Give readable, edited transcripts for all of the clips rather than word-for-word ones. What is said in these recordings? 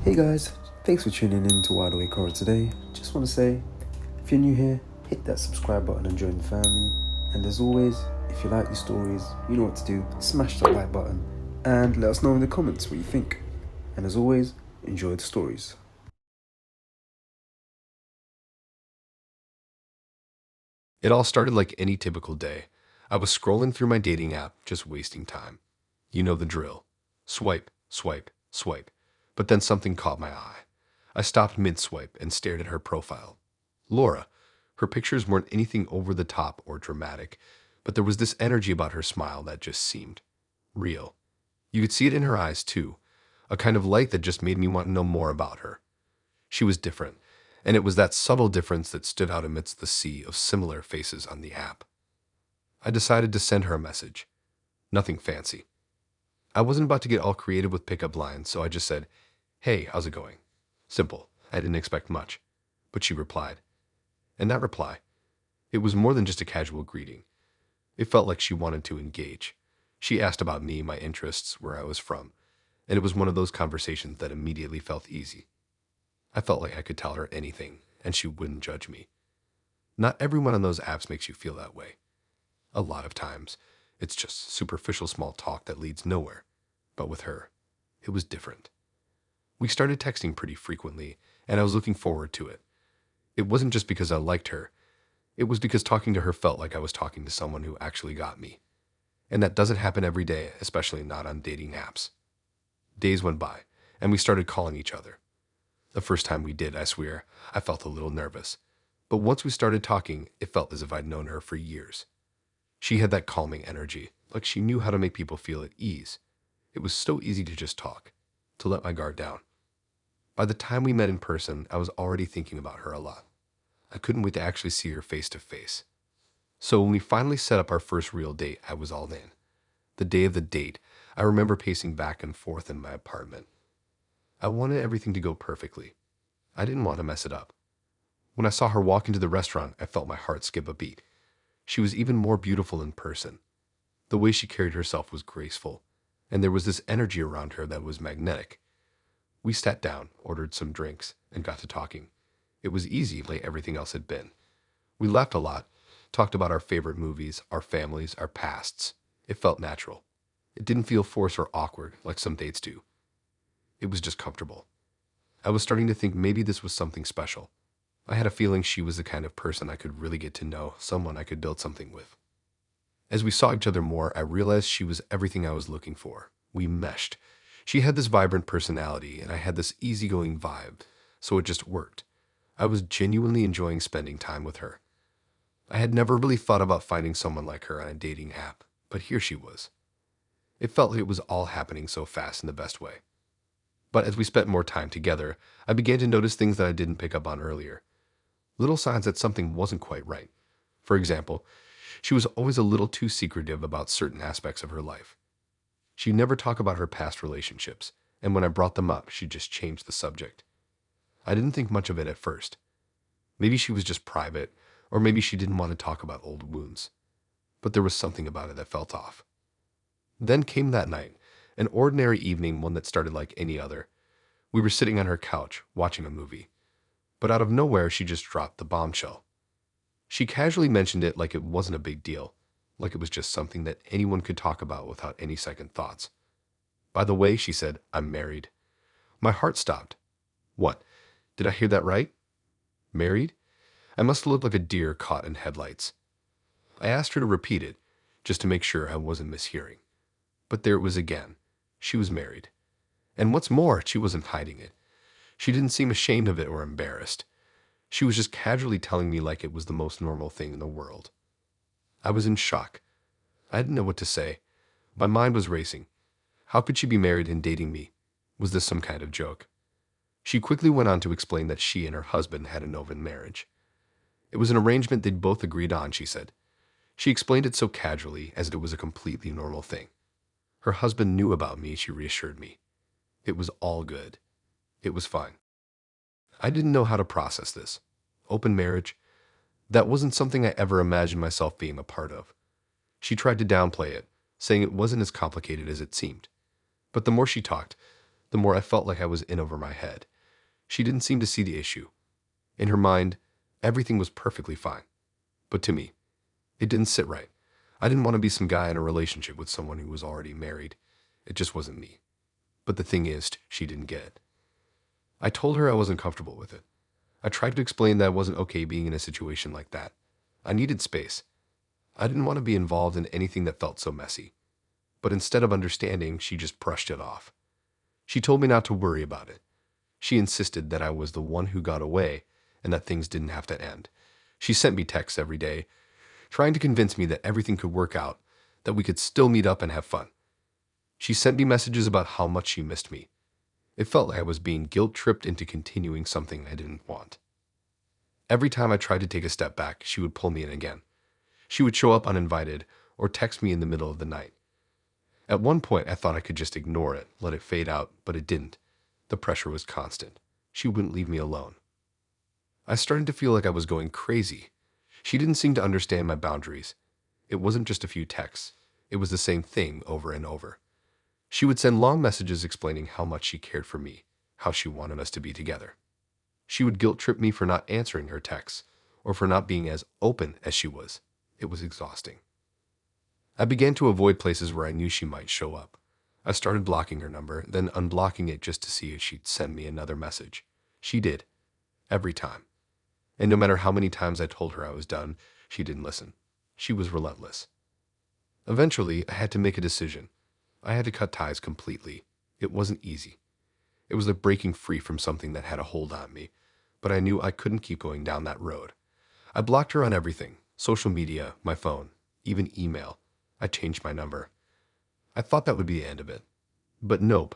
Hey guys, thanks for tuning in to Wideawakehorror today. Just want to say, if you're new here, hit that subscribe button and join the family. And as always, if you like these stories, you know what to do. Smash that like button and let us know in the comments what you think. And as always, enjoy the stories. It all started like any typical day. I was scrolling through my dating app, just wasting time. You know the drill. Swipe, swipe, swipe. But then something caught my eye. I stopped mid-swipe and stared at her profile. Laura. Her pictures weren't anything over the top or dramatic, but there was this energy about her smile that just seemed real. You could see it in her eyes too, a kind of light that just made me want to know more about her. She was different, and it was that subtle difference that stood out amidst the sea of similar faces on the app. I decided to send her a message. Nothing fancy. I wasn't about to get all creative with pickup lines, so I just said, "Hey, how's it going?" Simple. I didn't expect much. But she replied. And that reply, it was more than just a casual greeting. It felt like she wanted to engage. She asked about me, my interests, where I was from, and it was one of those conversations that immediately felt easy. I felt like I could tell her anything, and she wouldn't judge me. Not everyone on those apps makes you feel that way. A lot of times, it's just superficial small talk that leads nowhere. But with her, it was different. We started texting pretty frequently, and I was looking forward to it. It wasn't just because I liked her. It was because talking to her felt like I was talking to someone who actually got me. And that doesn't happen every day, especially not on dating apps. Days went by, and we started calling each other. The first time we did, I swear, I felt a little nervous. But once we started talking, it felt as if I'd known her for years. She had that calming energy, like she knew how to make people feel at ease. It was so easy to just talk, to let my guard down. By the time we met in person, I was already thinking about her a lot. I couldn't wait to actually see her face to face. So when we finally set up our first real date, I was all in. The day of the date, I remember pacing back and forth in my apartment. I wanted everything to go perfectly. I didn't want to mess it up. When I saw her walk into the restaurant, I felt my heart skip a beat. She was even more beautiful in person. The way she carried herself was graceful, and there was this energy around her that was magnetic. We sat down, ordered some drinks, and got to talking. It was easy like everything else had been. We laughed a lot, talked about our favorite movies, our families, our pasts. It felt natural. It didn't feel forced or awkward like some dates do. It was just comfortable. I was starting to think maybe this was something special. I had a feeling she was the kind of person I could really get to know, someone I could build something with. As we saw each other more, I realized she was everything I was looking for. We meshed. She had this vibrant personality, and I had this easygoing vibe, so it just worked. I was genuinely enjoying spending time with her. I had never really thought about finding someone like her on a dating app, but here she was. It felt like it was all happening so fast in the best way. But as we spent more time together, I began to notice things that I didn't pick up on earlier. Little signs that something wasn't quite right. For example, she was always a little too secretive about certain aspects of her life. She'd never talk about her past relationships, and when I brought them up, she just changed the subject. I didn't think much of it at first. Maybe she was just private, or maybe she didn't want to talk about old wounds. But there was something about it that felt off. Then came that night, an ordinary evening, one that started like any other. We were sitting on her couch, watching a movie. But out of nowhere, she just dropped the bombshell. She casually mentioned it like it wasn't a big deal, like it was just something that anyone could talk about without any second thoughts. By the way, she said, "I'm married." My heart stopped. What? Did I hear that right? Married? I must have looked like a deer caught in headlights. I asked her to repeat it, just to make sure I wasn't mishearing. But there it was again. She was married. And what's more, she wasn't hiding it. She didn't seem ashamed of it or embarrassed. She was just casually telling me like it was the most normal thing in the world. I was in shock. I didn't know what to say. My mind was racing. How could she be married and dating me? Was this some kind of joke? She quickly went on to explain that she and her husband had an open marriage. It was an arrangement they'd both agreed on, she said. She explained it so casually, as it was a completely normal thing. Her husband knew about me, she reassured me. It was all good. It was fine. I didn't know how to process this. Open marriage? That wasn't something I ever imagined myself being a part of. She tried to downplay it, saying it wasn't as complicated as it seemed. But the more she talked, the more I felt like I was in over my head. She didn't seem to see the issue. In her mind, everything was perfectly fine. But to me, it didn't sit right. I didn't want to be some guy in a relationship with someone who was already married. It just wasn't me. But the thing is, she didn't get it. I told her I wasn't comfortable with it. I tried to explain that I wasn't okay being in a situation like that. I needed space. I didn't want to be involved in anything that felt so messy. But instead of understanding, she just brushed it off. She told me not to worry about it. She insisted that I was the one who got away and that things didn't have to end. She sent me texts every day, trying to convince me that everything could work out, that we could still meet up and have fun. She sent me messages about how much she missed me. It felt like I was being guilt-tripped into continuing something I didn't want. Every time I tried to take a step back, she would pull me in again. She would show up uninvited or text me in the middle of the night. At one point, I thought I could just ignore it, let it fade out, but it didn't. The pressure was constant. She wouldn't leave me alone. I started to feel like I was going crazy. She didn't seem to understand my boundaries. It wasn't just a few texts. It was the same thing over and over. She would send long messages explaining how much she cared for me, how she wanted us to be together. She would guilt-trip me for not answering her texts, or for not being as open as she was. It was exhausting. I began to avoid places where I knew she might show up. I started blocking her number, then unblocking it just to see if she'd send me another message. She did. Every time. And no matter how many times I told her I was done, she didn't listen. She was relentless. Eventually, I had to make a decision. I had to cut ties completely. It wasn't easy. It was like breaking free from something that had a hold on me, but I knew I couldn't keep going down that road. I blocked her on everything: social media, my phone, even email. I changed my number. I thought that would be the end of it. But nope.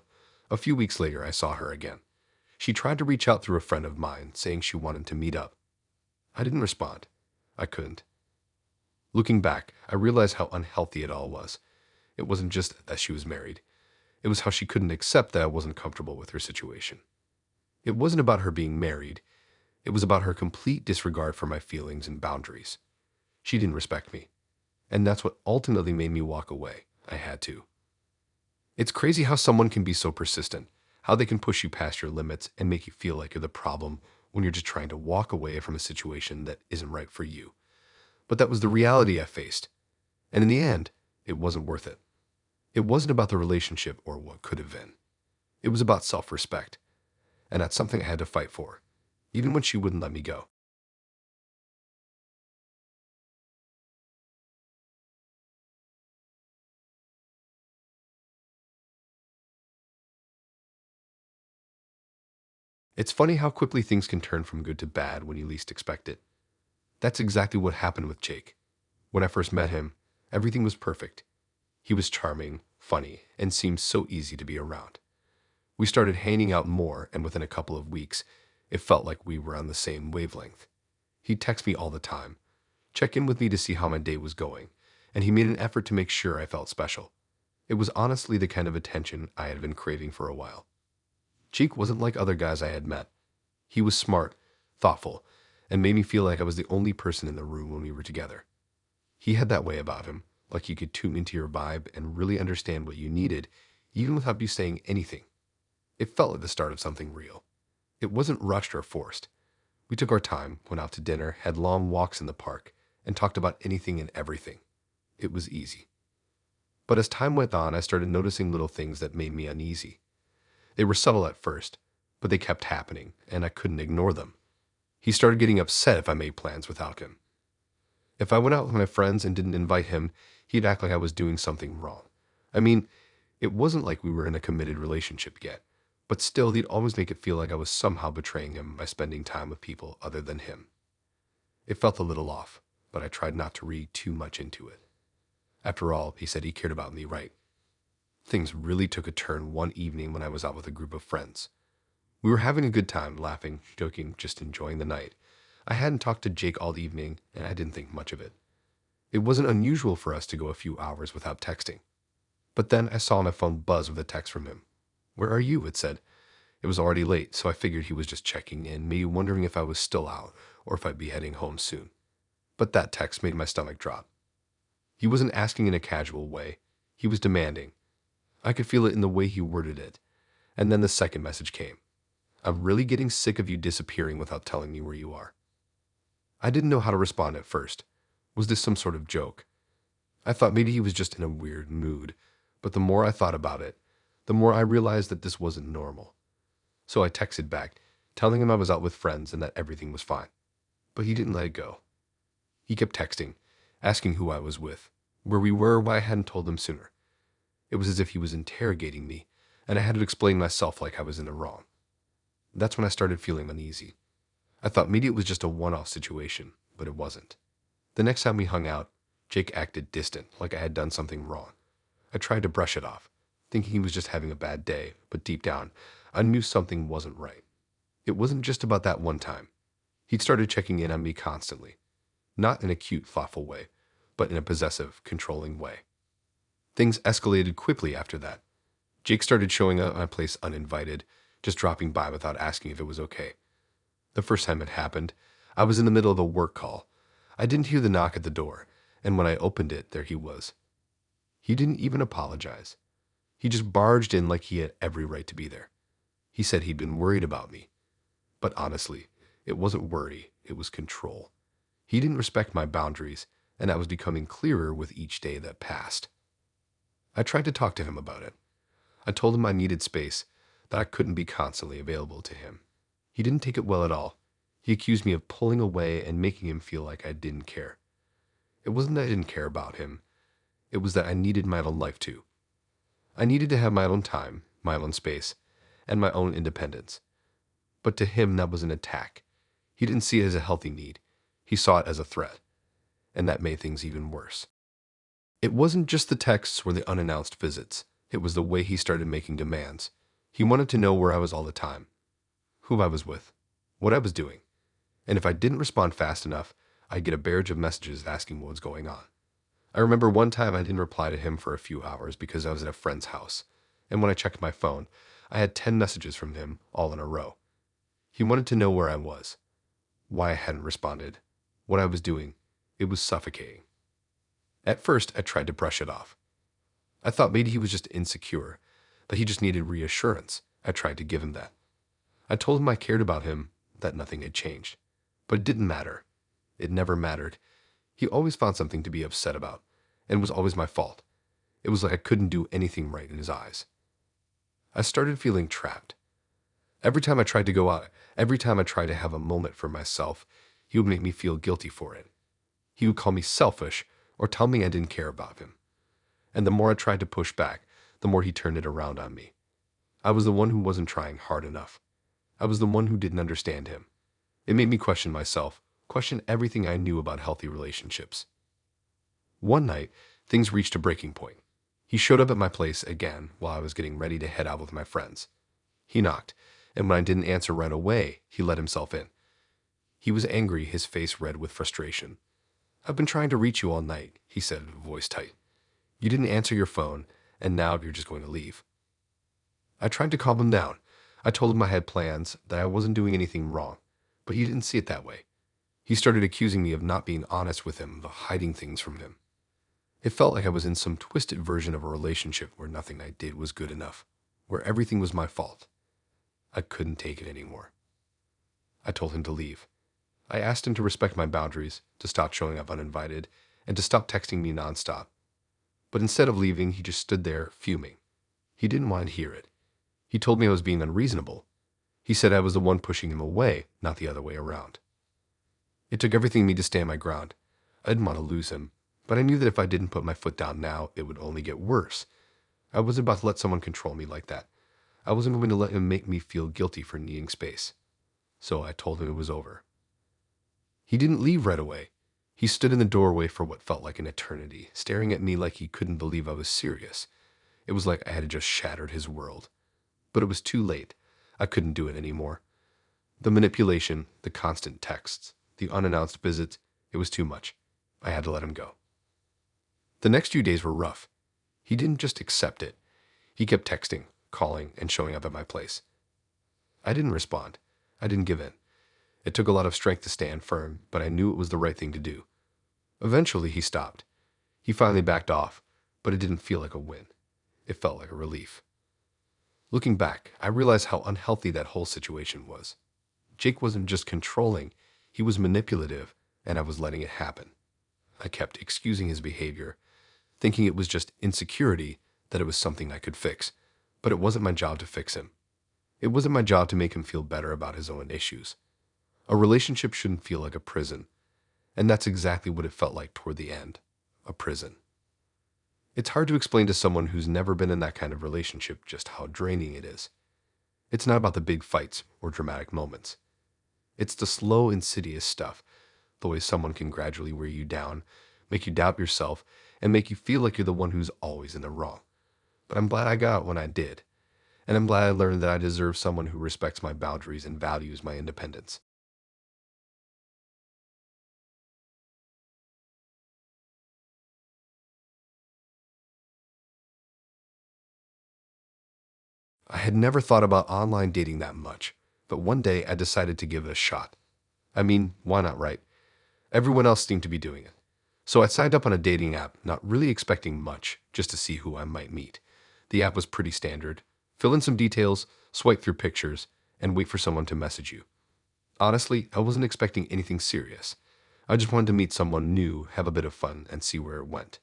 A few weeks later, I saw her again. She tried to reach out through a friend of mine, saying she wanted to meet up. I didn't respond. I couldn't. Looking back, I realized how unhealthy it all was. It wasn't just that she was married. It was how she couldn't accept that I wasn't comfortable with her situation. It wasn't about her being married. It was about her complete disregard for my feelings and boundaries. She didn't respect me. And that's what ultimately made me walk away. I had to. It's crazy how someone can be so persistent, how they can push you past your limits and make you feel like you're the problem when you're just trying to walk away from a situation that isn't right for you. But that was the reality I faced. And in the end, it wasn't worth it. It wasn't about the relationship or what could have been. It was about self-respect. And that's something I had to fight for, even when she wouldn't let me go. It's funny how quickly things can turn from good to bad when you least expect it. That's exactly what happened with Jake. When I first met him, everything was perfect. He was charming, funny, and seemed so easy to be around. We started hanging out more, and within a couple of weeks, it felt like we were on the same wavelength. He'd text me all the time, check in with me to see how my day was going, and he made an effort to make sure I felt special. It was honestly the kind of attention I had been craving for a while. Jake wasn't like other guys I had met. He was smart, thoughtful, and made me feel like I was the only person in the room when we were together. He had that way about him, like he could tune into your vibe and really understand what you needed, even without you saying anything. It felt like the start of something real. It wasn't rushed or forced. We took our time, went out to dinner, had long walks in the park, and talked about anything and everything. It was easy. But as time went on, I started noticing little things that made me uneasy. They were subtle at first, but they kept happening, and I couldn't ignore them. He started getting upset if I made plans without him. If I went out with my friends and didn't invite him, he'd act like I was doing something wrong. I mean, it wasn't like we were in a committed relationship yet, but still he'd always make it feel like I was somehow betraying him by spending time with people other than him. It felt a little off, but I tried not to read too much into it. After all, he said he cared about me, right? Things really took a turn one evening when I was out with a group of friends. We were having a good time, laughing, joking, just enjoying the night. I hadn't talked to Jake all evening, and I didn't think much of it. It wasn't unusual for us to go a few hours without texting. But then I saw my phone buzz with a text from him. "Where are you?" it said. It was already late, so I figured he was just checking in, maybe wondering if I was still out or if I'd be heading home soon. But that text made my stomach drop. He wasn't asking in a casual way. He was demanding. I could feel it in the way he worded it. And then the second message came. I'm really getting sick of you disappearing without telling me where you are. I didn't know how to respond at first. Was this some sort of joke? I thought maybe he was just in a weird mood, but the more I thought about it, the more I realized that this wasn't normal. So I texted back, telling him I was out with friends and that everything was fine. But he didn't let it go. He kept texting, asking who I was with, where we were, why I hadn't told him sooner. It was as if he was interrogating me, and I had to explain myself like I was in the wrong. That's when I started feeling uneasy. I thought maybe it was just a one-off situation, but it wasn't. The next time we hung out, Jake acted distant, like I had done something wrong. I tried to brush it off, thinking he was just having a bad day, but deep down, I knew something wasn't right. It wasn't just about that one time. He'd started checking in on me constantly. Not in a cute, thoughtful way, but in a possessive, controlling way. Things escalated quickly after that. Jake started showing up at my place uninvited, just dropping by without asking if it was okay. The first time it happened, I was in the middle of a work call. I didn't hear the knock at the door, and when I opened it, there he was. He didn't even apologize. He just barged in like he had every right to be there. He said he'd been worried about me. But honestly, it wasn't worry, it was control. He didn't respect my boundaries, and that was becoming clearer with each day that passed. I tried to talk to him about it. I told him I needed space, that I couldn't be constantly available to him. He didn't take it well at all. He accused me of pulling away and making him feel like I didn't care. It wasn't that I didn't care about him. It was that I needed my own life too. I needed to have my own time, my own space, and my own independence. But to him, that was an attack. He didn't see it as a healthy need. He saw it as a threat. And that made things even worse. It wasn't just the texts or the unannounced visits. It was the way he started making demands. He wanted to know where I was all the time, who I was with, what I was doing. And if I didn't respond fast enough, I'd get a barrage of messages asking what was going on. I remember one time I didn't reply to him for a few hours because I was at a friend's house. And when I checked my phone, I had 10 messages from him all in a row. He wanted to know where I was, why I hadn't responded, what I was doing. It was suffocating. At first, I tried to brush it off. I thought maybe he was just insecure, that he just needed reassurance. I tried to give him that. I told him I cared about him, that nothing had changed. But it didn't matter. It never mattered. He always found something to be upset about, and it was always my fault. It was like I couldn't do anything right in his eyes. I started feeling trapped. Every time I tried to go out, every time I tried to have a moment for myself, he would make me feel guilty for it. He would call me selfish or tell me I didn't care about him. And the more I tried to push back, the more he turned it around on me. I was the one who wasn't trying hard enough. I was the one who didn't understand him. It made me question myself, question everything I knew about healthy relationships. One night, things reached a breaking point. He showed up at my place again while I was getting ready to head out with my friends. He knocked, and when I didn't answer right away, he let himself in. He was angry, his face red with frustration. "I've been trying to reach you all night," he said, voice tight. "You didn't answer your phone, and now you're just going to leave." I tried to calm him down. I told him I had plans, that I wasn't doing anything wrong, but he didn't see it that way. He started accusing me of not being honest with him, of hiding things from him. It felt like I was in some twisted version of a relationship where nothing I did was good enough, where everything was my fault. I couldn't take it anymore. I told him to leave. I asked him to respect my boundaries, to stop showing up uninvited, and to stop texting me nonstop. But instead of leaving, he just stood there, fuming. He didn't want to hear it. He told me I was being unreasonable. He said I was the one pushing him away, not the other way around. It took everything in me to stand my ground. I didn't want to lose him, but I knew that if I didn't put my foot down now, it would only get worse. I wasn't about to let someone control me like that. I wasn't going to let him make me feel guilty for needing space. So I told him it was over. He didn't leave right away. He stood in the doorway for what felt like an eternity, staring at me like he couldn't believe I was serious. It was like I had just shattered his world. But it was too late. I couldn't do it anymore. The manipulation, the constant texts, the unannounced visits, it was too much. I had to let him go. The next few days were rough. He didn't just accept it. He kept texting, calling, and showing up at my place. I didn't respond. I didn't give in. It took a lot of strength to stand firm, but I knew it was the right thing to do. Eventually, he stopped. He finally backed off, but it didn't feel like a win. It felt like a relief. Looking back, I realized how unhealthy that whole situation was. Jake wasn't just controlling, he was manipulative, and I was letting it happen. I kept excusing his behavior, thinking it was just insecurity, that it was something I could fix. But it wasn't my job to fix him. It wasn't my job to make him feel better about his own issues. A relationship shouldn't feel like a prison, and that's exactly what it felt like toward the end, a prison. It's hard to explain to someone who's never been in that kind of relationship just how draining it is. It's not about the big fights or dramatic moments. It's the slow, insidious stuff, the way someone can gradually wear you down, make you doubt yourself, and make you feel like you're the one who's always in the wrong. But I'm glad I got it when I did, and I'm glad I learned that I deserve someone who respects my boundaries and values my independence. I had never thought about online dating that much, but one day I decided to give it a shot. I mean, why not, right? Everyone else seemed to be doing it. So I signed up on a dating app, not really expecting much, just to see who I might meet. The app was pretty standard. Fill in some details, swipe through pictures, and wait for someone to message you. Honestly, I wasn't expecting anything serious. I just wanted to meet someone new, have a bit of fun, and see where it went.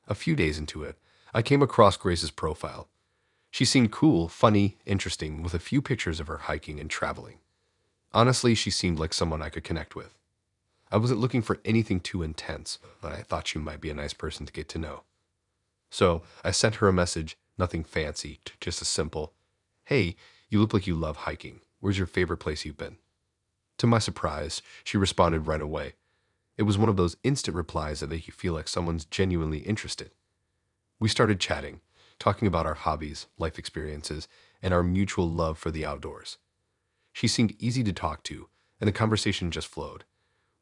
A few days into it, I came across Grace's profile. She seemed cool, funny, interesting, with a few pictures of her hiking and traveling. Honestly, she seemed like someone I could connect with. I wasn't looking for anything too intense, but I thought she might be a nice person to get to know. So I sent her a message, nothing fancy, just a simple, "Hey, you look like you love hiking. Where's your favorite place you've been?" To my surprise, she responded right away. It was one of those instant replies that make you feel like someone's genuinely interested. We started chatting, talking about our hobbies, life experiences, and our mutual love for the outdoors. She seemed easy to talk to, and the conversation just flowed.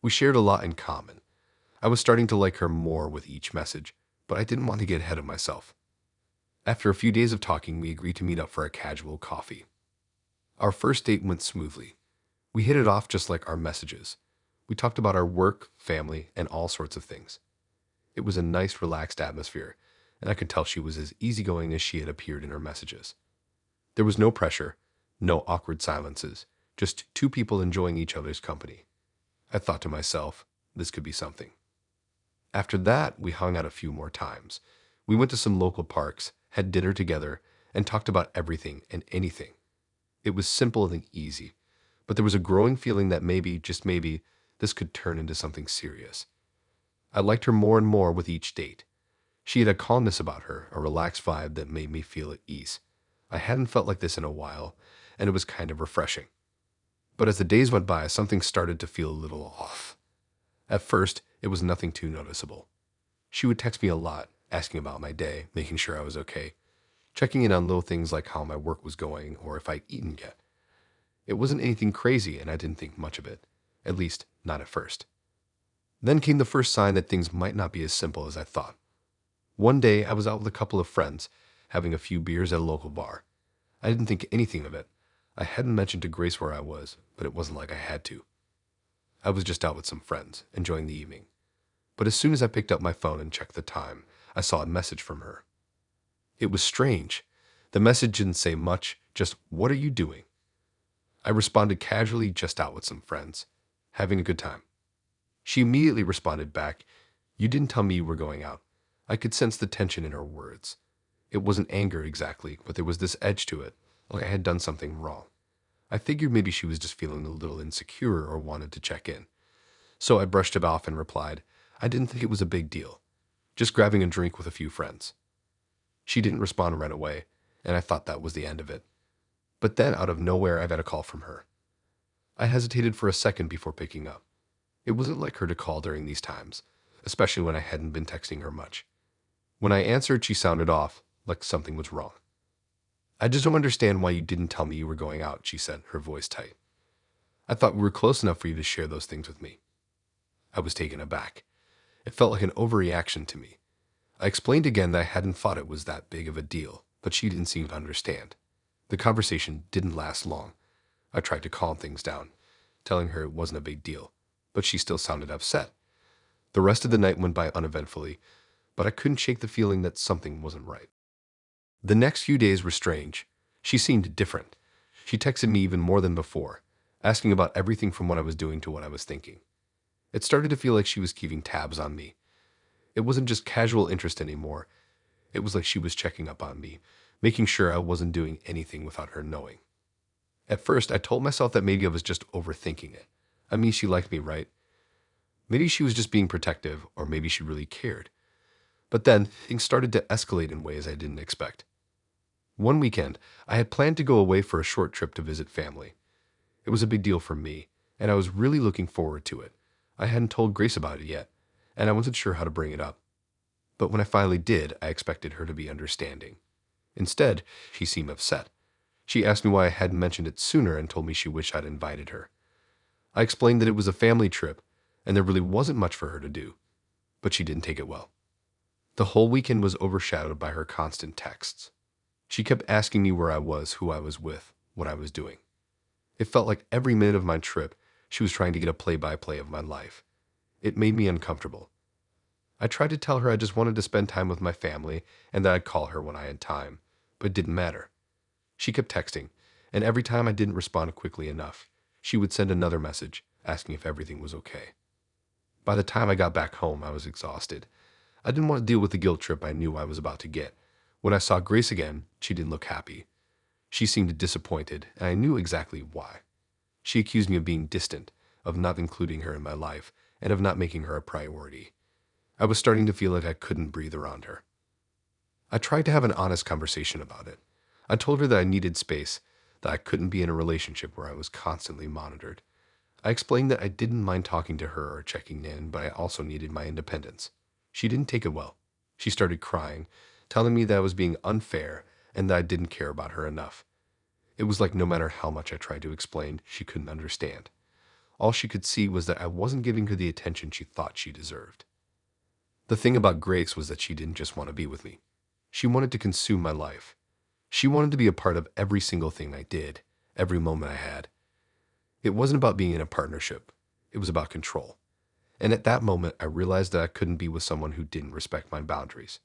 We shared a lot in common. I was starting to like her more with each message, but I didn't want to get ahead of myself. After a few days of talking, we agreed to meet up for a casual coffee. Our first date went smoothly. We hit it off just like our messages. We talked about our work, family, and all sorts of things. It was a nice, relaxed atmosphere, and I could tell she was as easygoing as she had appeared in her messages. There was no pressure, no awkward silences, just two people enjoying each other's company. I thought to myself, this could be something. After that, we hung out a few more times. We went to some local parks, had dinner together, and talked about everything and anything. It was simple and easy, but there was a growing feeling that maybe, just maybe, this could turn into something serious. I liked her more and more with each date. She had a calmness about her, a relaxed vibe that made me feel at ease. I hadn't felt like this in a while, and it was kind of refreshing. But as the days went by, something started to feel a little off. At first, it was nothing too noticeable. She would text me a lot, asking about my day, making sure I was okay, checking in on little things like how my work was going or if I'd eaten yet. It wasn't anything crazy, and I didn't think much of it, at least not at first. Then came the first sign that things might not be as simple as I thought. One day, I was out with a couple of friends, having a few beers at a local bar. I didn't think anything of it. I hadn't mentioned to Grace where I was, but it wasn't like I had to. I was just out with some friends, enjoying the evening. But as soon as I picked up my phone and checked the time, I saw a message from her. It was strange. The message didn't say much, just, "What are you doing?" I responded casually, "Just out with some friends. Having a good time." She immediately responded back, "You didn't tell me you were going out." I could sense the tension in her words. It wasn't anger exactly, but there was this edge to it, like I had done something wrong. I figured maybe she was just feeling a little insecure or wanted to check in. So I brushed it off and replied, I didn't think it was a big deal. Just grabbing a drink with a few friends. She didn't respond right away, and I thought that was the end of it. But then, out of nowhere, I got a call from her. I hesitated for a second before picking up. It wasn't like her to call during these times, especially when I hadn't been texting her much. When I answered, she sounded off, like something was wrong. "I just don't understand why you didn't tell me you were going out," she said, her voice tight. "I thought we were close enough for you to share those things with me." I was taken aback. It felt like an overreaction to me. I explained again that I hadn't thought it was that big of a deal, but she didn't seem to understand. The conversation didn't last long. I tried to calm things down, telling her it wasn't a big deal, but she still sounded upset. The rest of the night went by uneventfully, but I couldn't shake the feeling that something wasn't right. The next few days were strange. She seemed different. She texted me even more than before, asking about everything from what I was doing to what I was thinking. It started to feel like she was keeping tabs on me. It wasn't just casual interest anymore. It was like she was checking up on me, making sure I wasn't doing anything without her knowing. At first, I told myself that maybe I was just overthinking it. I mean, she liked me, right? Maybe she was just being protective, or maybe she really cared. But then, things started to escalate in ways I didn't expect. One weekend, I had planned to go away for a short trip to visit family. It was a big deal for me, and I was really looking forward to it. I hadn't told Grace about it yet, and I wasn't sure how to bring it up. But when I finally did, I expected her to be understanding. Instead, she seemed upset. She asked me why I hadn't mentioned it sooner and told me she wished I'd invited her. I explained that it was a family trip, and there really wasn't much for her to do, but she didn't take it well. The whole weekend was overshadowed by her constant texts. She kept asking me where I was, who I was with, what I was doing. It felt like every minute of my trip, she was trying to get a play-by-play of my life. It made me uncomfortable. I tried to tell her I just wanted to spend time with my family and that I'd call her when I had time, but it didn't matter. She kept texting, and every time I didn't respond quickly enough, she would send another message asking if everything was okay. By the time I got back home, I was exhausted. I didn't want to deal with the guilt trip I knew I was about to get. When I saw Grace again, she didn't look happy. She seemed disappointed, and I knew exactly why. She accused me of being distant, of not including her in my life, and of not making her a priority. I was starting to feel like I couldn't breathe around her. I tried to have an honest conversation about it. I told her that I needed space, that I couldn't be in a relationship where I was constantly monitored. I explained that I didn't mind talking to her or checking in, but I also needed my independence. She didn't take it well. She started crying, telling me that I was being unfair and that I didn't care about her enough. It was like no matter how much I tried to explain, she couldn't understand. All she could see was that I wasn't giving her the attention she thought she deserved. The thing about Grace was that she didn't just want to be with me. She wanted to consume my life. She wanted to be a part of every single thing I did, every moment I had. It wasn't about being in a partnership. It was about control. And at that moment, I realized that I couldn't be with someone who didn't respect my boundaries.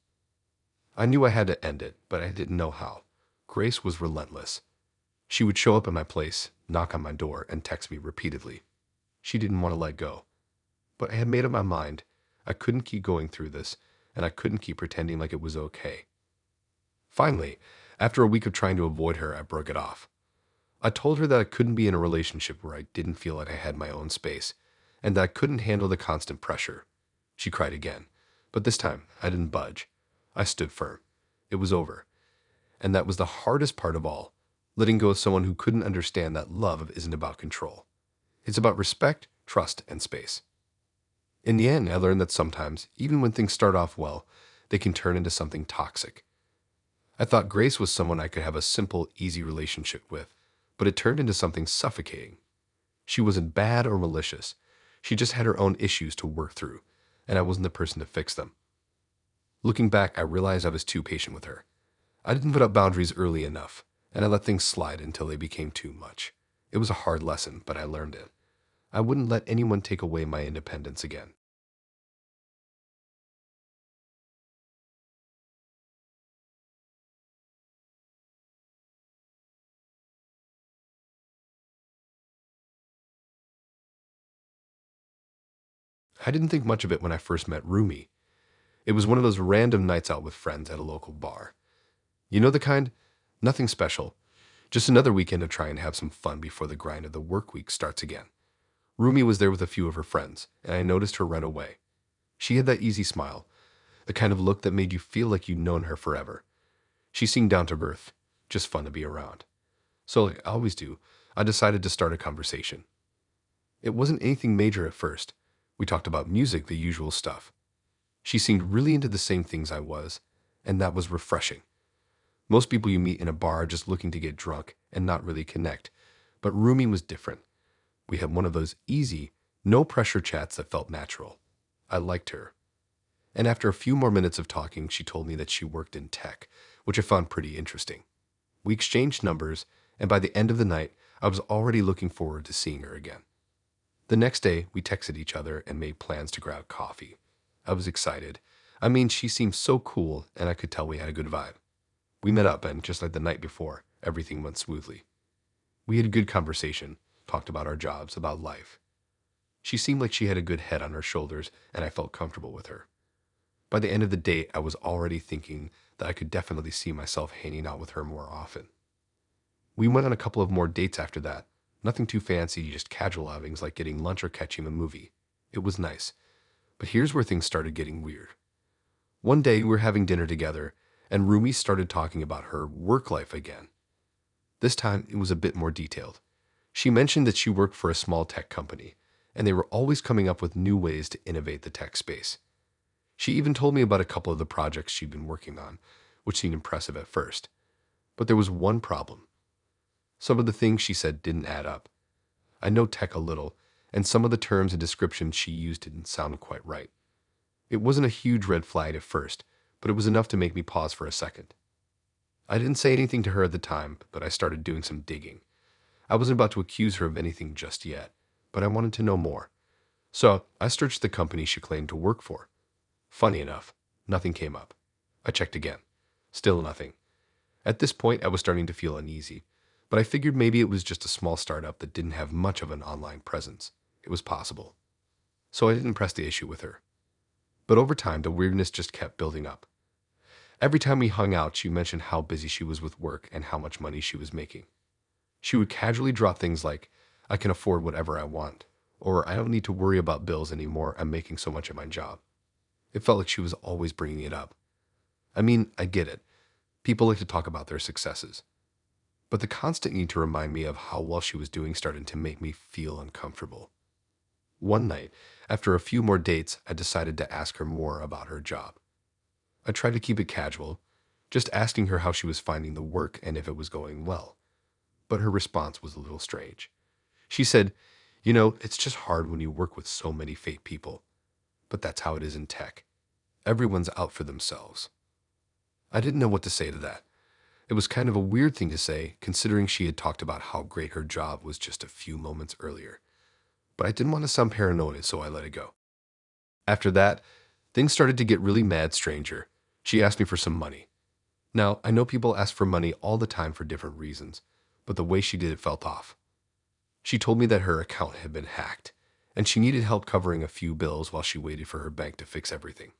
I knew I had to end it, but I didn't know how. Grace was relentless. She would show up at my place, knock on my door, and text me repeatedly. She didn't want to let go. But I had made up my mind. I couldn't keep going through this, and I couldn't keep pretending like it was okay. Finally, after a week of trying to avoid her, I broke it off. I told her that I couldn't be in a relationship where I didn't feel like I had my own space, and that I couldn't handle the constant pressure. She cried again, but this time I didn't budge. I stood firm. It was over. And that was the hardest part of all, letting go of someone who couldn't understand that love isn't about control. It's about respect, trust, and space. In the end, I learned that sometimes, even when things start off well, they can turn into something toxic. I thought Grace was someone I could have a simple, easy relationship with, but it turned into something suffocating. She wasn't bad or malicious. She just had her own issues to work through, and I wasn't the person to fix them. Looking back, I realized I was too patient with her. I didn't put up boundaries early enough, and I let things slide until they became too much. It was a hard lesson, but I learned it. I wouldn't let anyone take away my independence again. I didn't think much of it when I first met Rumi. It was one of those random nights out with friends at a local bar. You know the kind? Nothing special. Just another weekend to try and have some fun before the grind of the work week starts again. Rumi was there with a few of her friends, and I noticed her right away. She had that easy smile, the kind of look that made you feel like you'd known her forever. She seemed down to earth, just fun to be around. So, like I always do, I decided to start a conversation. It wasn't anything major at first. We talked about music, the usual stuff. She seemed really into the same things I was, and that was refreshing. Most people you meet in a bar are just looking to get drunk and not really connect, but Rumi was different. We had one of those easy, no-pressure chats that felt natural. I liked her. And after a few more minutes of talking, she told me that she worked in tech, which I found pretty interesting. We exchanged numbers, and by the end of the night, I was already looking forward to seeing her again. The next day, we texted each other and made plans to grab coffee. I was excited. I mean, she seemed so cool, and I could tell we had a good vibe. We met up, and just like the night before, everything went smoothly. We had a good conversation, talked about our jobs, about life. She seemed like she had a good head on her shoulders, and I felt comfortable with her. By the end of the date, I was already thinking that I could definitely see myself hanging out with her more often. We went on a couple of more dates after that. Nothing too fancy, just casual outings like getting lunch or catching a movie. It was nice. But here's where things started getting weird. One day we were having dinner together, and Rumi started talking about her work life again. This time it was a bit more detailed. She mentioned that she worked for a small tech company, and they were always coming up with new ways to innovate the tech space. She even told me about a couple of the projects she'd been working on, which seemed impressive at first. But there was one problem. Some of the things she said didn't add up. I know tech a little, and some of the terms and descriptions she used didn't sound quite right. It wasn't a huge red flag at first, but it was enough to make me pause for a second. I didn't say anything to her at the time, but I started doing some digging. I wasn't about to accuse her of anything just yet, but I wanted to know more. So I searched the company she claimed to work for. Funny enough, nothing came up. I checked again. Still nothing. At this point, I was starting to feel uneasy, but I figured maybe it was just a small startup that didn't have much of an online presence. It was possible. So I didn't press the issue with her. But over time, the weirdness just kept building up. Every time we hung out, she mentioned how busy she was with work and how much money she was making. She would casually drop things like, "I can afford whatever I want," or "I don't need to worry about bills anymore, I'm making so much at my job." It felt like she was always bringing it up. I mean, I get it. People like to talk about their successes. But the constant need to remind me of how well she was doing started to make me feel uncomfortable. One night, after a few more dates, I decided to ask her more about her job. I tried to keep it casual, just asking her how she was finding the work and if it was going well. But her response was a little strange. She said, "It's just hard when you work with so many fake people. But that's how it is in tech. Everyone's out for themselves." I didn't know what to say to that. It was kind of a weird thing to say, considering she had talked about how great her job was just a few moments earlier. But I didn't want to sound paranoid, so I let it go. After that, things started to get really mad stranger. She asked me for some money. Now, I know people ask for money all the time for different reasons, but the way she did it felt off. She told me that her account had been hacked, and she needed help covering a few bills while she waited for her bank to fix everything.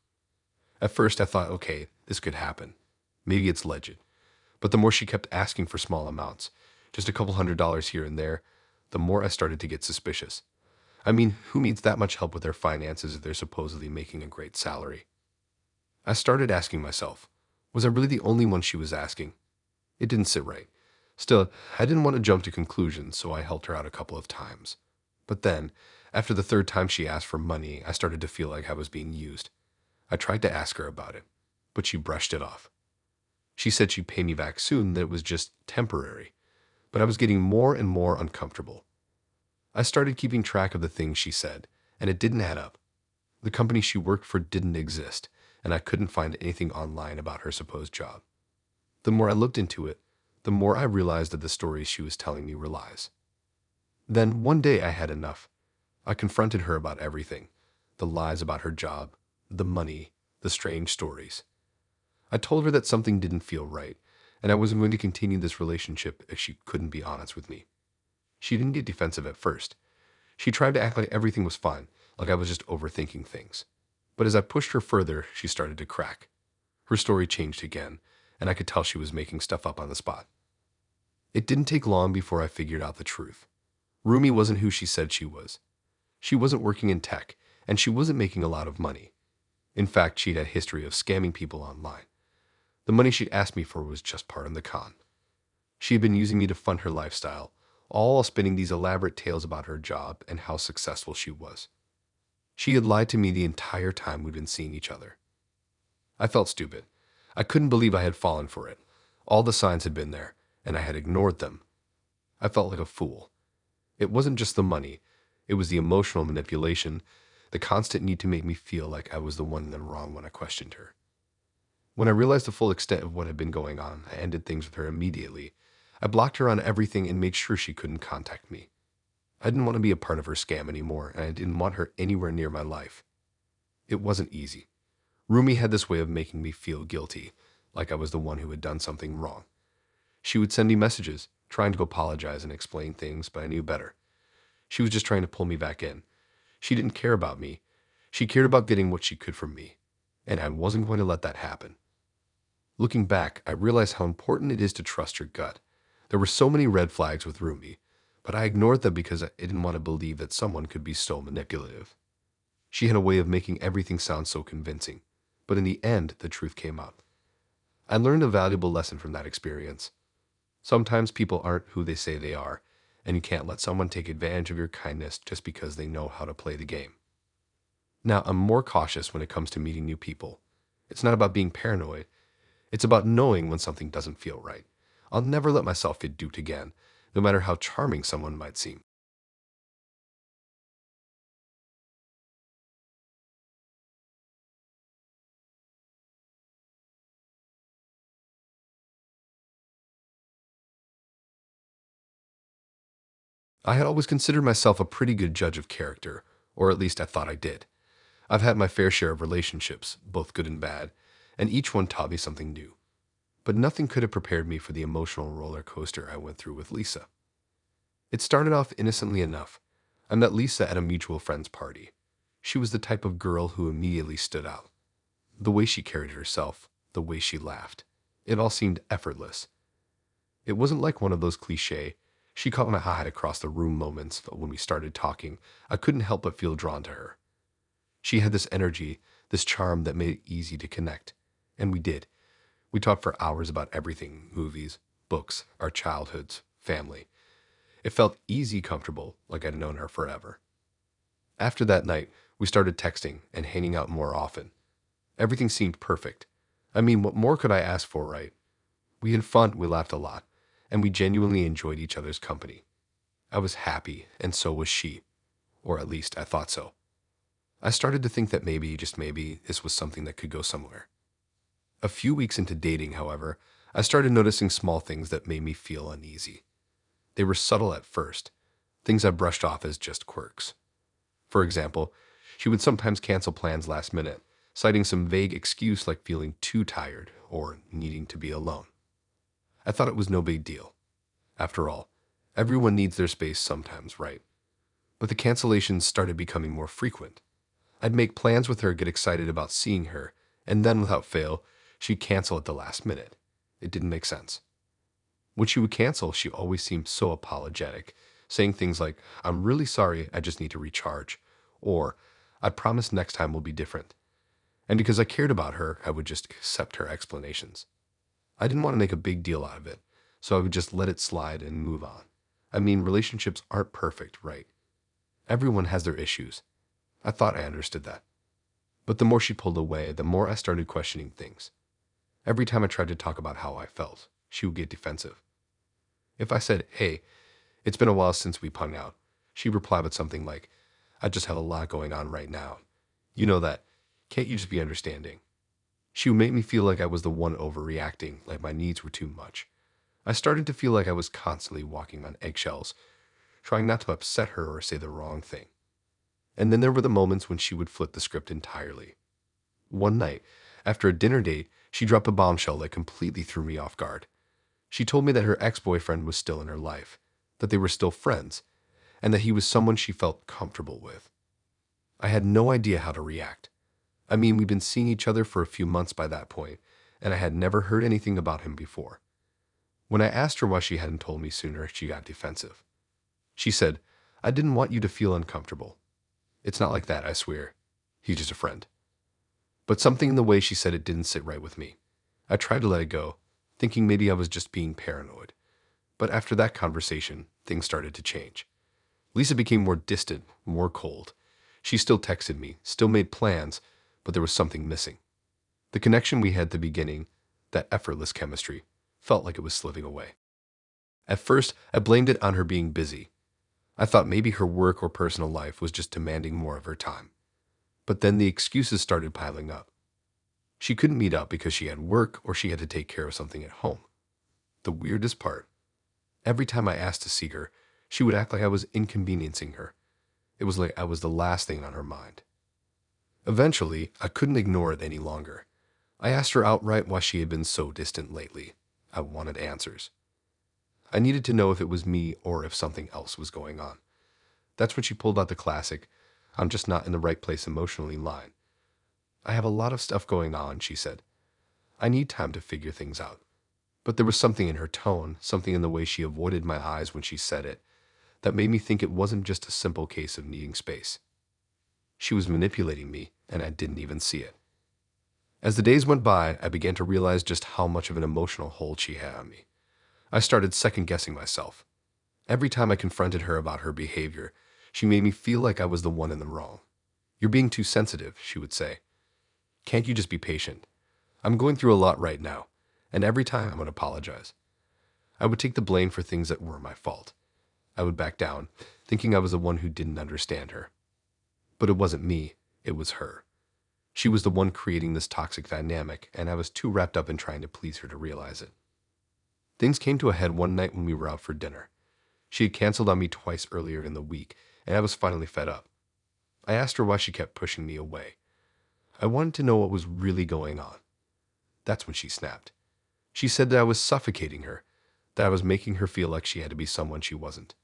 At first, I thought, okay, this could happen. Maybe it's legit. But the more she kept asking for small amounts, just a couple $100s here and there, the more I started to get suspicious. I mean, who needs that much help with their finances if they're supposedly making a great salary? I started asking myself, was I really the only one she was asking? It didn't sit right. Still, I didn't want to jump to conclusions, so I helped her out a couple of times. But then, after the third time she asked for money, I started to feel like I was being used. I tried to ask her about it, but she brushed it off. She said she'd pay me back soon, that it was just temporary. But I was getting more and more uncomfortable. I started keeping track of the things she said, and it didn't add up. The company she worked for didn't exist, and I couldn't find anything online about her supposed job. The more I looked into it, the more I realized that the stories she was telling me were lies. Then one day I had enough. I confronted her about everything. The lies about her job, the money, the strange stories. I told her that something didn't feel right, and I wasn't going to continue this relationship if she couldn't be honest with me. She didn't get defensive at first. She tried to act like everything was fine, like I was just overthinking things. But as I pushed her further, she started to crack. Her story changed again, and I could tell she was making stuff up on the spot. It didn't take long before I figured out the truth. Rumi wasn't who she said she was. She wasn't working in tech, and she wasn't making a lot of money. In fact, she'd had a history of scamming people online. The money she'd asked me for was just part of the con. She had been using me to fund her lifestyle, all while spinning these elaborate tales about her job and how successful she was. She had lied to me the entire time we'd been seeing each other. I felt stupid. I couldn't believe I had fallen for it. All the signs had been there, and I had ignored them. I felt like a fool. It wasn't just the money. It was the emotional manipulation, the constant need to make me feel like I was the one in the wrong when I questioned her. When I realized the full extent of what had been going on, I ended things with her immediately. I blocked her on everything and made sure she couldn't contact me. I didn't want to be a part of her scam anymore, and I didn't want her anywhere near my life. It wasn't easy. Rumi had this way of making me feel guilty, like I was the one who had done something wrong. She would send me messages, trying to apologize and explain things, but I knew better. She was just trying to pull me back in. She didn't care about me. She cared about getting what she could from me, and I wasn't going to let that happen. Looking back, I realized how important it is to trust your gut. There were so many red flags with Rumi, but I ignored them because I didn't want to believe that someone could be so manipulative. She had a way of making everything sound so convincing, but in the end, the truth came out. I learned a valuable lesson from that experience. Sometimes people aren't who they say they are, and you can't let someone take advantage of your kindness just because they know how to play the game. Now, I'm more cautious when it comes to meeting new people. It's not about being paranoid. It's about knowing when something doesn't feel right. I'll never let myself get duped again, no matter how charming someone might seem. I had always considered myself a pretty good judge of character, or at least I thought I did. I've had my fair share of relationships, both good and bad, and each one taught me something new. But nothing could have prepared me for the emotional roller coaster I went through with Lisa. It started off innocently enough. I met Lisa at a mutual friend's party. She was the type of girl who immediately stood out. The way she carried herself, the way she laughed, it all seemed effortless. It wasn't like one of those cliché, she caught my eye across the room moments when we started talking. I couldn't help but feel drawn to her. She had this energy, this charm that made it easy to connect. And we did. We talked for hours about everything, movies, books, our childhoods, family. It felt easy, comfortable, like I'd known her forever. After that night, we started texting and hanging out more often. Everything seemed perfect. I mean, what more could I ask for, right? We had fun, we laughed a lot, and we genuinely enjoyed each other's company. I was happy, and so was she. Or at least I thought so. I started to think that maybe, just maybe, this was something that could go somewhere. A few weeks into dating, however, I started noticing small things that made me feel uneasy. They were subtle at first, things I brushed off as just quirks. For example, she would sometimes cancel plans last minute, citing some vague excuse like feeling too tired or needing to be alone. I thought it was no big deal. After all, everyone needs their space sometimes, right? But the cancellations started becoming more frequent. I'd make plans with her, get excited about seeing her, and then without fail, she'd cancel at the last minute. It didn't make sense. When she would cancel, she always seemed so apologetic, saying things like, "I'm really sorry, I just need to recharge," or "I promise next time will be different." And because I cared about her, I would just accept her explanations. I didn't want to make a big deal out of it, so I would just let it slide and move on. I mean, relationships aren't perfect, right? Everyone has their issues. I thought I understood that. But the more she pulled away, the more I started questioning things. Every time I tried to talk about how I felt, she would get defensive. If I said, "Hey, it's been a while since we hung out," she'd reply with something like, "I just have a lot going on right now. You know that. Can't you just be understanding?" She would make me feel like I was the one overreacting, like my needs were too much. I started to feel like I was constantly walking on eggshells, trying not to upset her or say the wrong thing. And then there were the moments when she would flip the script entirely. One night, after a dinner date, she dropped a bombshell that completely threw me off guard. She told me that her ex-boyfriend was still in her life, that they were still friends, and that he was someone she felt comfortable with. I had no idea how to react. I mean, we'd been seeing each other for a few months by that point, and I had never heard anything about him before. When I asked her why she hadn't told me sooner, she got defensive. She said, "I didn't want you to feel uncomfortable. It's not like that, I swear. He's just a friend." But something in the way she said it didn't sit right with me. I tried to let it go, thinking maybe I was just being paranoid. But after that conversation, things started to change. Lisa became more distant, more cold. She still texted me, still made plans, but there was something missing. The connection we had at the beginning, that effortless chemistry, felt like it was slipping away. At first, I blamed it on her being busy. I thought maybe her work or personal life was just demanding more of her time. But then the excuses started piling up. She couldn't meet up because she had work or she had to take care of something at home. The weirdest part, every time I asked to see her, she would act like I was inconveniencing her. It was like I was the last thing on her mind. Eventually, I couldn't ignore it any longer. I asked her outright why she had been so distant lately. I wanted answers. I needed to know if it was me or if something else was going on. That's when she pulled out the classic, "I'm just not in the right place emotionally" line. "I have a lot of stuff going on," she said. "I need time to figure things out." But there was something in her tone, something in the way she avoided my eyes when she said it, that made me think it wasn't just a simple case of needing space. She was manipulating me, and I didn't even see it. As the days went by, I began to realize just how much of an emotional hold she had on me. I started second-guessing myself. Every time I confronted her about her behavior, she made me feel like I was the one in the wrong. "You're being too sensitive," she would say. "Can't you just be patient? I'm going through a lot right now, and every time I would apologize." I would take the blame for things that were my fault. I would back down, thinking I was the one who didn't understand her. But it wasn't me, it was her. She was the one creating this toxic dynamic, and I was too wrapped up in trying to please her to realize it. Things came to a head one night when we were out for dinner. She had canceled on me twice earlier in the week, and I was finally fed up. I asked her why she kept pushing me away. I wanted to know what was really going on. That's when she snapped. She said that I was suffocating her, that I was making her feel like she had to be someone she wasn't.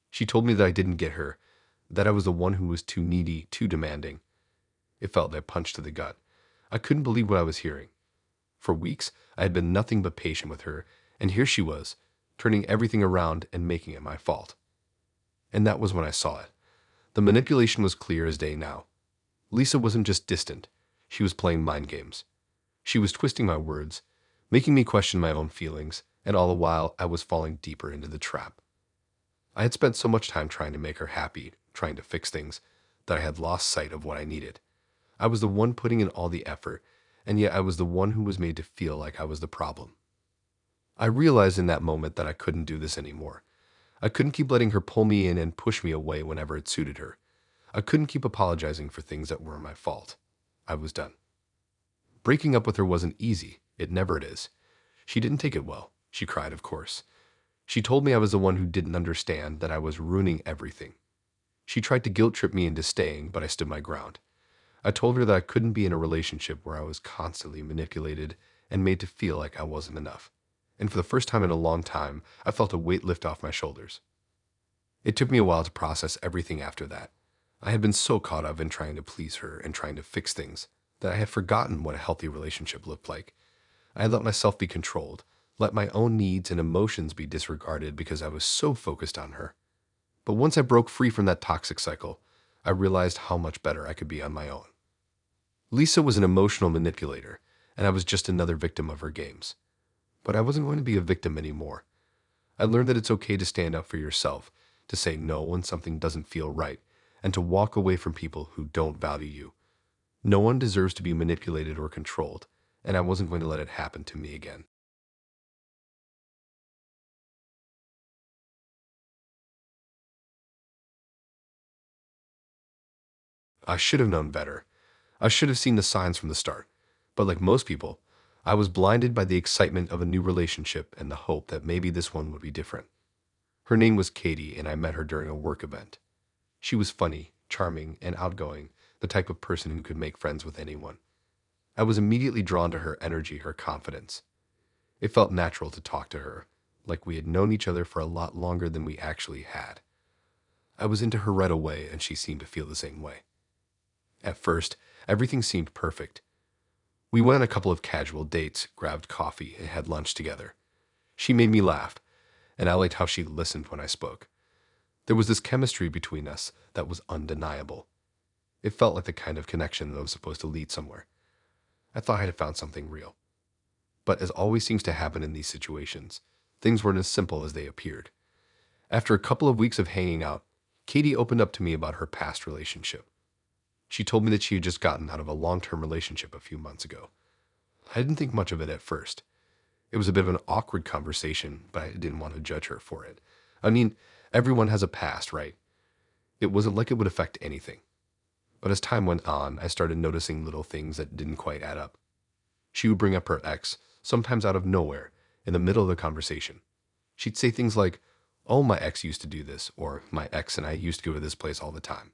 She told me that I didn't get her, that I was the one who was too needy, too demanding. It felt like a punch to the gut. I couldn't believe what I was hearing. For weeks, I had been nothing but patient with her, and here she was, turning everything around and making it my fault. And that was when I saw it. The manipulation was clear as day now. Lisa wasn't just distant. She was playing mind games. She was twisting my words, making me question my own feelings, and all the while I was falling deeper into the trap. I had spent so much time trying to make her happy, trying to fix things, that I had lost sight of what I needed. I was the one putting in all the effort, and yet I was the one who was made to feel like I was the problem. I realized in that moment that I couldn't do this anymore. I couldn't keep letting her pull me in and push me away whenever it suited her. I couldn't keep apologizing for things that were my fault. I was done. Breaking up with her wasn't easy. It never is. She didn't take it well. She cried, of course. She told me I was the one who didn't understand, that I was ruining everything. She tried to guilt trip me into staying, but I stood my ground. I told her that I couldn't be in a relationship where I was constantly manipulated and made to feel like I wasn't enough. And for the first time in a long time, I felt a weight lift off my shoulders. It took me a while to process everything after that. I had been so caught up in trying to please her and trying to fix things that I had forgotten what a healthy relationship looked like. I had let myself be controlled, let my own needs and emotions be disregarded because I was so focused on her. But once I broke free from that toxic cycle, I realized how much better I could be on my own. Lisa was an emotional manipulator, and I was just another victim of her games. But I wasn't going to be a victim anymore. I learned that it's okay to stand up for yourself, to say no when something doesn't feel right, and to walk away from people who don't value you. No one deserves to be manipulated or controlled, and I wasn't going to let it happen to me again. I should have known better. I should have seen the signs from the start. But like most people, I was blinded by the excitement of a new relationship and the hope that maybe this one would be different. Her name was Katie, and I met her during a work event. She was funny, charming, and outgoing, the type of person who could make friends with anyone. I was immediately drawn to her energy, her confidence. It felt natural to talk to her, like we had known each other for a lot longer than we actually had. I was into her right away, and she seemed to feel the same way. At first, everything seemed perfect. We went on a couple of casual dates, grabbed coffee, and had lunch together. She made me laugh, and I liked how she listened when I spoke. There was this chemistry between us that was undeniable. It felt like the kind of connection that was supposed to lead somewhere. I thought I had found something real. But as always seems to happen in these situations, things weren't as simple as they appeared. After a couple of weeks of hanging out, Katie opened up to me about her past relationship. She told me that she had just gotten out of a long-term relationship a few months ago. I didn't think much of it at first. It was a bit of an awkward conversation, but I didn't want to judge her for it. I mean, everyone has a past, right? It wasn't like it would affect anything. But as time went on, I started noticing little things that didn't quite add up. She would bring up her ex, sometimes out of nowhere, in the middle of the conversation. She'd say things like, "Oh, my ex used to do this," or "My ex and I used to go to this place all the time."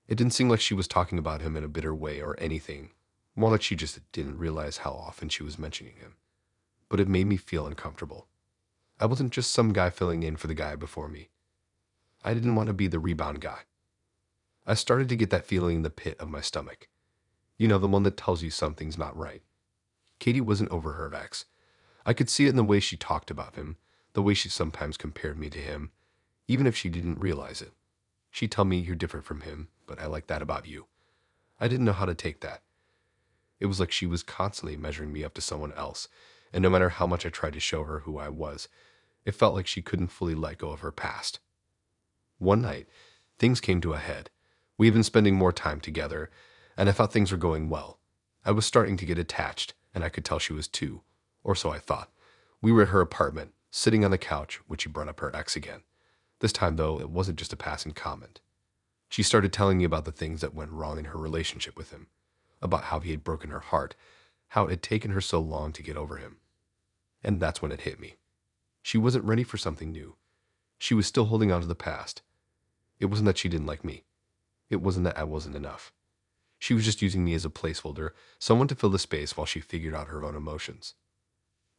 It didn't seem like she was talking about him in a bitter way or anything, more like she just didn't realize how often she was mentioning him. But it made me feel uncomfortable. I wasn't just some guy filling in for the guy before me. I didn't want to be the rebound guy. I started to get that feeling in the pit of my stomach. You know, the one that tells you something's not right. Katie wasn't over her ex. I could see it in the way she talked about him, the way she sometimes compared me to him, even if she didn't realize it. She'd tell me, "You're different from him, but I like that about you." I didn't know how to take that. It was like she was constantly measuring me up to someone else, and no matter how much I tried to show her who I was, it felt like she couldn't fully let go of her past. One night, things came to a head. We had been spending more time together, and I thought things were going well. I was starting to get attached, and I could tell she was too, or so I thought. We were at her apartment, sitting on the couch when she brought up her ex again. This time, though, it wasn't just a passing comment. She started telling me about the things that went wrong in her relationship with him, about how he had broken her heart, how it had taken her so long to get over him. And that's when it hit me. She wasn't ready for something new. She was still holding on to the past. It wasn't that she didn't like me. It wasn't that I wasn't enough. She was just using me as a placeholder, someone to fill the space while she figured out her own emotions.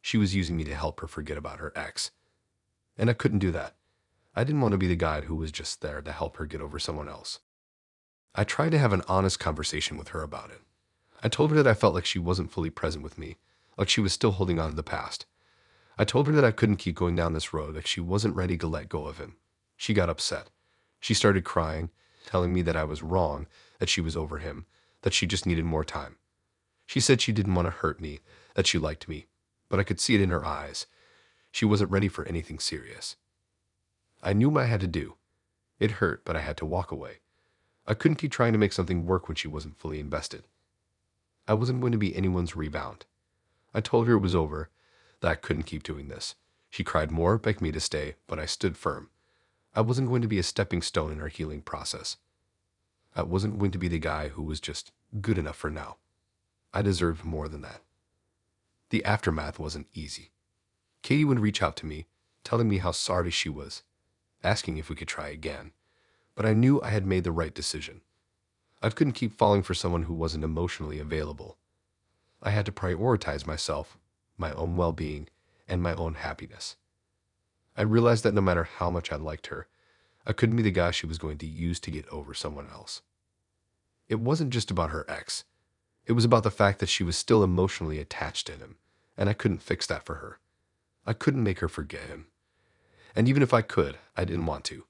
She was using me to help her forget about her ex. And I couldn't do that. I didn't want to be the guy who was just there to help her get over someone else. I tried to have an honest conversation with her about it. I told her that I felt like she wasn't fully present with me, like she was still holding on to the past. I told her that I couldn't keep going down this road, like she wasn't ready to let go of him. She got upset. She started crying, telling me that I was wrong, that she was over him, that she just needed more time. She said she didn't want to hurt me, that she liked me, but I could see it in her eyes. She wasn't ready for anything serious. I knew what I had to do. It hurt, but I had to walk away. I couldn't keep trying to make something work when she wasn't fully invested. I wasn't going to be anyone's rebound. I told her it was over, that I couldn't keep doing this. She cried more, begged me to stay, but I stood firm. I wasn't going to be a stepping stone in our healing process. I wasn't going to be the guy who was just good enough for now. I deserved more than that. The aftermath wasn't easy. Katie would reach out to me, telling me how sorry she was, asking if we could try again. But I knew I had made the right decision. I couldn't keep falling for someone who wasn't emotionally available. I had to prioritize myself, my own well-being, and my own happiness. I realized that no matter how much I liked her, I couldn't be the guy she was going to use to get over someone else. It wasn't just about her ex. It was about the fact that she was still emotionally attached to him, and I couldn't fix that for her. I couldn't make her forget him. And even if I could, I didn't want to.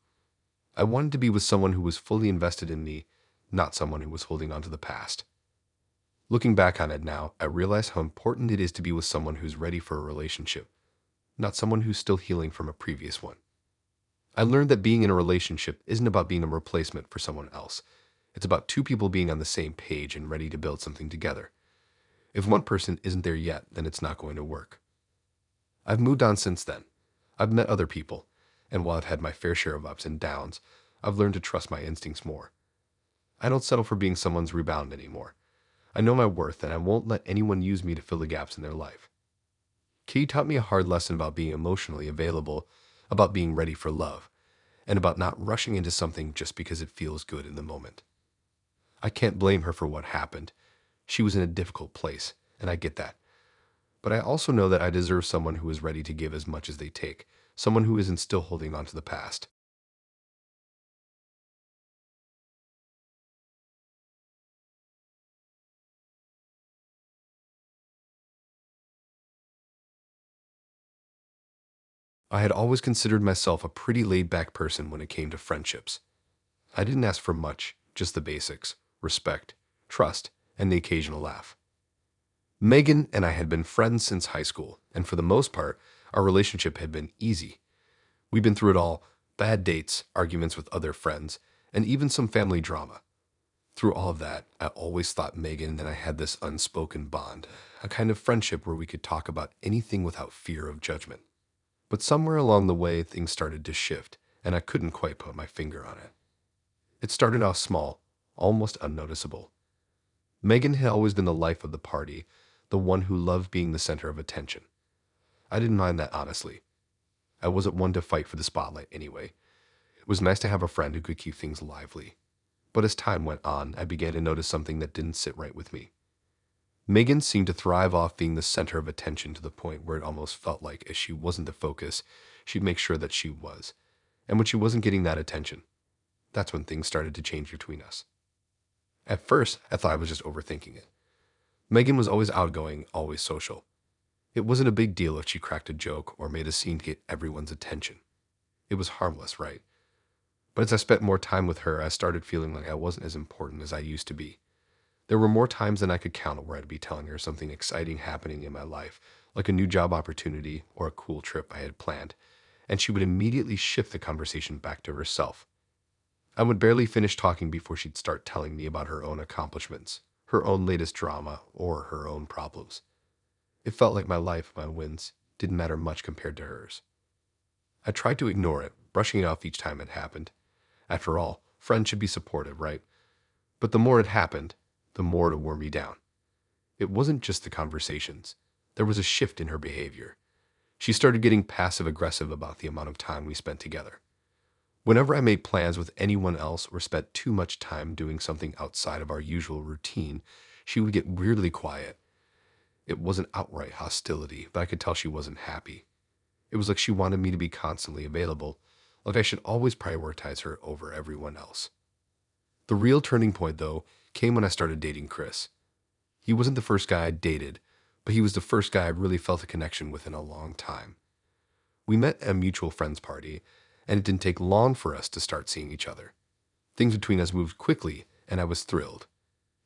I wanted to be with someone who was fully invested in me, not someone who was holding on to the past. Looking back on it now, I realize how important it is to be with someone who's ready for a relationship, not someone who's still healing from a previous one. I learned that being in a relationship isn't about being a replacement for someone else. It's about two people being on the same page and ready to build something together. If one person isn't there yet, then it's not going to work. I've moved on since then. I've met other people, and while I've had my fair share of ups and downs, I've learned to trust my instincts more. I don't settle for being someone's rebound anymore. I know my worth, and I won't let anyone use me to fill the gaps in their life. Katie taught me a hard lesson about being emotionally available, about being ready for love, and about not rushing into something just because it feels good in the moment. I can't blame her for what happened. She was in a difficult place, and I get that. But I also know that I deserve someone who is ready to give as much as they take, someone who isn't still holding on to the past. I had always considered myself a pretty laid-back person when it came to friendships. I didn't ask for much, just the basics: respect, trust, and the occasional laugh. Megan and I had been friends since high school, and for the most part, our relationship had been easy. We'd been through it all: bad dates, arguments with other friends, and even some family drama. Through all of that, I always thought Megan and I had this unspoken bond, a kind of friendship where we could talk about anything without fear of judgment. But somewhere along the way, things started to shift, and I couldn't quite put my finger on it. It started out small, almost unnoticeable. Megan had always been the life of the party, the one who loved being the center of attention. I didn't mind that, honestly. I wasn't one to fight for the spotlight anyway. It was nice to have a friend who could keep things lively. But as time went on, I began to notice something that didn't sit right with me. Megan seemed to thrive off being the center of attention to the point where it almost felt like if she wasn't the focus, she'd make sure that she was. And when she wasn't getting that attention, that's when things started to change between us. At first, I thought I was just overthinking it. Megan was always outgoing, always social. It wasn't a big deal if she cracked a joke or made a scene to get everyone's attention. It was harmless, right? But as I spent more time with her, I started feeling like I wasn't as important as I used to be. There were more times than I could count where I'd be telling her something exciting happening in my life, like a new job opportunity or a cool trip I had planned, and she would immediately shift the conversation back to herself. I would barely finish talking before she'd start telling me about her own accomplishments, her own latest drama, or her own problems. It felt like my life, my wins, didn't matter much compared to hers. I tried to ignore it, brushing it off each time it happened. After all, friends should be supportive, right? But the more it happened, the more it wore me down. It wasn't just the conversations. There was a shift in her behavior. She started getting passive-aggressive about the amount of time we spent together. Whenever I made plans with anyone else or spent too much time doing something outside of our usual routine, she would get weirdly quiet. It wasn't outright hostility, but I could tell she wasn't happy. It was like she wanted me to be constantly available, like I should always prioritize her over everyone else. The real turning point, though, came when I started dating Chris. He wasn't the first guy I dated, but he was the first guy I really felt a connection with in a long time. We met at a mutual friends party, and it didn't take long for us to start seeing each other. Things between us moved quickly, and I was thrilled.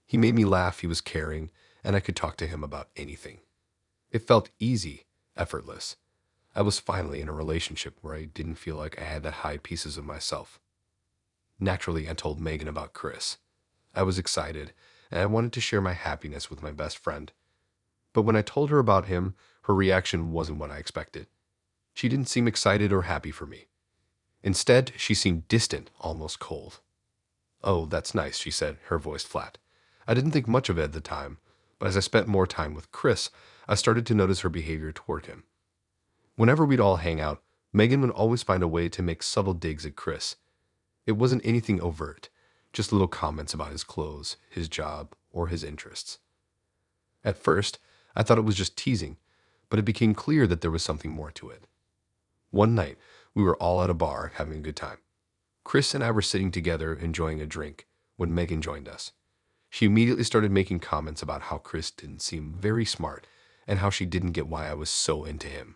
He made me laugh, he was caring, and I could talk to him about anything. It felt easy, effortless. I was finally in a relationship where I didn't feel like I had to hide pieces of myself. Naturally, I told Megan about Chris. I was excited, and I wanted to share my happiness with my best friend. But when I told her about him, her reaction wasn't what I expected. She didn't seem excited or happy for me. Instead, she seemed distant, almost cold. "Oh, that's nice," she said, her voice flat. I didn't think much of it at the time, but as I spent more time with Chris, I started to notice her behavior toward him. Whenever we'd all hang out, Megan would always find a way to make subtle digs at Chris. It wasn't anything overt, just little comments about his clothes, his job, or his interests. At first, I thought it was just teasing, but it became clear that there was something more to it. One night, we were all at a bar having a good time. Chris and I were sitting together enjoying a drink when Megan joined us. She immediately started making comments about how Chris didn't seem very smart and how she didn't get why I was so into him.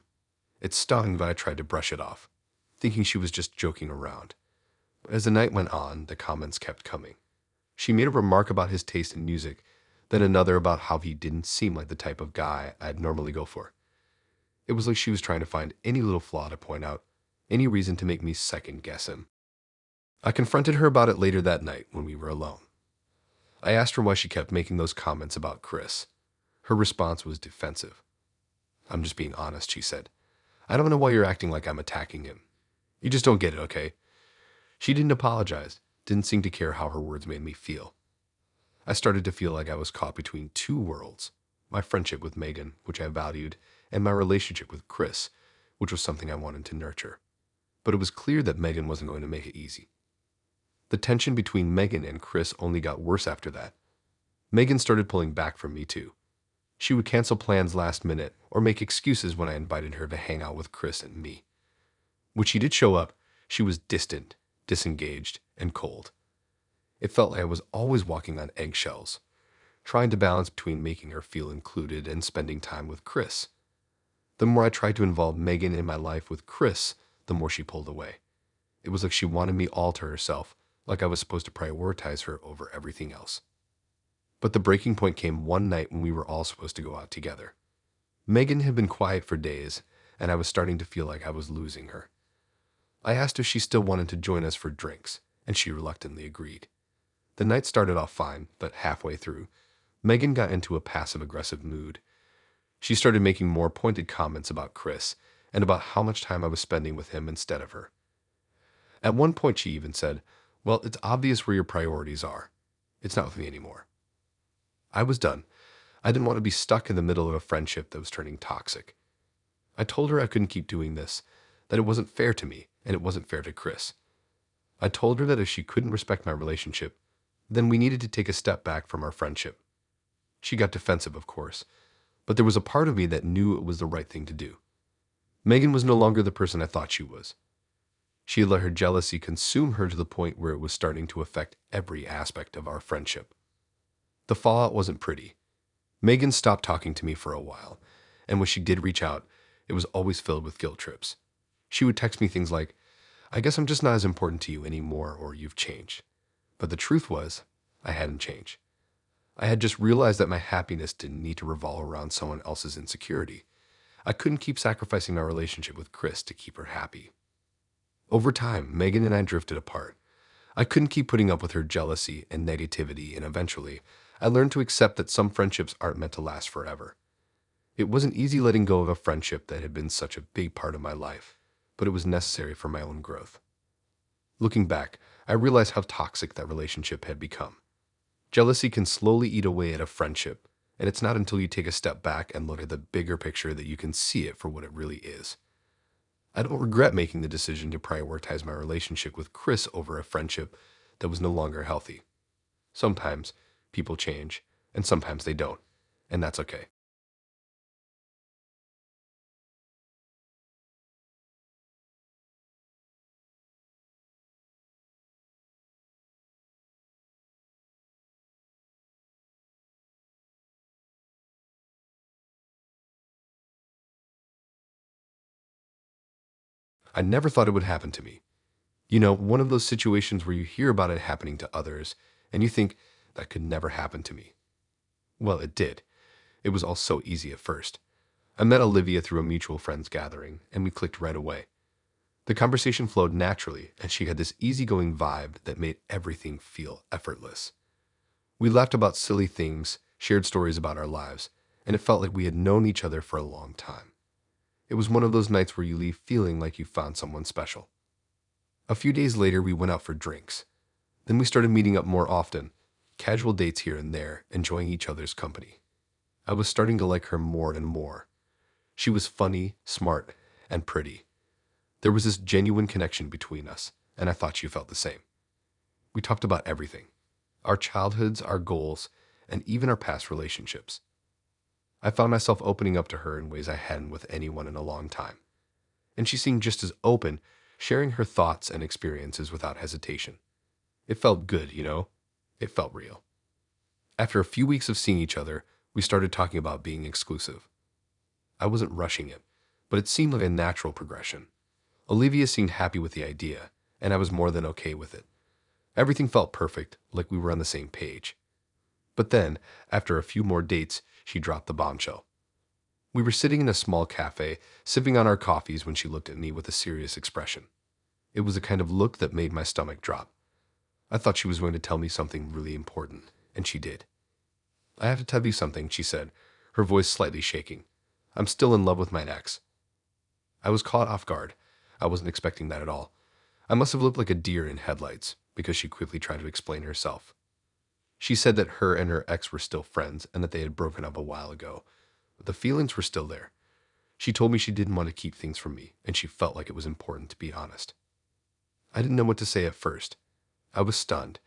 It stung, but I tried to brush it off, thinking she was just joking around. But as the night went on, the comments kept coming. She made a remark about his taste in music, then another about how he didn't seem like the type of guy I'd normally go for. It was like she was trying to find any little flaw to point out, any reason to make me second-guess him. I confronted her about it later that night when we were alone. I asked her why she kept making those comments about Chris. Her response was defensive. "I'm just being honest," she said. "I don't know why you're acting like I'm attacking him. You just don't get it, okay?" She didn't apologize, didn't seem to care how her words made me feel. I started to feel like I was caught between two worlds, my friendship with Megan, which I valued, and my relationship with Chris, which was something I wanted to nurture. But it was clear that Megan wasn't going to make it easy. The tension between Megan and Chris only got worse after that. Megan started pulling back from me too. She would cancel plans last minute or make excuses when I invited her to hang out with Chris and me. When she did show up, she was distant, disengaged, and cold. It felt like I was always walking on eggshells, trying to balance between making her feel included and spending time with Chris. The more I tried to involve Megan in my life with Chris, the more she pulled away. It was like she wanted me all to herself, like I was supposed to prioritize her over everything else. But the breaking point came one night when we were all supposed to go out together. Megan had been quiet for days, and I was starting to feel like I was losing her. I asked if she still wanted to join us for drinks, and she reluctantly agreed. The night started off fine, but halfway through, Megan got into a passive-aggressive mood. She started making more pointed comments about Chris and about how much time I was spending with him instead of her. At one point, she even said, "Well, it's obvious where your priorities are. It's not with me anymore." I was done. I didn't want to be stuck in the middle of a friendship that was turning toxic. I told her I couldn't keep doing this, that it wasn't fair to me, and it wasn't fair to Chris. I told her that if she couldn't respect my relationship, then we needed to take a step back from our friendship. She got defensive, of course, but there was a part of me that knew it was the right thing to do. Megan was no longer the person I thought she was. She had let her jealousy consume her to the point where it was starting to affect every aspect of our friendship. The fallout wasn't pretty. Megan stopped talking to me for a while, and when she did reach out, it was always filled with guilt trips. She would text me things like, "I guess I'm just not as important to you anymore, or you've changed." But the truth was, I hadn't changed. I had just realized that my happiness didn't need to revolve around someone else's insecurity. I couldn't keep sacrificing our relationship with Chris to keep her happy. Over time, Megan and I drifted apart. I couldn't keep putting up with her jealousy and negativity, and eventually, I learned to accept that some friendships aren't meant to last forever. It wasn't easy letting go of a friendship that had been such a big part of my life, but it was necessary for my own growth. Looking back, I realized how toxic that relationship had become. Jealousy can slowly eat away at a friendship, and it's not until you take a step back and look at the bigger picture that you can see it for what it really is. I don't regret making the decision to prioritize my relationship with Chris over a friendship that was no longer healthy. Sometimes people change, and sometimes they don't, and that's okay. I never thought it would happen to me. One of those situations where you hear about it happening to others, and you think, that could never happen to me. Well, it did. It was all so easy at first. I met Olivia through a mutual friends gathering, and we clicked right away. The conversation flowed naturally, and she had this easygoing vibe that made everything feel effortless. We laughed about silly things, shared stories about our lives, and it felt like we had known each other for a long time. It was one of those nights where you leave feeling like you found someone special. A few days later, we went out for drinks. Then we started meeting up more often, casual dates here and there, enjoying each other's company. I was starting to like her more and more. She was funny, smart, and pretty. There was this genuine connection between us, and I thought she felt the same. We talked about everything: our childhoods, our goals, and even our past relationships. I found myself opening up to her in ways I hadn't with anyone in a long time. And she seemed just as open, sharing her thoughts and experiences without hesitation. It felt good, It felt real. After a few weeks of seeing each other, we started talking about being exclusive. I wasn't rushing it, but it seemed like a natural progression. Olivia seemed happy with the idea, and I was more than okay with it. Everything felt perfect, like we were on the same page. But then, after a few more dates, she dropped the bombshell. We were sitting in a small cafe, sipping on our coffees when she looked at me with a serious expression. It was the kind of look that made my stomach drop. I thought she was going to tell me something really important, and she did. "I have to tell you something," she said, her voice slightly shaking. "I'm still in love with my ex." I was caught off guard. I wasn't expecting that at all. I must have looked like a deer in headlights, because she quickly tried to explain herself. She said that her and her ex were still friends and that they had broken up a while ago, but the feelings were still there. She told me she didn't want to keep things from me, and she felt like it was important to be honest. I didn't know what to say at first. I was stunned.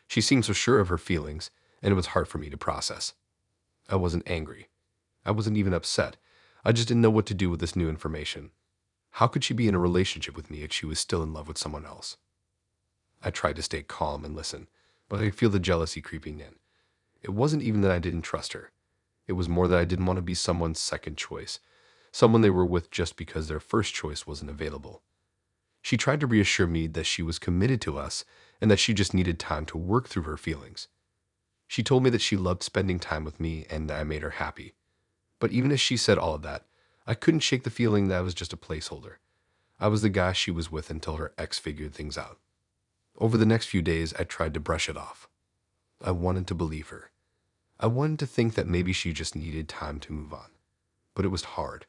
She seemed so sure of her feelings, and it was hard for me to process. I wasn't angry. I wasn't even upset. I just didn't know what to do with this new information. How could she be in a relationship with me if she was still in love with someone else? I tried to stay calm and listen, but I could feel the jealousy creeping in. It wasn't even that I didn't trust her. It was more that I didn't want to be someone's second choice, someone they were with just because their first choice wasn't available. She tried to reassure me that she was committed to us and that she just needed time to work through her feelings. She told me that she loved spending time with me and that I made her happy. But even as she said all of that, I couldn't shake the feeling that I was just a placeholder. I was the guy she was with until her ex figured things out. Over the next few days, I tried to brush it off. I wanted to believe her. I wanted to think that maybe she just needed time to move on. But it was hard.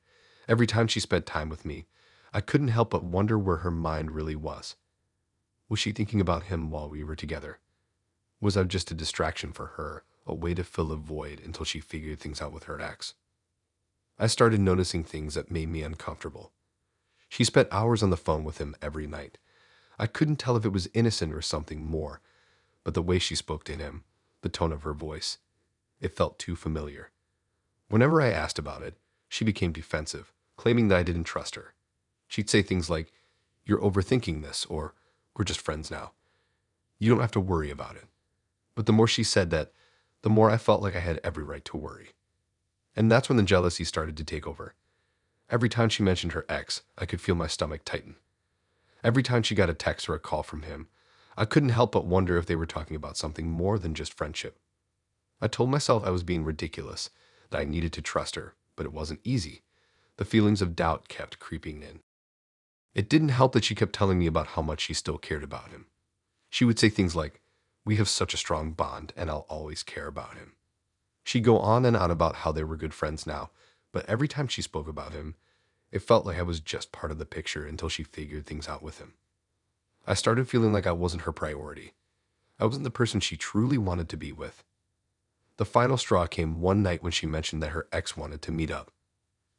Every time she spent time with me, I couldn't help but wonder where her mind really was. Was she thinking about him while we were together? Was I just a distraction for her, a way to fill a void until she figured things out with her ex? I started noticing things that made me uncomfortable. She spent hours on the phone with him every night. I couldn't tell if it was innocent or something more, but the way she spoke to him, the tone of her voice, It felt too familiar. Whenever I asked about it, she became defensive, claiming that I didn't trust her. She'd say things like, "You're overthinking this," or "We're just friends now. You don't have to worry about it." But the more she said that, the more I felt like I had every right to worry. And that's when the jealousy started to take over. Every time she mentioned her ex, I could feel my stomach tighten. Every time she got a text or a call from him, I couldn't help but wonder if they were talking about something more than just friendship. I told myself I was being ridiculous, that I needed to trust her, but it wasn't easy. The feelings of doubt kept creeping in. It didn't help that she kept telling me about how much she still cared about him. She would say things like, "We have such a strong bond, and I'll always care about him." She'd go on and on about how they were good friends now, but every time she spoke about him, it felt like I was just part of the picture until she figured things out with him. I started feeling like I wasn't her priority. I wasn't the person she truly wanted to be with. The final straw came one night when she mentioned that her ex wanted to meet up.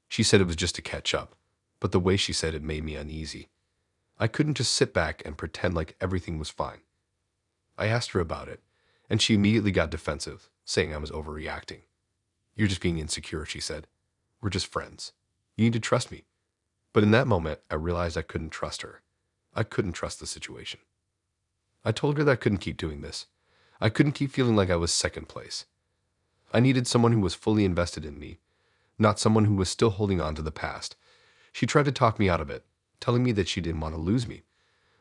She said it was just to catch up, but the way she said it made me uneasy. I couldn't just sit back and pretend like everything was fine. I asked her about it, and she immediately got defensive, saying I was overreacting. "You're just being insecure," she said. "We're just friends. You need to trust me." But in that moment, I realized I couldn't trust her. I couldn't trust the situation. I told her that I couldn't keep doing this. I couldn't keep feeling like I was second place. I needed someone who was fully invested in me, not someone who was still holding on to the past. She tried to talk me out of it, telling me that she didn't want to lose me.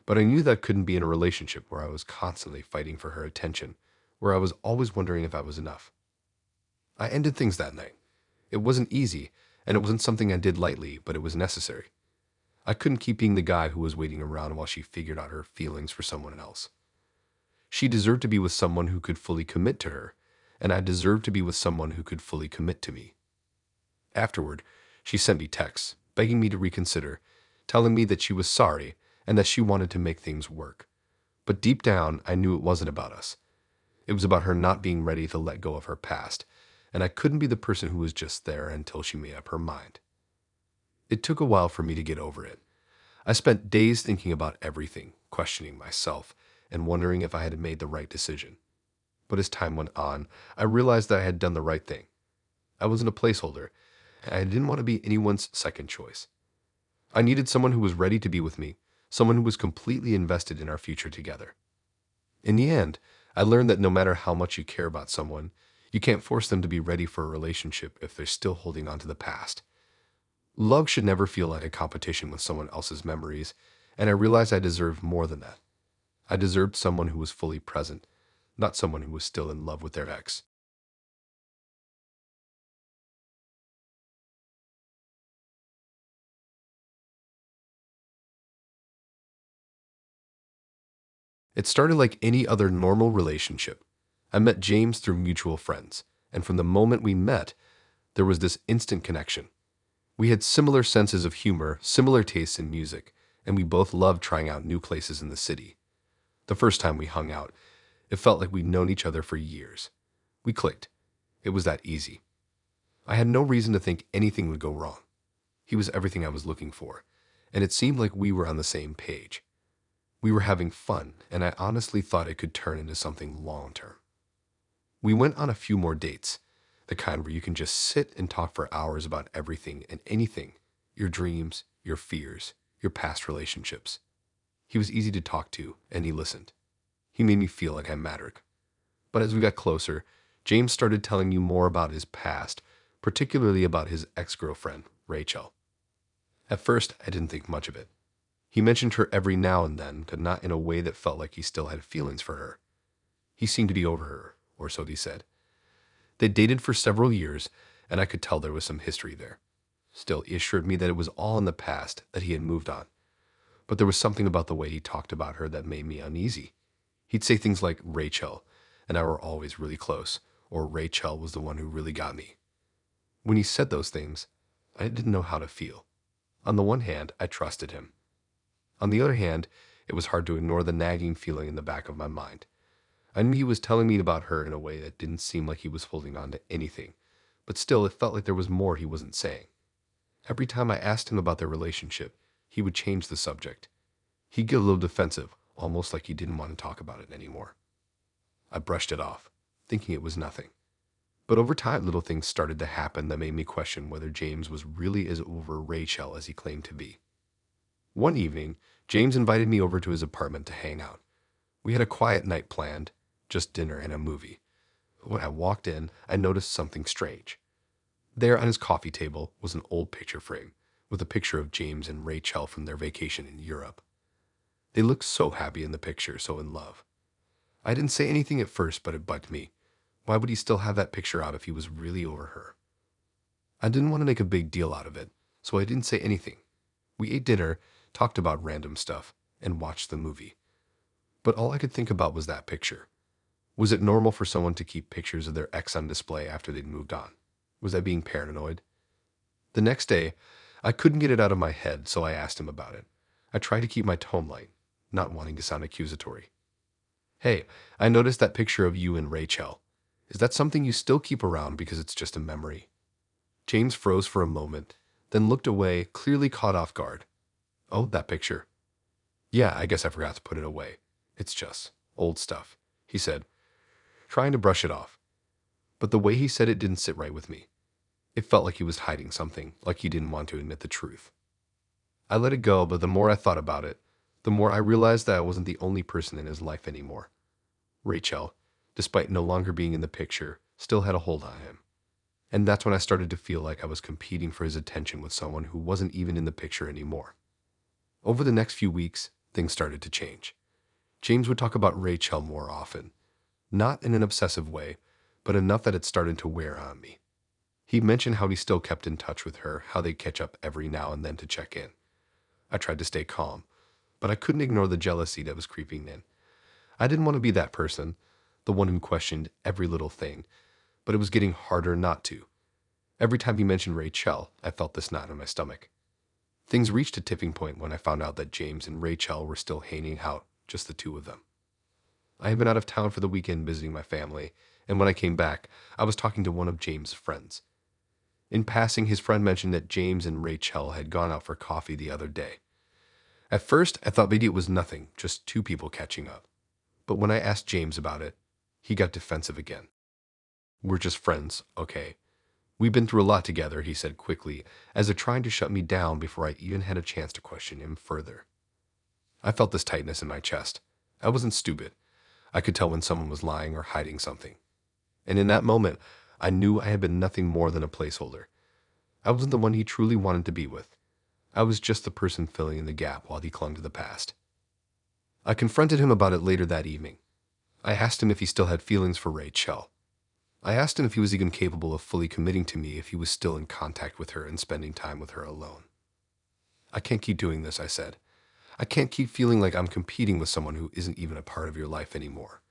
But I knew that couldn't be in a relationship where I was constantly fighting for her attention, where I was always wondering if I was enough. I ended things that night. It wasn't easy, and it wasn't something I did lightly, but it was necessary. I couldn't keep being the guy who was waiting around while she figured out her feelings for someone else. She deserved to be with someone who could fully commit to her, and I deserved to be with someone who could fully commit to me. Afterward, she sent me texts, begging me to reconsider, telling me that she was sorry and that she wanted to make things work. But deep down, I knew it wasn't about us. It was about her not being ready to let go of her past, and I couldn't be the person who was just there until she made up her mind. It took a while for me to get over it. I spent days thinking about everything, questioning myself, and wondering if I had made the right decision. But as time went on, I realized that I had done the right thing. I wasn't a placeholder, and I didn't want to be anyone's second choice. I needed someone who was ready to be with me, someone who was completely invested in our future together. In the end, I learned that no matter how much you care about someone, you can't force them to be ready for a relationship if they're still holding on to the past. Love should never feel like a competition with someone else's memories, and I realized I deserved more than that. I deserved someone who was fully present, not someone who was still in love with their ex. It started like any other normal relationship. I met James through mutual friends, and from the moment we met, there was this instant connection. We had similar senses of humor, similar tastes in music, and we both loved trying out new places in the city. The first time we hung out, it felt like we'd known each other for years. We clicked. It was that easy. I had no reason to think anything would go wrong. He was everything I was looking for, and it seemed like we were on the same page. We were having fun, and I honestly thought it could turn into something long-term. We went on a few more dates, the kind where you can just sit and talk for hours about everything and anything, your dreams, your fears, your past relationships. He was easy to talk to, and he listened. He made me feel like I mattered. But as we got closer, James started telling me more about his past, particularly about his ex-girlfriend, Rachel. At first, I didn't think much of it. He mentioned her every now and then, but not in a way that felt like he still had feelings for her. He seemed to be over her, or so he said. They dated for several years, and I could tell there was some history there. Still, he assured me that it was all in the past, that he had moved on. But there was something about the way he talked about her that made me uneasy. He'd say things like Rachel and I were always really close, or Rachel was the one who really got me. When he said those things, I didn't know how to feel. On the one hand, I trusted him. On the other hand, it was hard to ignore the nagging feeling in the back of my mind. I knew he was telling me about her in a way that didn't seem like he was holding on to anything, but still it felt like there was more he wasn't saying. Every time I asked him about their relationship, he would change the subject. He'd get a little defensive, almost like he didn't want to talk about it anymore. I brushed it off, thinking it was nothing. But over time, little things started to happen that made me question whether James was really as over Rachel as he claimed to be. One evening, James invited me over to his apartment to hang out. We had a quiet night planned, just dinner and a movie. When I walked in, I noticed something strange. There on his coffee table was an old picture frame with a picture of James and Rachel from their vacation in Europe. They looked so happy in the picture, so in love. I didn't say anything at first, but it bugged me. Why would he still have that picture out if he was really over her? I didn't want to make a big deal out of it, so I didn't say anything. We ate dinner, talked about random stuff, and watched the movie. But all I could think about was that picture. Was it normal for someone to keep pictures of their ex on display after they'd moved on? Was I being paranoid? The next day, I couldn't get it out of my head, so I asked him about it. I tried to keep my tone light, not wanting to sound accusatory. Hey, I noticed that picture of you and Rachel. Is that something you still keep around because it's just a memory? James froze for a moment, then looked away, clearly caught off guard. Oh, that picture. Yeah, I guess I forgot to put it away. It's just old stuff, he said, trying to brush it off. But the way he said it didn't sit right with me. It felt like he was hiding something, like he didn't want to admit the truth. I let it go, but the more I thought about it, the more I realized that I wasn't the only person in his life anymore. Rachel, despite no longer being in the picture, still had a hold on him. And that's when I started to feel like I was competing for his attention with someone who wasn't even in the picture anymore. Over the next few weeks, things started to change. James would talk about Rachel more often. Not in an obsessive way, but enough that it started to wear on me. He mentioned how he still kept in touch with her, how they'd catch up every now and then to check in. I tried to stay calm, but I couldn't ignore the jealousy that was creeping in. I didn't want to be that person, the one who questioned every little thing, but it was getting harder not to. Every time he mentioned Rachel, I felt this knot in my stomach. Things reached a tipping point when I found out that James and Rachel were still hanging out, just the two of them. I had been out of town for the weekend visiting my family, and when I came back, I was talking to one of James' friends. In passing, his friend mentioned that James and Rachel had gone out for coffee the other day. At first, I thought maybe it was nothing, just two people catching up. But when I asked James about it, he got defensive again. We're just friends, okay? We've been through a lot together, he said quickly, as if trying to shut me down before I even had a chance to question him further. I felt this tightness in my chest. I wasn't stupid. I could tell when someone was lying or hiding something. And in that moment, I knew I had been nothing more than a placeholder. I wasn't the one he truly wanted to be with. I was just the person filling in the gap while he clung to the past. I confronted him about it later that evening. I asked him if he still had feelings for Rachel. I asked him if he was even capable of fully committing to me if he was still in contact with her and spending time with her alone. I can't keep doing this, I said. I can't keep feeling like I'm competing with someone who isn't even a part of your life anymore.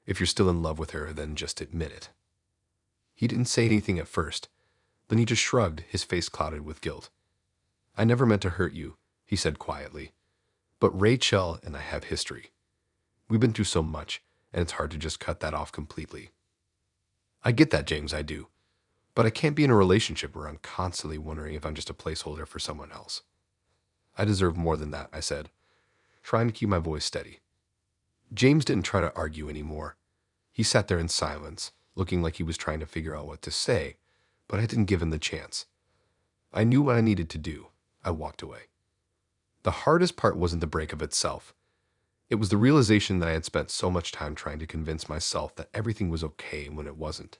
If you're still in love with her, then just admit it. He didn't say anything at first. Then he just shrugged, his face clouded with guilt. I never meant to hurt you, he said quietly. But Rachel and I have history. We've been through so much, and it's hard to just cut that off completely. I get that, James, I do. But I can't be in a relationship where I'm constantly wondering if I'm just a placeholder for someone else. I deserve more than that, I said, trying to keep my voice steady. James didn't try to argue anymore. He sat there in silence, looking like he was trying to figure out what to say, but I didn't give him the chance. I knew what I needed to do. I walked away. The hardest part wasn't the breakup itself. It was the realization that I had spent so much time trying to convince myself that everything was okay when it wasn't.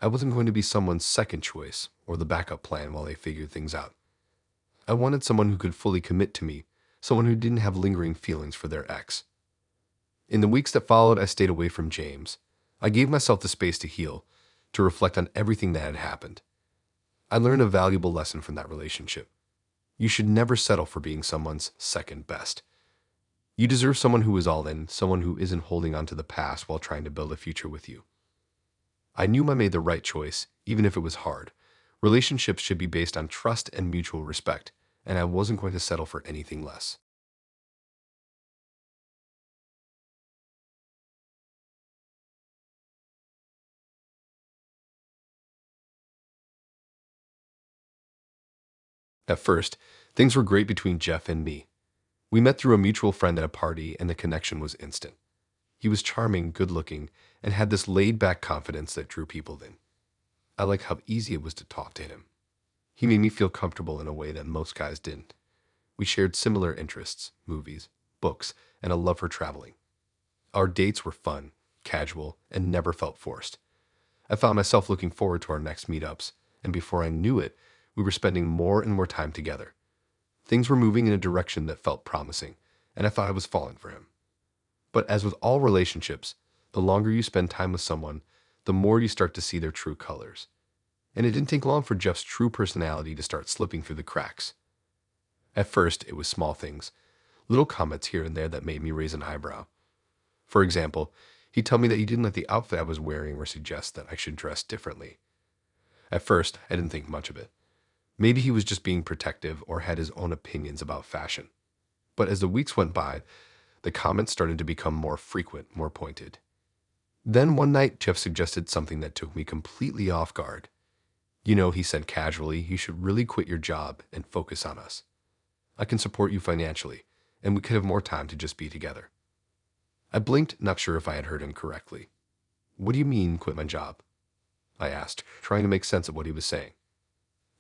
I wasn't going to be someone's second choice or the backup plan while they figured things out. I wanted someone who could fully commit to me, someone who didn't have lingering feelings for their ex. In the weeks that followed, I stayed away from James. I gave myself the space to heal, to reflect on everything that had happened. I learned a valuable lesson from that relationship. You should never settle for being someone's second best. You deserve someone who is all in, someone who isn't holding on to the past while trying to build a future with you. I knew I made the right choice, even if it was hard. Relationships should be based on trust and mutual respect, and I wasn't going to settle for anything less. At first, things were great between Jeff and me. We met through a mutual friend at a party, and the connection was instant. He was charming, good-looking, and had this laid-back confidence that drew people in. I liked how easy it was to talk to him. He made me feel comfortable in a way that most guys didn't. We shared similar interests, movies, books, and a love for traveling. Our dates were fun, casual, and never felt forced. I found myself looking forward to our next meetups, and before I knew it, we were spending more and more time together. Things were moving in a direction that felt promising, and I thought I was falling for him. But as with all relationships, the longer you spend time with someone, the more you start to see their true colors. And it didn't take long for Jeff's true personality to start slipping through the cracks. At first, it was small things, little comments here and there that made me raise an eyebrow. For example, he'd tell me that he didn't like the outfit I was wearing or suggest that I should dress differently. At first, I didn't think much of it. Maybe he was just being protective or had his own opinions about fashion. But as the weeks went by, the comments started to become more frequent, more pointed. Then one night, Jeff suggested something that took me completely off guard. He said casually, you should really quit your job and focus on us. I can support you financially, and we could have more time to just be together. I blinked, not sure if I had heard him correctly. What do you mean, quit my job? I asked, trying to make sense of what he was saying.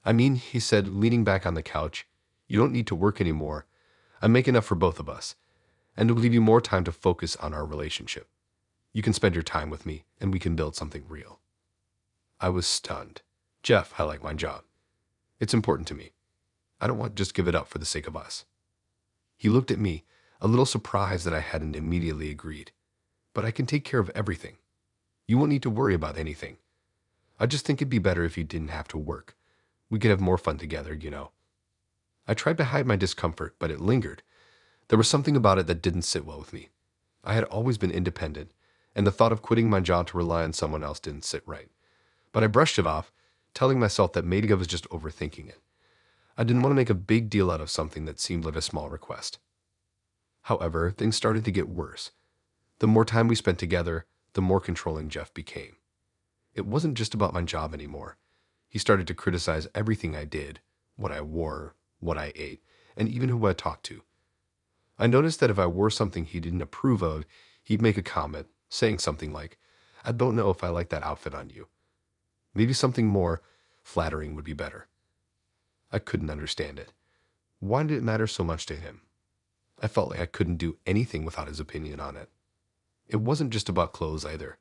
I mean, he said, leaning back on the couch, you don't need to work anymore. I make enough for both of us, and it'll give you more time to focus on our relationship. You can spend your time with me, and we can build something real. I was stunned. Jeff, I like my job. It's important to me. I don't want to just give it up for the sake of us. He looked at me, a little surprised that I hadn't immediately agreed. But I can take care of everything. You won't need to worry about anything. I just think it'd be better if you didn't have to work. We could have more fun together. I tried to hide my discomfort, but it lingered. There was something about it that didn't sit well with me. I had always been independent, and the thought of quitting my job to rely on someone else didn't sit right. But I brushed it off, telling myself that maybe I was just overthinking it. I didn't want to make a big deal out of something that seemed like a small request. However, things started to get worse. The more time we spent together, the more controlling Jeff became. It wasn't just about my job anymore. He started to criticize everything I did, what I wore, what I ate, and even who I talked to. I noticed that if I wore something he didn't approve of, he'd make a comment, saying something like, I don't know if I like that outfit on you. Maybe something more flattering would be better. I couldn't understand it. Why did it matter so much to him? I felt like I couldn't do anything without his opinion on it. It wasn't just about clothes either.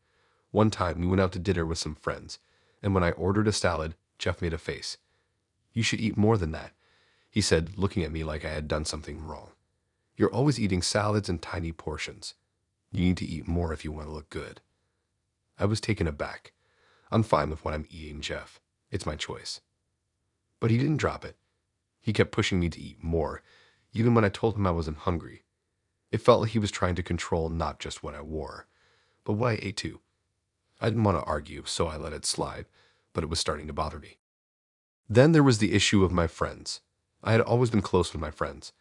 One time we went out to dinner with some friends, and when I ordered a salad, Jeff made a face. You should eat more than that, he said, looking at me like I had done something wrong. You're always eating salads in tiny portions. You need to eat more if you want to look good. I was taken aback. I'm fine with what I'm eating, Jeff. It's my choice. But he didn't drop it. He kept pushing me to eat more, even when I told him I wasn't hungry. It felt like he was trying to control not just what I wore, but what I ate too. I didn't want to argue, so I let it slide, but it was starting to bother me. Then there was the issue of my friends. I had always been close with my friends.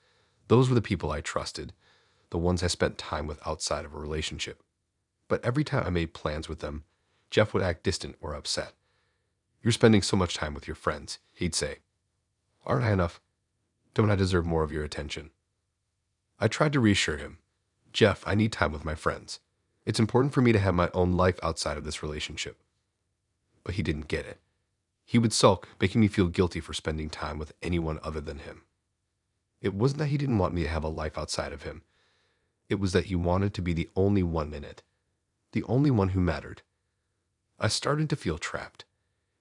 Those were the people I trusted, the ones I spent time with outside of a relationship. But every time I made plans with them, Jeff would act distant or upset. You're spending so much time with your friends, he'd say. Aren't I enough? Don't I deserve more of your attention? I tried to reassure him. Jeff, I need time with my friends. It's important for me to have my own life outside of this relationship. But he didn't get it. He would sulk, making me feel guilty for spending time with anyone other than him. It wasn't that he didn't want me to have a life outside of him. It was that he wanted to be the only one in it, the only one who mattered. I started to feel trapped.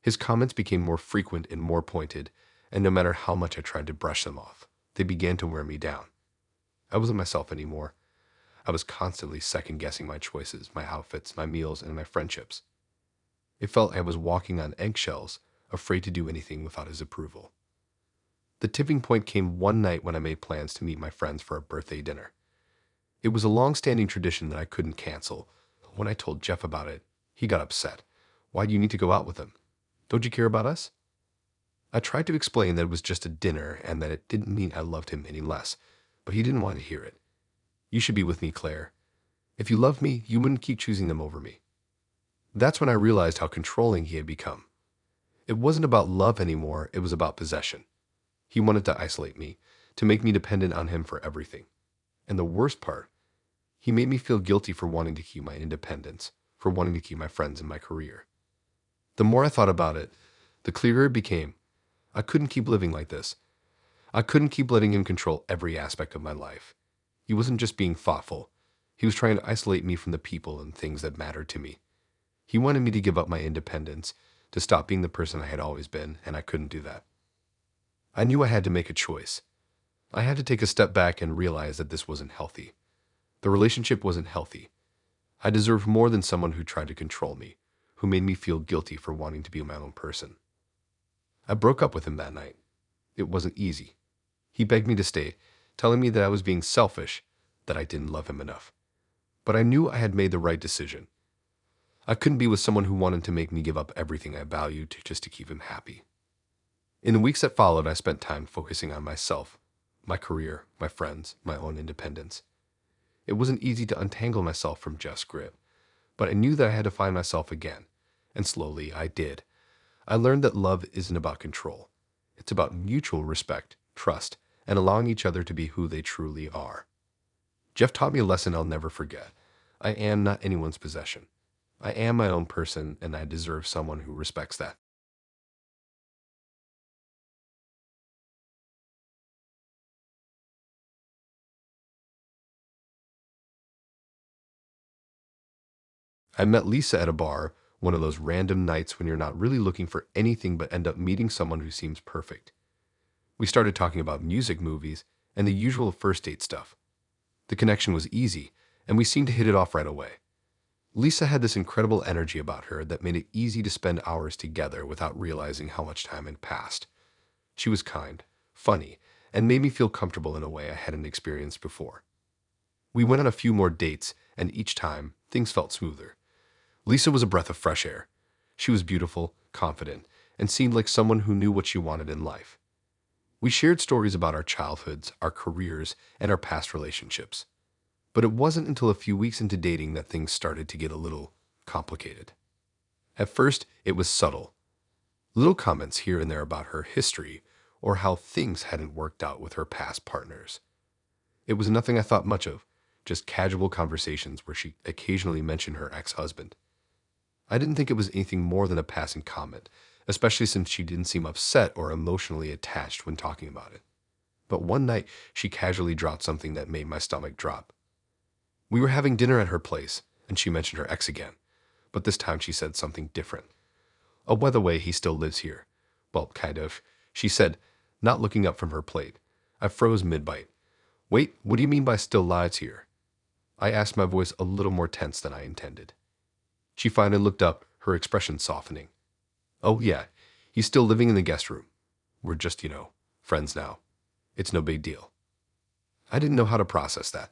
His comments became more frequent and more pointed, and no matter how much I tried to brush them off, they began to wear me down. I wasn't myself anymore. I was constantly second-guessing my choices, my outfits, my meals, and my friendships. It felt like I was walking on eggshells, afraid to do anything without his approval. The tipping point came one night when I made plans to meet my friends for a birthday dinner. It was a long-standing tradition that I couldn't cancel. When I told Jeff about it, he got upset. Why do you need to go out with him? Don't you care about us? I tried to explain that it was just a dinner and that it didn't mean I loved him any less, but he didn't want to hear it. You should be with me, Claire. If you loved me, you wouldn't keep choosing them over me. That's when I realized how controlling he had become. It wasn't about love anymore, it was about possession. He wanted to isolate me, to make me dependent on him for everything. And the worst part, he made me feel guilty for wanting to keep my independence, for wanting to keep my friends and my career. The more I thought about it, the clearer it became. I couldn't keep living like this. I couldn't keep letting him control every aspect of my life. He wasn't just being thoughtful. He was trying to isolate me from the people and things that mattered to me. He wanted me to give up my independence, to stop being the person I had always been, and I couldn't do that. I knew I had to make a choice. I had to take a step back and realize that this wasn't healthy. The relationship wasn't healthy. I deserved more than someone who tried to control me, who made me feel guilty for wanting to be my own person. I broke up with him that night. It wasn't easy. He begged me to stay, telling me that I was being selfish, that I didn't love him enough. But I knew I had made the right decision. I couldn't be with someone who wanted to make me give up everything I valued just to keep him happy. In the weeks that followed, I spent time focusing on myself, my career, my friends, my own independence. It wasn't easy to untangle myself from Jeff's grip, but I knew that I had to find myself again, and slowly I did. I learned that love isn't about control. It's about mutual respect, trust, and allowing each other to be who they truly are. Jeff taught me a lesson I'll never forget. I am not anyone's possession. I am my own person, and I deserve someone who respects that. I met Lisa at a bar, one of those random nights when you're not really looking for anything but end up meeting someone who seems perfect. We started talking about music, movies, and the usual first date stuff. The connection was easy, and we seemed to hit it off right away. Lisa had this incredible energy about her that made it easy to spend hours together without realizing how much time had passed. She was kind, funny, and made me feel comfortable in a way I hadn't experienced before. We went on a few more dates, and each time, things felt smoother. Lisa was a breath of fresh air. She was beautiful, confident, and seemed like someone who knew what she wanted in life. We shared stories about our childhoods, our careers, and our past relationships. But it wasn't until a few weeks into dating that things started to get a little complicated. At first, it was subtle. Little comments here and there about her history or how things hadn't worked out with her past partners. It was nothing I thought much of, just casual conversations where she occasionally mentioned her ex-husband. I didn't think it was anything more than a passing comment, especially since she didn't seem upset or emotionally attached when talking about it. But one night, she casually dropped something that made my stomach drop. We were having dinner at her place, and she mentioned her ex again, but this time she said something different. Oh, by the way, he still lives here. Well, kind of, she said, not looking up from her plate. I froze mid-bite. Wait, what do you mean by still lives here? I asked, my voice a little more tense than I intended. She finally looked up, her expression softening. Oh, yeah, he's still living in the guest room. We're just, friends now. It's no big deal. I didn't know how to process that.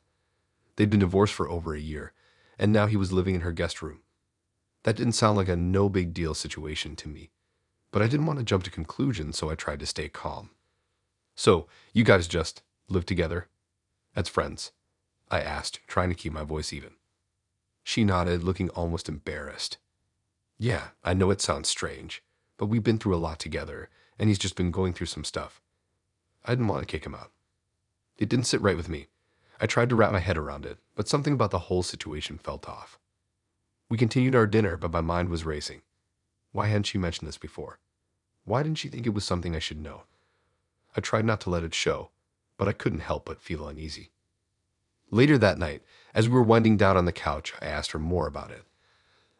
They'd been divorced for over a year, and now he was living in her guest room. That didn't sound like a no big deal situation to me, but I didn't want to jump to conclusions, so I tried to stay calm. So, you guys just live together? As friends? I asked, trying to keep my voice even. She nodded, looking almost embarrassed. Yeah, I know it sounds strange, but we've been through a lot together, and he's just been going through some stuff. I didn't want to kick him out. It didn't sit right with me. I tried to wrap my head around it, but something about the whole situation felt off. We continued our dinner, but my mind was racing. Why hadn't she mentioned this before? Why didn't she think it was something I should know? I tried not to let it show, but I couldn't help but feel uneasy. Later that night, as we were winding down on the couch, I asked her more about it.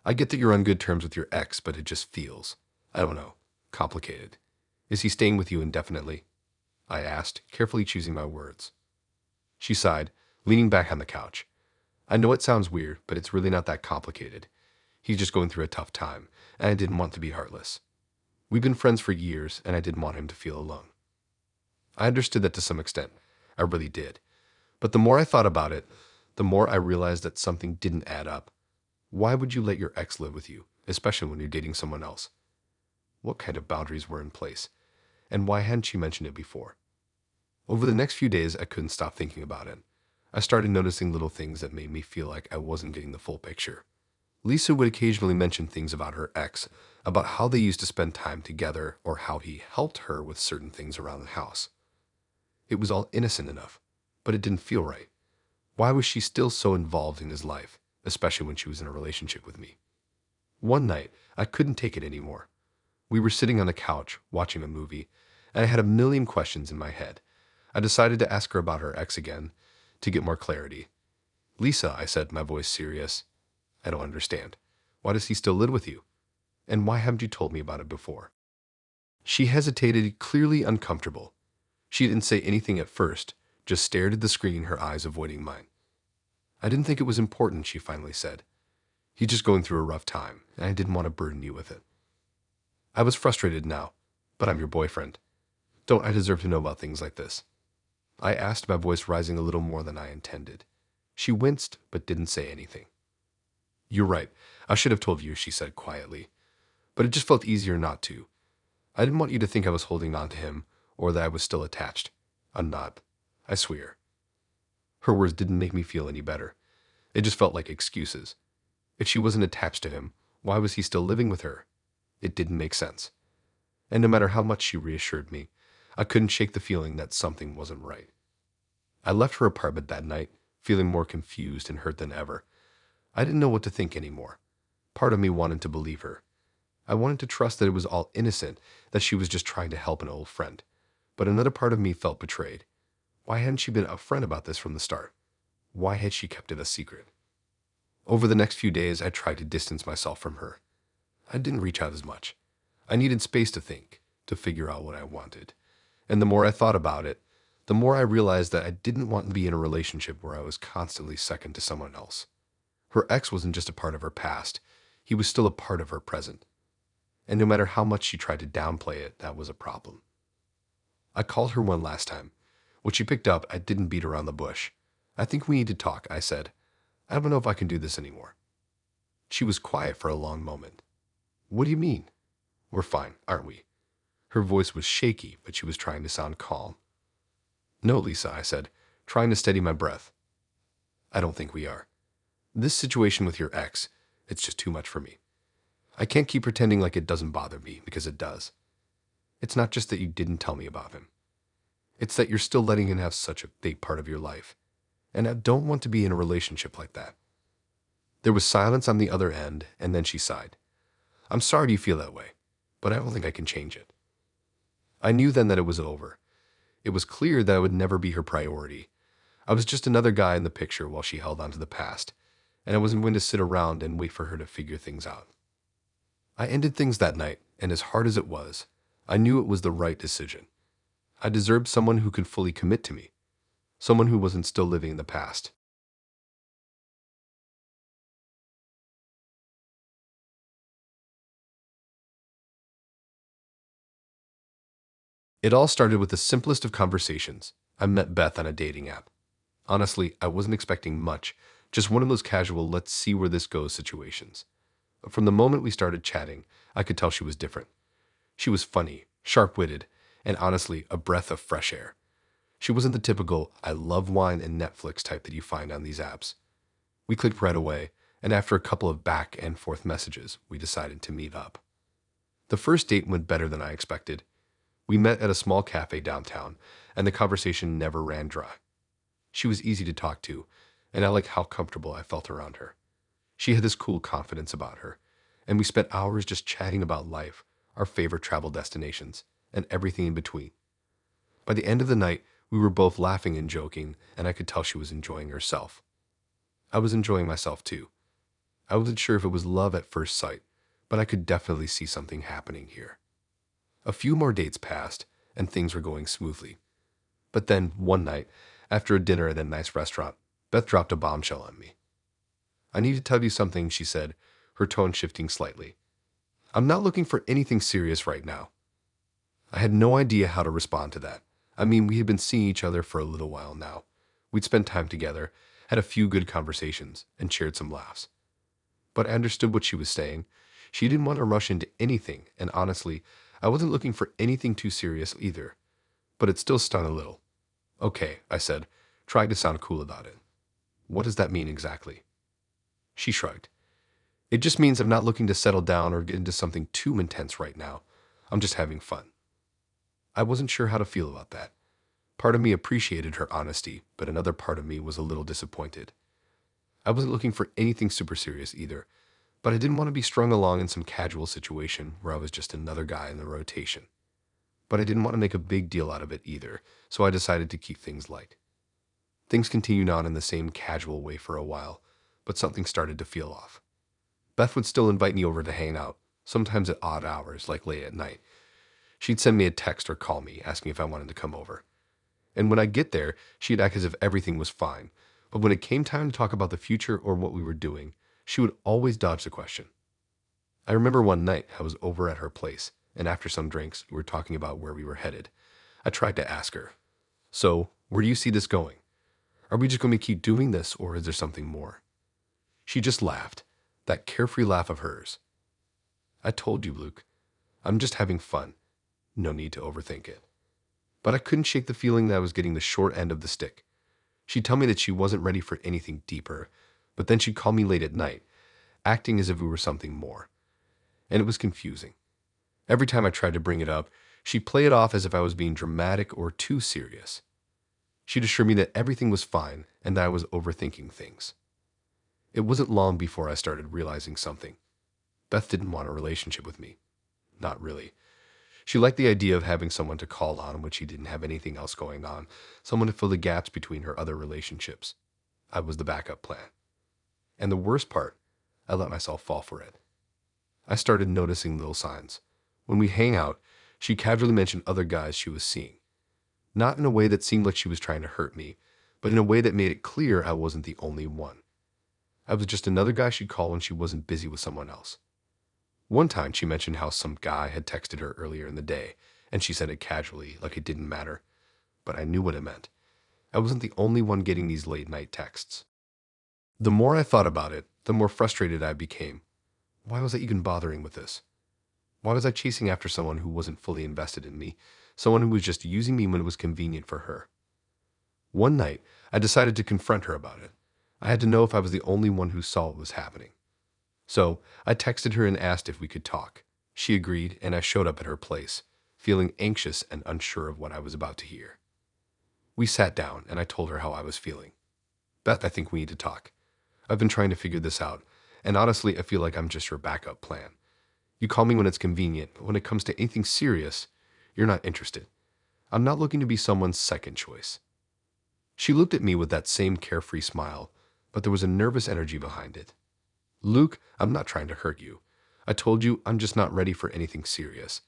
I get that you're on good terms with your ex, but it just feels, I don't know, complicated. Is he staying with you indefinitely? I asked, carefully choosing my words. She sighed, leaning back on the couch. I know it sounds weird, but it's really not that complicated. He's just going through a tough time, and I didn't want to be heartless. We've been friends for years, and I didn't want him to feel alone. I understood that to some extent. I really did. But the more I thought about it, the more I realized that something didn't add up. Why would you let your ex live with you, especially when you're dating someone else? What kind of boundaries were in place? And why hadn't she mentioned it before? Over the next few days, I couldn't stop thinking about it. I started noticing little things that made me feel like I wasn't getting the full picture. Lisa would occasionally mention things about her ex, about how they used to spend time together or how he helped her with certain things around the house. It was all innocent enough, but it didn't feel right. Why was she still so involved in his life, especially when she was in a relationship with me? One night, I couldn't take it anymore. We were sitting on the couch, watching a movie, and I had a million questions in my head. I decided to ask her about her ex again, to get more clarity. Lisa, I said, my voice serious. I don't understand. Why does he still live with you? And why haven't you told me about it before? She hesitated, clearly uncomfortable. She didn't say anything at first, just stared at the screen, her eyes avoiding mine. I didn't think it was important, she finally said. He's just going through a rough time, and I didn't want to burden you with it. I was frustrated now, but I'm your boyfriend. Don't I deserve to know about things like this? I asked, my voice rising a little more than I intended. She winced, but didn't say anything. You're right. I should have told you, she said quietly. But it just felt easier not to. I didn't want you to think I was holding on to him, or that I was still attached. I'm not. I swear. Her words didn't make me feel any better. It just felt like excuses. If she wasn't attached to him, why was he still living with her? It didn't make sense. And no matter how much she reassured me, I couldn't shake the feeling that something wasn't right. I left her apartment that night, feeling more confused and hurt than ever. I didn't know what to think anymore. Part of me wanted to believe her. I wanted to trust that it was all innocent, that she was just trying to help an old friend. But another part of me felt betrayed. Why hadn't she been upfront about this from the start? Why had she kept it a secret? Over the next few days, I tried to distance myself from her. I didn't reach out as much. I needed space to think, to figure out what I wanted. And the more I thought about it, the more I realized that I didn't want to be in a relationship where I was constantly second to someone else. Her ex wasn't just a part of her past. He was still a part of her present. And no matter how much she tried to downplay it, that was a problem. I called her one last time. When she picked up, I didn't beat around the bush. I think we need to talk, I said. I don't know if I can do this anymore. She was quiet for a long moment. What do you mean? We're fine, aren't we? Her voice was shaky, but she was trying to sound calm. No, Lisa, I said, trying to steady my breath. I don't think we are. This situation with your ex, it's just too much for me. I can't keep pretending like it doesn't bother me, because it does. It's not just that you didn't tell me about him. It's that you're still letting him have such a big part of your life. And I don't want to be in a relationship like that. There was silence on the other end, and then she sighed. I'm sorry you feel that way, but I don't think I can change it. I knew then that it was over. It was clear that I would never be her priority. I was just another guy in the picture while she held on to the past, and I wasn't going to sit around and wait for her to figure things out. I ended things that night, and as hard as it was, I knew it was the right decision. I deserved someone who could fully commit to me, someone who wasn't still living in the past. It all started with the simplest of conversations. I met Beth on a dating app. Honestly, I wasn't expecting much, just one of those casual let's see where this goes situations. But from the moment we started chatting, I could tell she was different. She was funny, sharp-witted, and honestly, a breath of fresh air. She wasn't the typical I love wine and Netflix type that you find on these apps. We clicked right away, and after a couple of back and forth messages, we decided to meet up. The first date went better than I expected. We met at a small cafe downtown, and the conversation never ran dry. She was easy to talk to, and I liked how comfortable I felt around her. She had this cool confidence about her, and we spent hours just chatting about life, our favorite travel destinations, and everything in between. By the end of the night, we were both laughing and joking, and I could tell she was enjoying herself. I was enjoying myself too. I wasn't sure if it was love at first sight, but I could definitely see something happening here. A few more dates passed, and things were going smoothly. But then, one night, after a dinner at a nice restaurant, Beth dropped a bombshell on me. I need to tell you something, she said, her tone shifting slightly. I'm not looking for anything serious right now. I had no idea how to respond to that. I mean, we had been seeing each other for a little while now. We'd spent time together, had a few good conversations, and shared some laughs. But I understood what she was saying. She didn't want to rush into anything, and honestly, I wasn't looking for anything too serious either. But it still stung a little. Okay, I said, trying to sound cool about it. What does that mean exactly? She shrugged. It just means I'm not looking to settle down or get into something too intense right now. I'm just having fun. I wasn't sure how to feel about that. Part of me appreciated her honesty, but another part of me was a little disappointed. I wasn't looking for anything super serious either, But I didn't want to be strung along in some casual situation where I was just another guy in the rotation. But I didn't want to make a big deal out of it either, so I decided to keep things light. Things continued on in the same casual way for a while, but something started to feel off. Beth would still invite me over to hang out, sometimes at odd hours, like late at night. She'd send me a text or call me, asking if I wanted to come over. And when I'd get there, she'd act as if everything was fine. But when it came time to talk about the future or what we were doing, she would always dodge the question. I remember one night I was over at her place, and after some drinks, we were talking about where we were headed. I tried to ask her, "So, where do you see this going? Are we just going to keep doing this, or is there something more?" She just laughed, that carefree laugh of hers. "I told you, Luke. I'm just having fun. No need to overthink it." But I couldn't shake the feeling that I was getting the short end of the stick. She'd tell me that she wasn't ready for anything deeper, but then she'd call me late at night, acting as if we were something more. And it was confusing. Every time I tried to bring it up, she'd play it off as if I was being dramatic or too serious. She'd assure me that everything was fine and that I was overthinking things. It wasn't long before I started realizing something. Beth didn't want a relationship with me. Not really. She liked the idea of having someone to call on when she didn't have anything else going on, someone to fill the gaps between her other relationships. I was the backup plan. And the worst part, I let myself fall for it. I started noticing little signs. When we hang out, she casually mentioned other guys she was seeing. Not in a way that seemed like she was trying to hurt me, but in a way that made it clear I wasn't the only one. I was just another guy she'd call when she wasn't busy with someone else. One time she mentioned how some guy had texted her earlier in the day, and she said it casually, like it didn't matter. But I knew what it meant. I wasn't the only one getting these late-night texts. The more I thought about it, the more frustrated I became. Why was I even bothering with this? Why was I chasing after someone who wasn't fully invested in me, someone who was just using me when it was convenient for her? One night, I decided to confront her about it. I had to know if I was the only one who saw what was happening. So I texted her and asked if we could talk. She agreed, and I showed up at her place, feeling anxious and unsure of what I was about to hear. We sat down, and I told her how I was feeling. "Beth, I think we need to talk. I've been trying to figure this out, and honestly, I feel like I'm just your backup plan. You call me when it's convenient, but when it comes to anything serious, you're not interested. I'm not looking to be someone's second choice." She looked at me with that same carefree smile, but there was a nervous energy behind it. "Luke, I'm not trying to hurt you. I told you I'm just not ready for anything serious.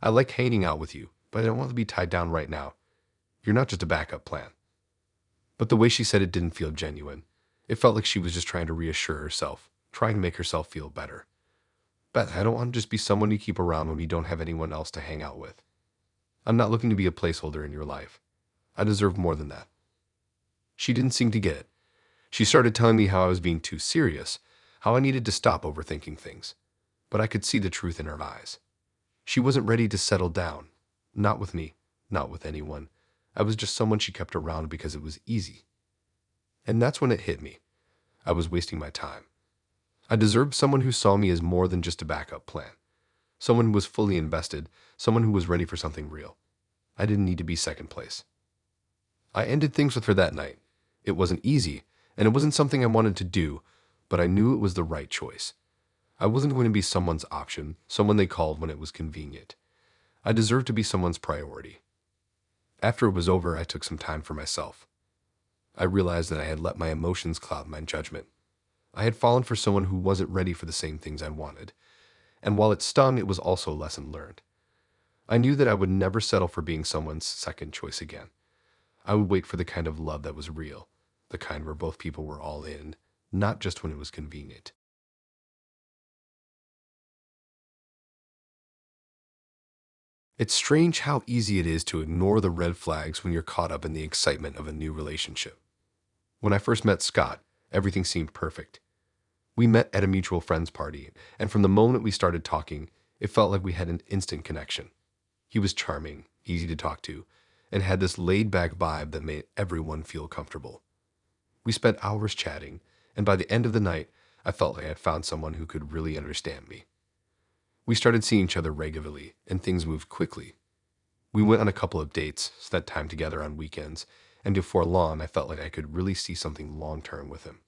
I like hanging out with you, but I don't want to be tied down right now. You're not just a backup plan." But the way she said it didn't feel genuine. It felt like she was just trying to reassure herself, trying to make herself feel better. "Beth, I don't want to just be someone you keep around when you don't have anyone else to hang out with. I'm not looking to be a placeholder in your life. I deserve more than that." She didn't seem to get it. She started telling me how I was being too serious, how I needed to stop overthinking things. But I could see the truth in her eyes. She wasn't ready to settle down. Not with me, not with anyone. I was just someone she kept around because it was easy. And that's when it hit me. I was wasting my time. I deserved someone who saw me as more than just a backup plan. Someone who was fully invested, someone who was ready for something real. I didn't need to be second place. I ended things with her that night. It wasn't easy, and it wasn't something I wanted to do, but I knew it was the right choice. I wasn't going to be someone's option, someone they called when it was convenient. I deserved to be someone's priority. After it was over, I took some time for myself. I realized that I had let my emotions cloud my judgment. I had fallen for someone who wasn't ready for the same things I wanted. And while it stung, it was also a lesson learned. I knew that I would never settle for being someone's second choice again. I would wait for the kind of love that was real, the kind where both people were all in, not just when it was convenient. It's strange how easy it is to ignore the red flags when you're caught up in the excitement of a new relationship. When I first met Scott, everything seemed perfect. We met at a mutual friend's party, and from the moment we started talking, it felt like we had an instant connection. He was charming, easy to talk to, and had this laid-back vibe that made everyone feel comfortable. We spent hours chatting, and by the end of the night, I felt like I had found someone who could really understand me. We started seeing each other regularly, and things moved quickly. We went on a couple of dates, spent time together on weekends, and before long, I felt like I could really see something long-term with him.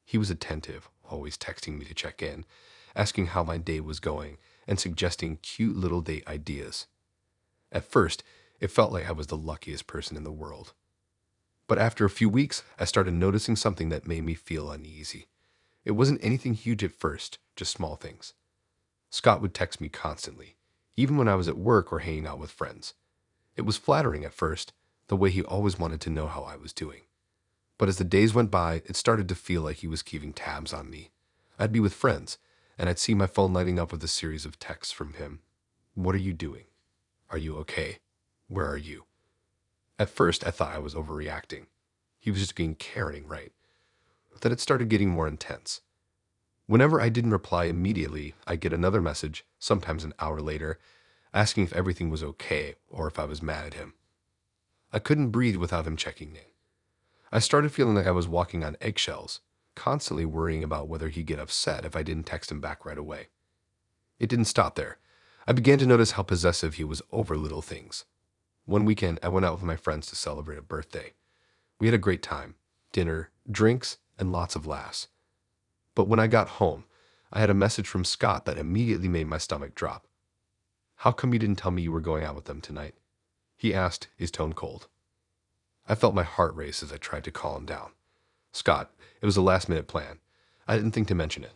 He was attentive, always texting me to check in, asking how my day was going, and suggesting cute little date ideas. At first, it felt like I was the luckiest person in the world. But after a few weeks, I started noticing something that made me feel uneasy. It wasn't anything huge at first, just small things. Scott would text me constantly, even when I was at work or hanging out with friends. It was flattering at first, the way he always wanted to know how I was doing. But as the days went by, it started to feel like he was keeping tabs on me. I'd be with friends, and I'd see my phone lighting up with a series of texts from him. What are you doing? Are you okay? Where are you? At first, I thought I was overreacting. He was just being caring, right? But then it started getting more intense. Whenever I didn't reply immediately, I'd get another message, sometimes an hour later, asking if everything was okay or if I was mad at him. I couldn't breathe without him checking in. I started feeling like I was walking on eggshells, constantly worrying about whether he'd get upset if I didn't text him back right away. It didn't stop there. I began to notice how possessive he was over little things. One weekend, I went out with my friends to celebrate a birthday. We had a great time, dinner, drinks, and lots of laughs. But when I got home, I had a message from Scott that immediately made my stomach drop. How come you didn't tell me you were going out with them tonight? He asked, his tone cold. I felt my heart race as I tried to calm him down. Scott, it was a last-minute plan. I didn't think to mention it.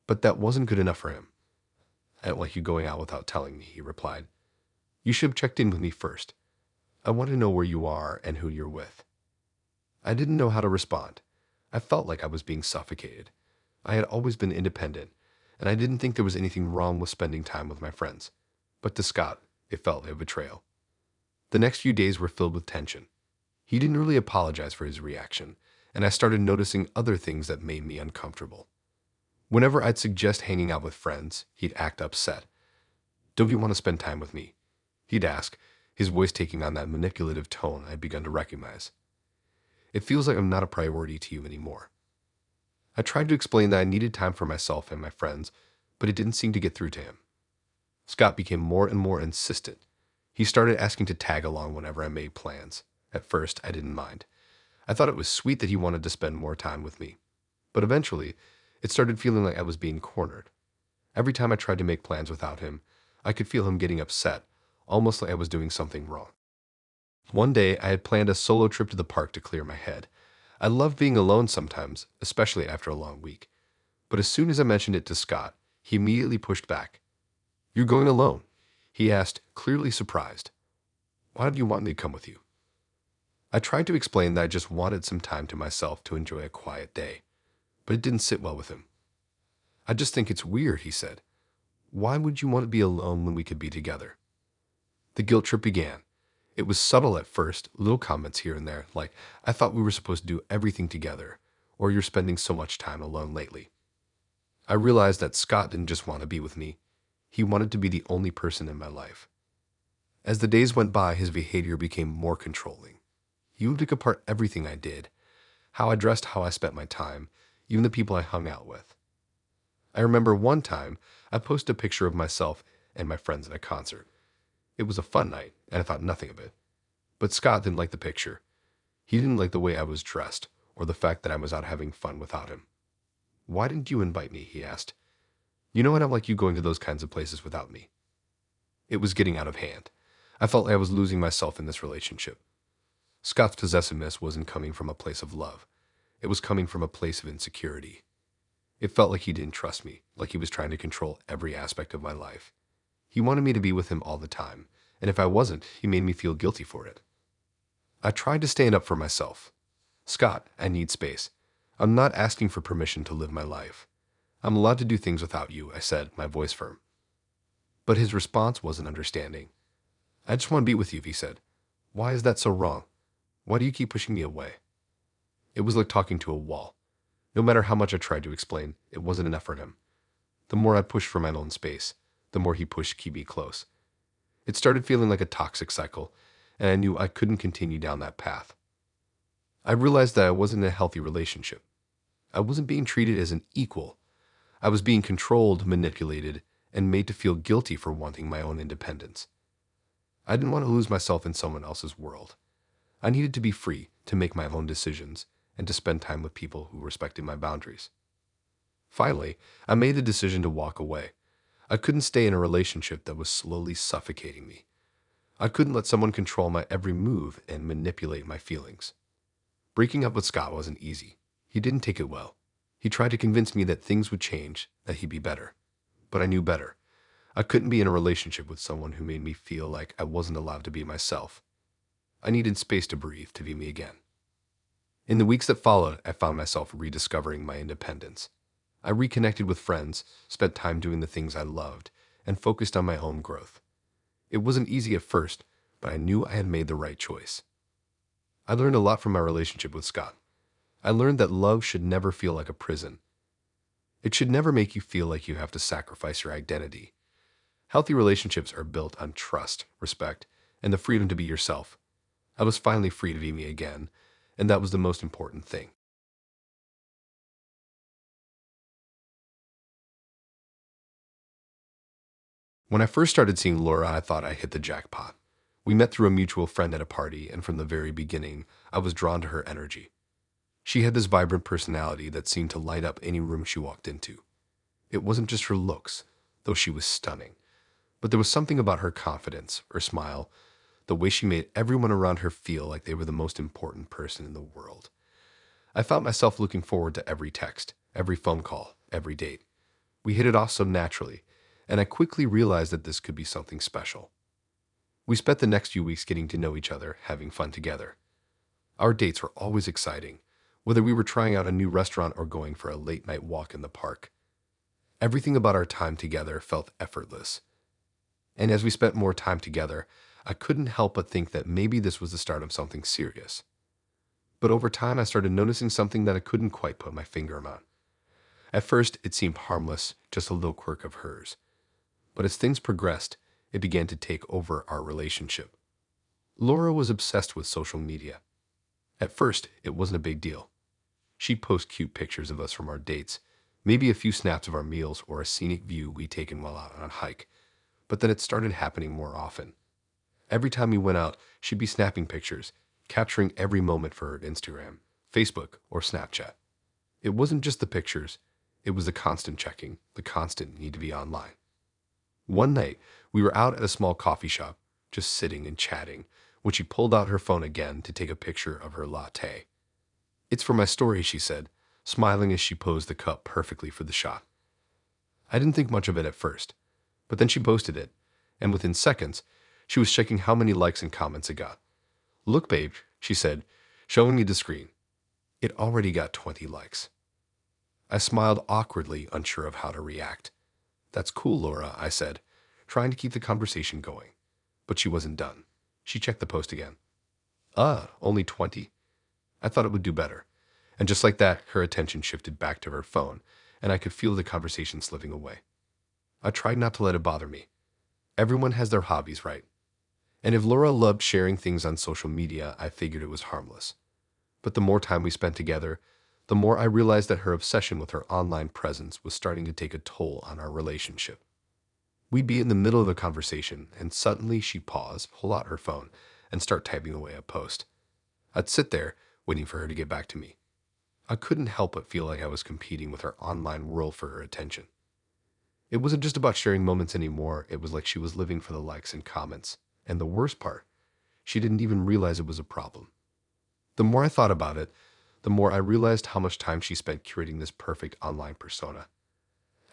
But that wasn't good enough for him. I don't like you going out without telling me, he replied. You should have checked in with me first. I want to know where you are and who you're with. I didn't know how to respond. I felt like I was being suffocated. I had always been independent, and I didn't think there was anything wrong with spending time with my friends. But to Scott, it felt like a betrayal. The next few days were filled with tension. He didn't really apologize for his reaction, and I started noticing other things that made me uncomfortable. Whenever I'd suggest hanging out with friends, he'd act upset. Don't you want to spend time with me? He'd ask, his voice taking on that manipulative tone I'd begun to recognize. It feels like I'm not a priority to you anymore. I tried to explain that I needed time for myself and my friends, but it didn't seem to get through to him. Scott became more and more insistent. He started asking to tag along whenever I made plans. At first, I didn't mind. I thought it was sweet that he wanted to spend more time with me. But eventually, it started feeling like I was being cornered. Every time I tried to make plans without him, I could feel him getting upset, almost like I was doing something wrong. One day, I had planned a solo trip to the park to clear my head. I love being alone sometimes, especially after a long week. But as soon as I mentioned it to Scott, he immediately pushed back. You're going alone? He asked, clearly surprised. Why did you want me to come with you? I tried to explain that I just wanted some time to myself to enjoy a quiet day, but it didn't sit well with him. I just think it's weird, he said. Why would you want to be alone when we could be together? The guilt trip began. It was subtle at first, little comments here and there, like, I thought we were supposed to do everything together, or you're spending so much time alone lately. I realized that Scott didn't just want to be with me. He wanted to be the only person in my life. As the days went by, his behavior became more controlling. He would pick apart everything I did, how I dressed, how I spent my time, even the people I hung out with. I remember one time I posted a picture of myself and my friends at a concert. It was a fun night, and I thought nothing of it. But Scott didn't like the picture. He didn't like the way I was dressed, or the fact that I was out having fun without him. Why didn't you invite me? He asked. You know I don't like you going to those kinds of places without me. It was getting out of hand. I felt like I was losing myself in this relationship. Scott's possessiveness wasn't coming from a place of love. It was coming from a place of insecurity. It felt like he didn't trust me, like he was trying to control every aspect of my life. He wanted me to be with him all the time, and if I wasn't, he made me feel guilty for it. I tried to stand up for myself. Scott, I need space. I'm not asking for permission to live my life. I'm allowed to do things without you, I said, my voice firm. But his response wasn't understanding. I just want to be with you, he said. Why is that so wrong? Why do you keep pushing me away? It was like talking to a wall. No matter how much I tried to explain, it wasn't enough for him. The more I pushed for my own space, the more he pushed to keep me close. It started feeling like a toxic cycle, and I knew I couldn't continue down that path. I realized that I wasn't in a healthy relationship. I wasn't being treated as an equal. I was being controlled, manipulated, and made to feel guilty for wanting my own independence. I didn't want to lose myself in someone else's world. I needed to be free to make my own decisions and to spend time with people who respected my boundaries. Finally, I made the decision to walk away. I couldn't stay in a relationship that was slowly suffocating me. I couldn't let someone control my every move and manipulate my feelings. Breaking up with Scott wasn't easy. He didn't take it well. He tried to convince me that things would change, that he'd be better. But I knew better. I couldn't be in a relationship with someone who made me feel like I wasn't allowed to be myself. I needed space to breathe, to be me again. In the weeks that followed, I found myself rediscovering my independence. I reconnected with friends, spent time doing the things I loved, and focused on my own growth. It wasn't easy at first, but I knew I had made the right choice. I learned a lot from my relationship with Scott. I learned that love should never feel like a prison. It should never make you feel like you have to sacrifice your identity. Healthy relationships are built on trust, respect, and the freedom to be yourself. I was finally free to be me again, and that was the most important thing. When I first started seeing Laura, I thought I hit the jackpot. We met through a mutual friend at a party, and from the very beginning, I was drawn to her energy. She had this vibrant personality that seemed to light up any room she walked into. It wasn't just her looks, though she was stunning, but there was something about her confidence, her smile, the way she made everyone around her feel like they were the most important person in the world. I found myself looking forward to every text, every phone call, every date. We hit it off so naturally, and I quickly realized that this could be something special. We spent the next few weeks getting to know each other, having fun together. Our dates were always exciting, whether we were trying out a new restaurant or going for a late-night walk in the park. Everything about our time together felt effortless. And as we spent more time together, I couldn't help but think that maybe this was the start of something serious. But over time, I started noticing something that I couldn't quite put my finger on. At first, it seemed harmless, just a little quirk of hers. But as things progressed, it began to take over our relationship. Laura was obsessed with social media. At first, it wasn't a big deal. She'd post cute pictures of us from our dates, maybe a few snaps of our meals or a scenic view we'd taken while out on a hike. But then it started happening more often. Every time we went out, she'd be snapping pictures, capturing every moment for her Instagram, Facebook, or Snapchat. It wasn't just the pictures, it was the constant checking, the constant need to be online. One night, we were out at a small coffee shop, just sitting and chatting, when she pulled out her phone again to take a picture of her latte. "It's for my story," she said, smiling as she posed the cup perfectly for the shot. I didn't think much of it at first, but then she posted it, and within seconds, she was checking how many likes and comments it got. "Look, babe," she said, showing me the screen. It already got 20 likes. I smiled awkwardly, unsure of how to react. "That's cool, Laura," I said, trying to keep the conversation going. But she wasn't done. She checked the post again. Only 20? I thought it would do better. And just like that, her attention shifted back to her phone, and I could feel the conversation slipping away. I tried not to let it bother me. Everyone has their hobbies, right? And if Laura loved sharing things on social media, I figured it was harmless. But the more time we spent together, the more I realized that her obsession with her online presence was starting to take a toll on our relationship. We'd be in the middle of a conversation, and suddenly she'd pause, pull out her phone, and start typing away a post. I'd sit there, waiting for her to get back to me. I couldn't help but feel like I was competing with her online world for her attention. It wasn't just about sharing moments anymore, it was like she was living for the likes and comments. And the worst part, she didn't even realize it was a problem. The more I thought about it, the more I realized how much time she spent curating this perfect online persona.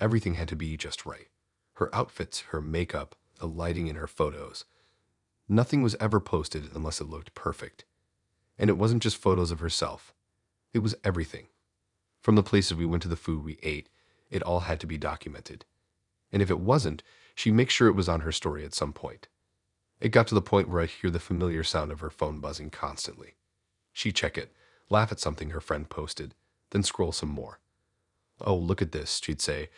Everything had to be just right. Her outfits, her makeup, the lighting in her photos. Nothing was ever posted unless it looked perfect. And it wasn't just photos of herself. It was everything. From the places we went to the food we ate, it all had to be documented. And if it wasn't, she'd make sure it was on her story at some point. It got to the point where I'd hear the familiar sound of her phone buzzing constantly. She'd check it, laugh at something her friend posted, then scroll some more. "Oh, look at this," she'd say,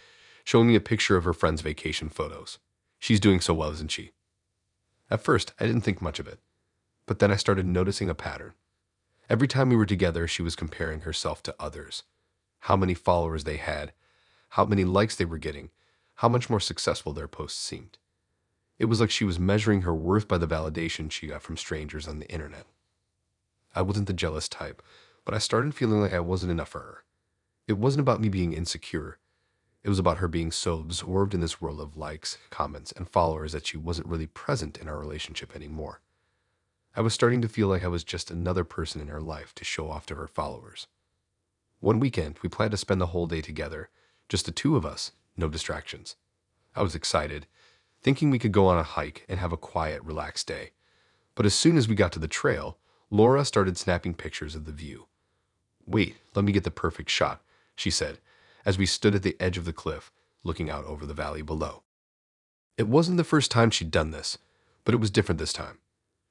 showing me a picture of her friend's vacation photos. "She's doing so well, isn't she?" At first, I didn't think much of it, but then I started noticing a pattern. Every time we were together, she was comparing herself to others. How many followers they had, how many likes they were getting, how much more successful their posts seemed. It was like she was measuring her worth by the validation she got from strangers on the internet. I wasn't the jealous type, but I started feeling like I wasn't enough for her. It wasn't about me being insecure. It was about her being so absorbed in this world of likes, comments, and followers that she wasn't really present in our relationship anymore. I was starting to feel like I was just another person in her life to show off to her followers. One weekend, we planned to spend the whole day together, just the two of us, no distractions. I was excited, thinking we could go on a hike and have a quiet, relaxed day. But as soon as we got to the trail, Laura started snapping pictures of the view. "Wait, let me get the perfect shot," she said, as we stood at the edge of the cliff, looking out over the valley below. It wasn't the first time she'd done this, but it was different this time.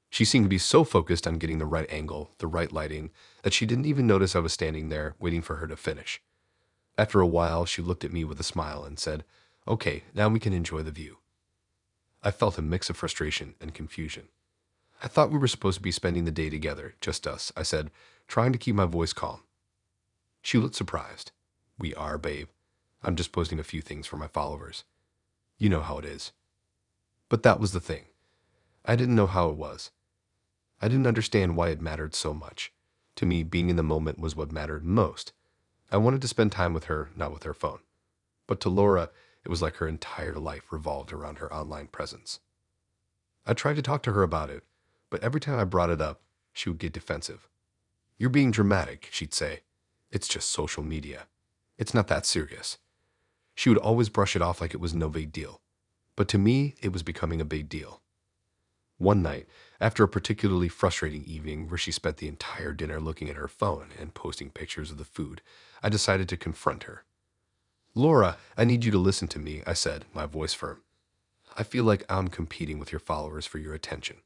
She seemed to be so focused on getting the right angle, the right lighting, that she didn't even notice I was standing there waiting for her to finish. After a while, she looked at me with a smile and said, "Okay, now we can enjoy the view." I felt a mix of frustration and confusion. "I thought we were supposed to be spending the day together, just us," I said, trying to keep my voice calm. She looked surprised. "We are, babe. I'm just posting a few things for my followers. You know how it is." But that was the thing. I didn't know how it was. I didn't understand why it mattered so much. To me, being in the moment was what mattered most. I wanted to spend time with her, not with her phone. But to Laura, it was like her entire life revolved around her online presence. I tried to talk to her about it, but every time I brought it up, she would get defensive. "You're being dramatic," she'd say. "It's just social media. It's not that serious." She would always brush it off like it was no big deal. But to me, it was becoming a big deal. One night, after a particularly frustrating evening where she spent the entire dinner looking at her phone and posting pictures of the food, I decided to confront her. "Laura, I need you to listen to me," I said, my voice firm. "I feel like I'm competing with your followers for your attention.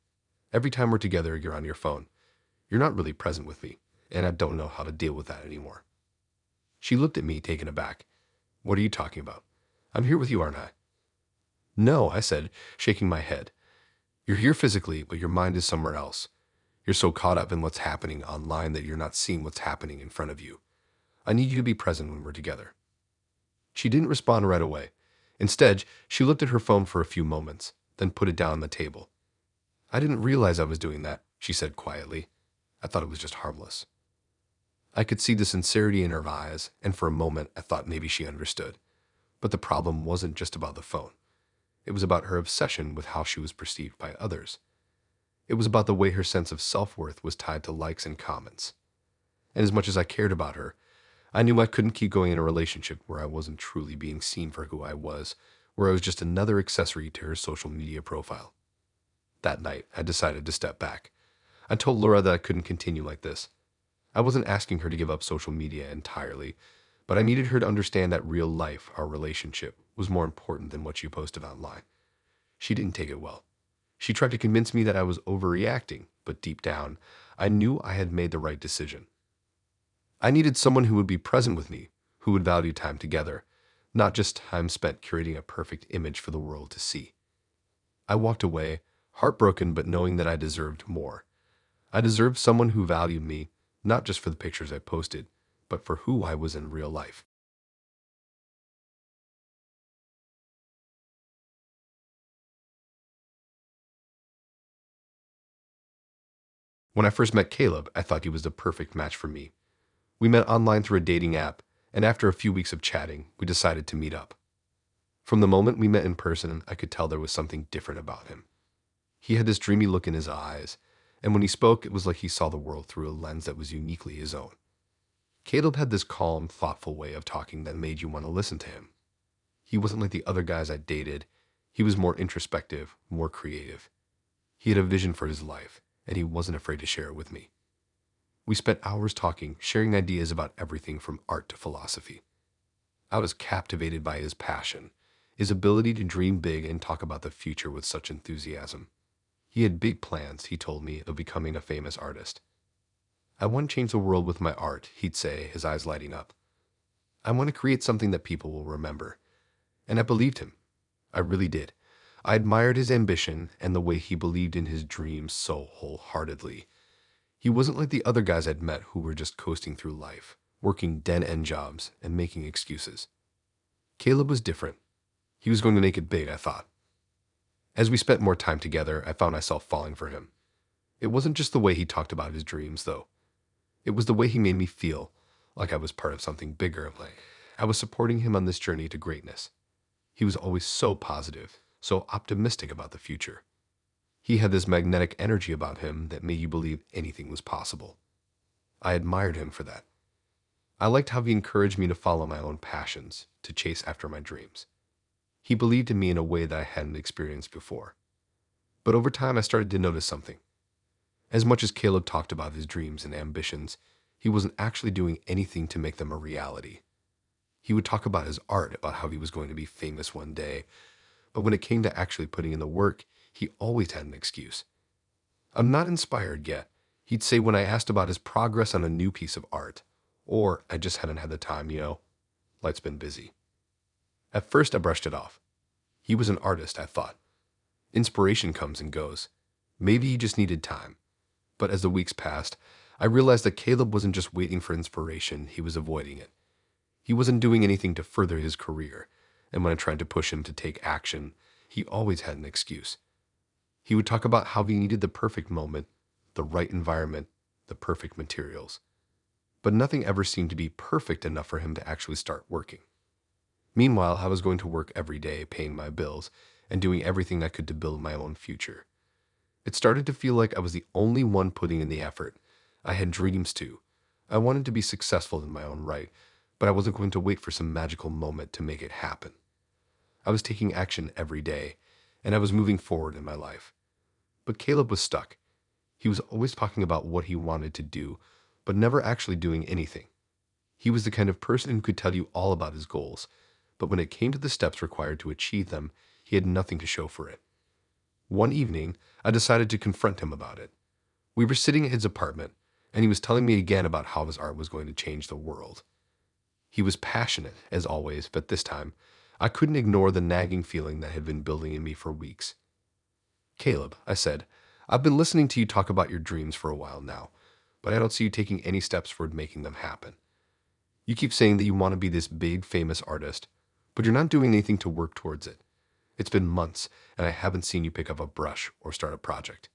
Every time we're together, you're on your phone. You're not really present with me, and I don't know how to deal with that anymore." She looked at me, taken aback. "What are you talking about? I'm here with you, aren't I?" "No," I said, shaking my head. "You're here physically, but your mind is somewhere else. You're so caught up in what's happening online that you're not seeing what's happening in front of you. I need you to be present when we're together." She didn't respond right away. Instead, she looked at her phone for a few moments, then put it down on the table. "I didn't realize I was doing that," she said quietly. "I thought it was just harmless." I could see the sincerity in her eyes, and for a moment I thought maybe she understood. But the problem wasn't just about the phone. It was about her obsession with how she was perceived by others. It was about the way her sense of self-worth was tied to likes and comments. And as much as I cared about her, I knew I couldn't keep going in a relationship where I wasn't truly being seen for who I was, where I was just another accessory to her social media profile. That night, I decided to step back. I told Laura that I couldn't continue like this. I wasn't asking her to give up social media entirely, but I needed her to understand that real life, our relationship, was more important than what she posted online. She didn't take it well. She tried to convince me that I was overreacting, but deep down, I knew I had made the right decision. I needed someone who would be present with me, who would value time together, not just time spent curating a perfect image for the world to see. I walked away, heartbroken but knowing that I deserved more. I deserved someone who valued me, not just for the pictures I posted, but for who I was in real life. When I first met Caleb, I thought he was the perfect match for me. We met online through a dating app, and after a few weeks of chatting, we decided to meet up. From the moment we met in person, I could tell there was something different about him. He had this dreamy look in his eyes, and when he spoke, it was like he saw the world through a lens that was uniquely his own. Caleb had this calm, thoughtful way of talking that made you want to listen to him. He wasn't like the other guys I dated. He was more introspective, more creative. He had a vision for his life, and he wasn't afraid to share it with me. We spent hours talking, sharing ideas about everything from art to philosophy. I was captivated by his passion, his ability to dream big and talk about the future with such enthusiasm. He had big plans, he told me, of becoming a famous artist. "I want to change the world with my art," he'd say, his eyes lighting up. "I want to create something that people will remember." And I believed him. I really did. I admired his ambition and the way he believed in his dreams so wholeheartedly. He wasn't like the other guys I'd met who were just coasting through life, working dead-end jobs and making excuses. Caleb was different. He was going to make it big, I thought. As we spent more time together, I found myself falling for him. It wasn't just the way he talked about his dreams, though. It was the way he made me feel, like I was part of something bigger, I was supporting him on this journey to greatness. He was always so positive, so optimistic about the future. He had this magnetic energy about him that made you believe anything was possible. I admired him for that. I liked how he encouraged me to follow my own passions, to chase after my dreams. He believed in me in a way that I hadn't experienced before. But over time, I started to notice something. As much as Caleb talked about his dreams and ambitions, he wasn't actually doing anything to make them a reality. He would talk about his art, about how he was going to be famous one day, but when it came to actually putting in the work, he always had an excuse. "I'm not inspired yet," he'd say when I asked about his progress on a new piece of art. Or, "I just hadn't had the time, life's been busy." At first, I brushed it off. He was an artist, I thought. Inspiration comes and goes. Maybe he just needed time. But as the weeks passed, I realized that Caleb wasn't just waiting for inspiration, he was avoiding it. He wasn't doing anything to further his career, and when I tried to push him to take action, he always had an excuse. He would talk about how he needed the perfect moment, the right environment, the perfect materials. But nothing ever seemed to be perfect enough for him to actually start working. Meanwhile, I was going to work every day, paying my bills, and doing everything I could to build my own future. It started to feel like I was the only one putting in the effort. I had dreams too. I wanted to be successful in my own right, but I wasn't going to wait for some magical moment to make it happen. I was taking action every day, and I was moving forward in my life. But Caleb was stuck. He was always talking about what he wanted to do, but never actually doing anything. He was the kind of person who could tell you all about his goals, but when it came to the steps required to achieve them, he had nothing to show for it. One evening, I decided to confront him about it. We were sitting at his apartment, and he was telling me again about how his art was going to change the world. He was passionate, as always, but this time, I couldn't ignore the nagging feeling that had been building in me for weeks. "Caleb," I said, "I've been listening to you talk about your dreams for a while now, but I don't see you taking any steps toward making them happen. You keep saying that you want to be this big, famous artist, but you're not doing anything to work towards it. It's been months, and I haven't seen you pick up a brush or start a project."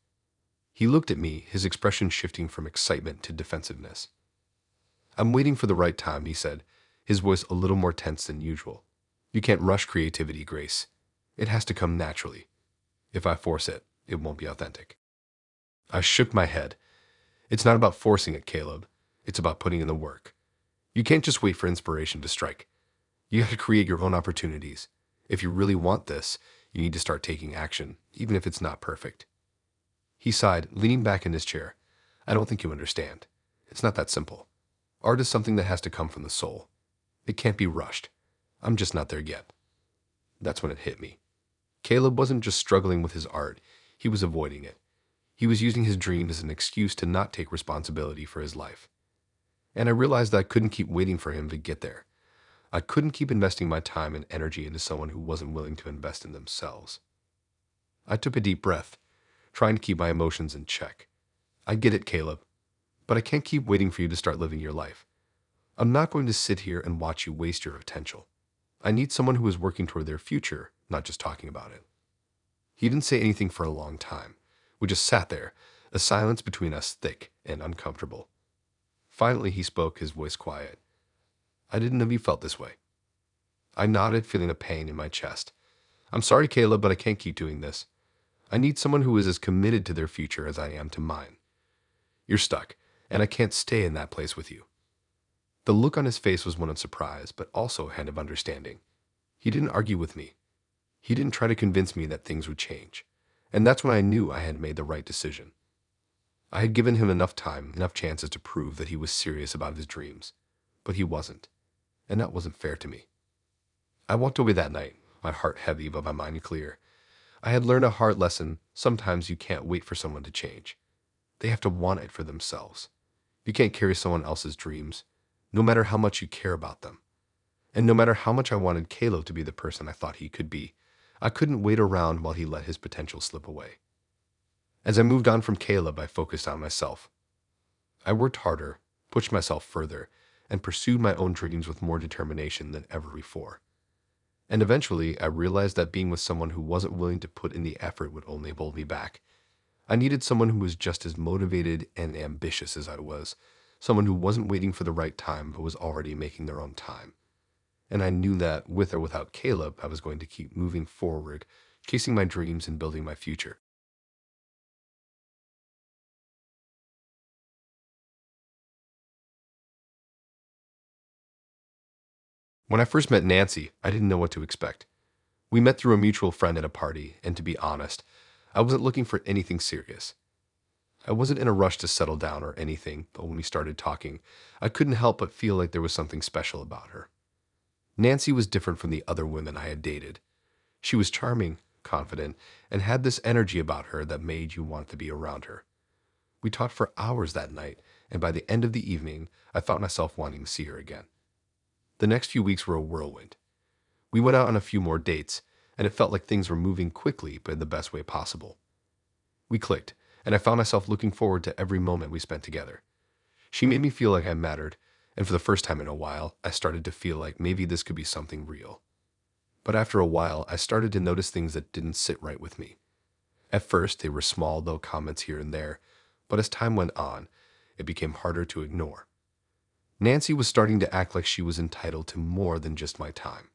He looked at me, his expression shifting from excitement to defensiveness. "I'm waiting for the right time," he said, his voice a little more tense than usual. "You can't rush creativity, Grace. It has to come naturally. If I force it, it won't be authentic." I shook my head. "It's not about forcing it, Caleb. It's about putting in the work. You can't just wait for inspiration to strike. You have to create your own opportunities. If you really want this, you need to start taking action, even if it's not perfect." He sighed, leaning back in his chair. "I don't think you understand. It's not that simple. Art is something that has to come from the soul. It can't be rushed. I'm just not there yet." That's when it hit me. Caleb wasn't just struggling with his art, he was avoiding it. He was using his dream as an excuse to not take responsibility for his life. And I realized that I couldn't keep waiting for him to get there. I couldn't keep investing my time and energy into someone who wasn't willing to invest in themselves. I took a deep breath, trying to keep my emotions in check. "I get it, Caleb, but I can't keep waiting for you to start living your life. I'm not going to sit here and watch you waste your potential. I need someone who is working toward their future, not just talking about it." He didn't say anything for a long time. We just sat there, a silence between us thick and uncomfortable. Finally, he spoke, his voice quiet. "I didn't know you felt this way." I nodded, feeling a pain in my chest. "I'm sorry, Caleb, but I can't keep doing this. I need someone who is as committed to their future as I am to mine. You're stuck, and I can't stay in that place with you." The look on his face was one of surprise, but also a hint of understanding. He didn't argue with me. He didn't try to convince me that things would change. And that's when I knew I had made the right decision. I had given him enough time, enough chances to prove that he was serious about his dreams. But he wasn't. And that wasn't fair to me. I walked away that night, my heart heavy but my mind clear. I had learned a hard lesson. Sometimes you can't wait for someone to change. They have to want it for themselves. You can't carry someone else's dreams, no matter how much you care about them. And no matter how much I wanted Caleb to be the person I thought he could be, I couldn't wait around while he let his potential slip away. As I moved on from Caleb, I focused on myself. I worked harder, pushed myself further, and pursued my own dreams with more determination than ever before. And eventually, I realized that being with someone who wasn't willing to put in the effort would only hold me back. I needed someone who was just as motivated and ambitious as I was, someone who wasn't waiting for the right time but was already making their own time. And I knew that with or without Caleb, I was going to keep moving forward, chasing my dreams and building my future. When I first met Nancy, I didn't know what to expect. We met through a mutual friend at a party, and to be honest, I wasn't looking for anything serious. I wasn't in a rush to settle down or anything, but when we started talking, I couldn't help but feel like there was something special about her. Nancy was different from the other women I had dated. She was charming, confident, and had this energy about her that made you want to be around her. We talked for hours that night, and by the end of the evening, I found myself wanting to see her again. The next few weeks were a whirlwind. We went out on a few more dates, and it felt like things were moving quickly, but in the best way possible. We clicked, and I found myself looking forward to every moment we spent together. She made me feel like I mattered, and for the first time in a while, I started to feel like maybe this could be something real. But after a while, I started to notice things that didn't sit right with me. At first, they were small, though comments here and there, but as time went on, it became harder to ignore. Nancy was starting to act like she was entitled to more than just my time.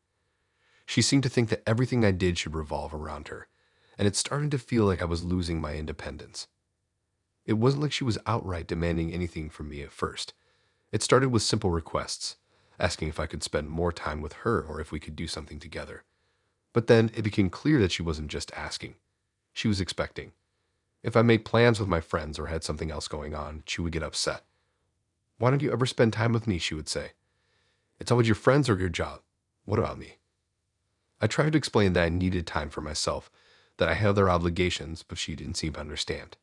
She seemed to think that everything I did should revolve around her, and it started to feel like I was losing my independence. It wasn't like she was outright demanding anything from me at first. It started with simple requests, asking if I could spend more time with her or if we could do something together. But then it became clear that she wasn't just asking. She was expecting. If I made plans with my friends or had something else going on, she would get upset. "Why don't you ever spend time with me?" she would say. "It's always your friends or your job. What about me?" I tried to explain that I needed time for myself, that I had other obligations, but she didn't seem to understand.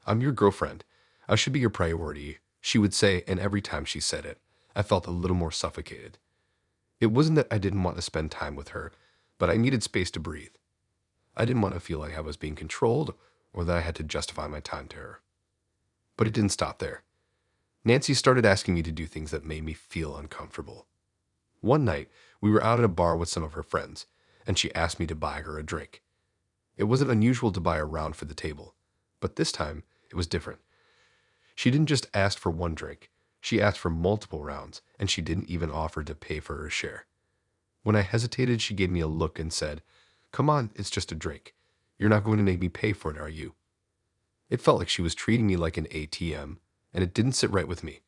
"I'm your girlfriend. I should be your priority," she would say, and every time she said it, I felt a little more suffocated. It wasn't that I didn't want to spend time with her, but I needed space to breathe. I didn't want to feel like I was being controlled or that I had to justify my time to her. But it didn't stop there. Nancy started asking me to do things that made me feel uncomfortable. One night, we were out at a bar with some of her friends, and she asked me to buy her a drink. It wasn't unusual to buy a round for the table, but this time it was different. She didn't just ask for one drink, she asked for multiple rounds, and she didn't even offer to pay for her share. When I hesitated, she gave me a look and said, "Come on, it's just a drink. You're not going to make me pay for it, are you?" It felt like she was treating me like an ATM, and it didn't sit right with me.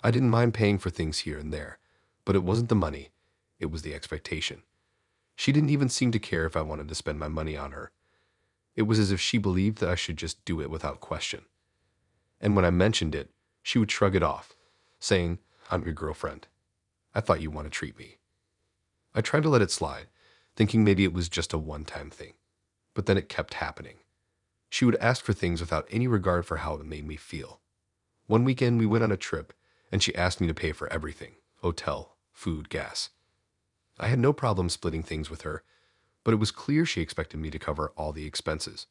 I didn't mind paying for things here and there, but it wasn't the money, it was the expectation. She didn't even seem to care if I wanted to spend my money on her. It was as if she believed that I should just do it without question. And when I mentioned it, she would shrug it off, saying, "I'm your girlfriend. I thought you want to treat me." I tried to let it slide, thinking maybe it was just a one-time thing. But then it kept happening. She would ask for things without any regard for how it made me feel. One weekend we went on a trip, and she asked me to pay for everything: hotel, food, gas. I had no problem splitting things with her, but it was clear she expected me to cover all the expenses.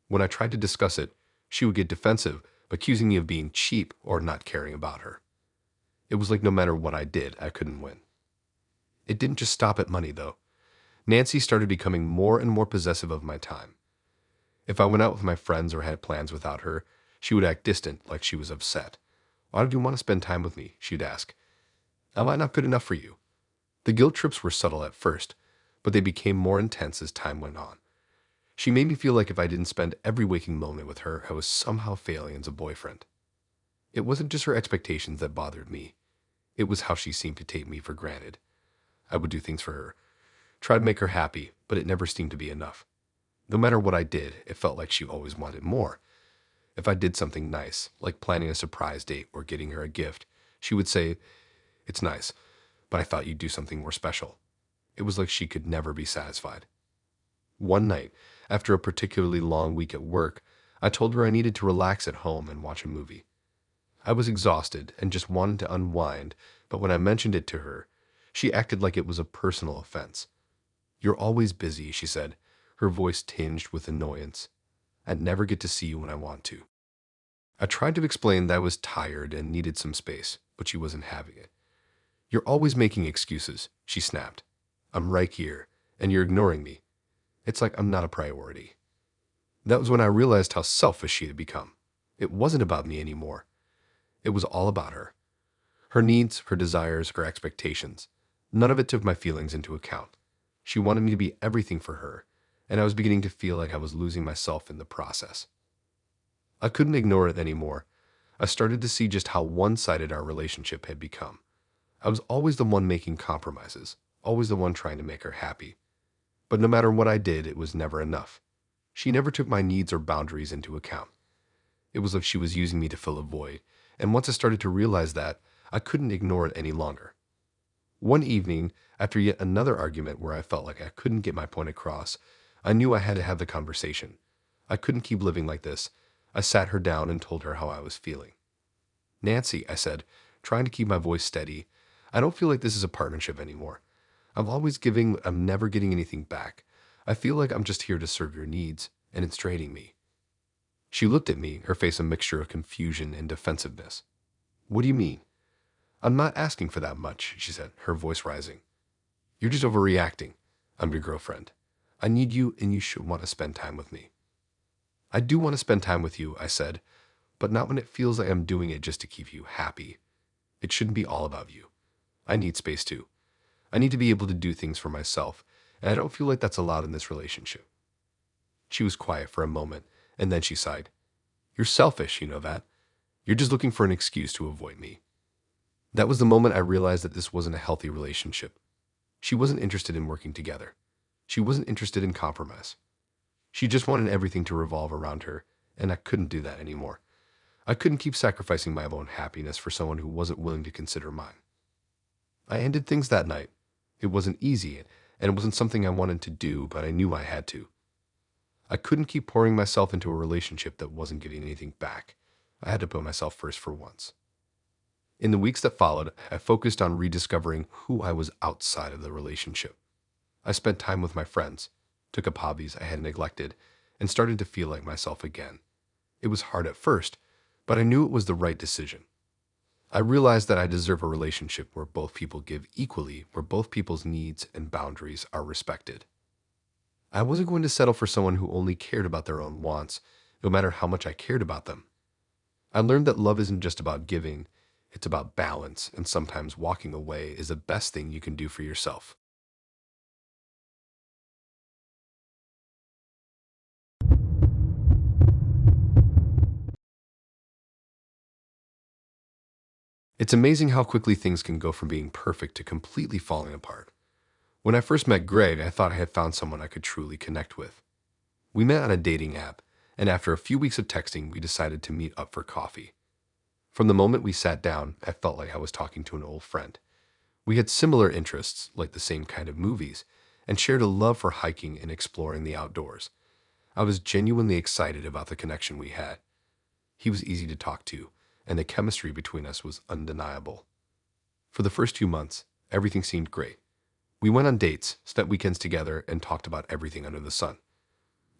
When I tried to discuss it, she would get defensive, accusing me of being cheap or not caring about her. It was like no matter what I did, I couldn't win. It didn't just stop at money, though. Nancy started becoming more and more possessive of my time. If I went out with my friends or had plans without her, she would act distant, like she was upset. "Why don't you want to spend time with me?" she'd ask. "Am I not good enough for you?" The guilt trips were subtle at first, but they became more intense as time went on. She made me feel like if I didn't spend every waking moment with her, I was somehow failing as a boyfriend. It wasn't just her expectations that bothered me. It was how she seemed to take me for granted. I would do things for her, try to make her happy, but it never seemed to be enough. No matter what I did, it felt like she always wanted more. If I did something nice, like planning a surprise date or getting her a gift, she would say, "It's nice, but I thought you'd do something more special." It was like she could never be satisfied. One night, after a particularly long week at work, I told her I needed to relax at home and watch a movie. I was exhausted and just wanted to unwind, but when I mentioned it to her, she acted like it was a personal offense. "You're always busy," she said, her voice tinged with annoyance. "I never get to see you when I want to." I tried to explain that I was tired and needed some space, but she wasn't having it. "You're always making excuses," she snapped. "I'm right here, and you're ignoring me. It's like I'm not a priority." That was when I realized how selfish she had become. It wasn't about me anymore. It was all about her. Her needs, her desires, her expectations. None of it took my feelings into account. She wanted me to be everything for her, and I was beginning to feel like I was losing myself in the process. I couldn't ignore it anymore. I started to see just how one-sided our relationship had become. I was always the one making compromises, always the one trying to make her happy. But no matter what I did, it was never enough. She never took my needs or boundaries into account. It was like she was using me to fill a void, and once I started to realize that, I couldn't ignore it any longer. One evening, after yet another argument where I felt like I couldn't get my point across, I knew I had to have the conversation. I couldn't keep living like this. I sat her down and told her how I was feeling. "Nancy," I said, trying to keep my voice steady, "I don't feel like this is a partnership anymore. I'm always giving, I'm never getting anything back. I feel like I'm just here to serve your needs, and it's draining me." She looked at me, her face a mixture of confusion and defensiveness. "What do you mean?" "I'm not asking for that much," she said, her voice rising. "You're just overreacting. I'm your girlfriend. I need you, and you should want to spend time with me." "I do want to spend time with you," I said, "but not when it feels like I'm doing it just to keep you happy. It shouldn't be all about you. I need space too. I need to be able to do things for myself, and I don't feel like that's allowed in this relationship." She was quiet for a moment, and then she sighed. "You're selfish, you know that. You're just looking for an excuse to avoid me." That was the moment I realized that this wasn't a healthy relationship. She wasn't interested in working together. She wasn't interested in compromise. She just wanted everything to revolve around her, and I couldn't do that anymore. I couldn't keep sacrificing my own happiness for someone who wasn't willing to consider mine. I ended things that night. It wasn't easy, and it wasn't something I wanted to do, but I knew I had to. I couldn't keep pouring myself into a relationship that wasn't getting anything back. I had to put myself first for once. In the weeks that followed, I focused on rediscovering who I was outside of the relationship. I spent time with my friends, took up hobbies I had neglected, and started to feel like myself again. It was hard at first, but I knew it was the right decision. I realized that I deserve a relationship where both people give equally, where both people's needs and boundaries are respected. I wasn't going to settle for someone who only cared about their own wants, no matter how much I cared about them. I learned that love isn't just about giving, it's about balance, and sometimes walking away is the best thing you can do for yourself. It's amazing how quickly things can go from being perfect to completely falling apart. When I first met Greg, I thought I had found someone I could truly connect with. We met on a dating app, and after a few weeks of texting, we decided to meet up for coffee. From the moment we sat down, I felt like I was talking to an old friend. We had similar interests, like the same kind of movies, and shared a love for hiking and exploring the outdoors. I was genuinely excited about the connection we had. He was easy to talk to, and the chemistry between us was undeniable. For the first 2 months, everything seemed great. We went on dates, spent weekends together, and talked about everything under the sun.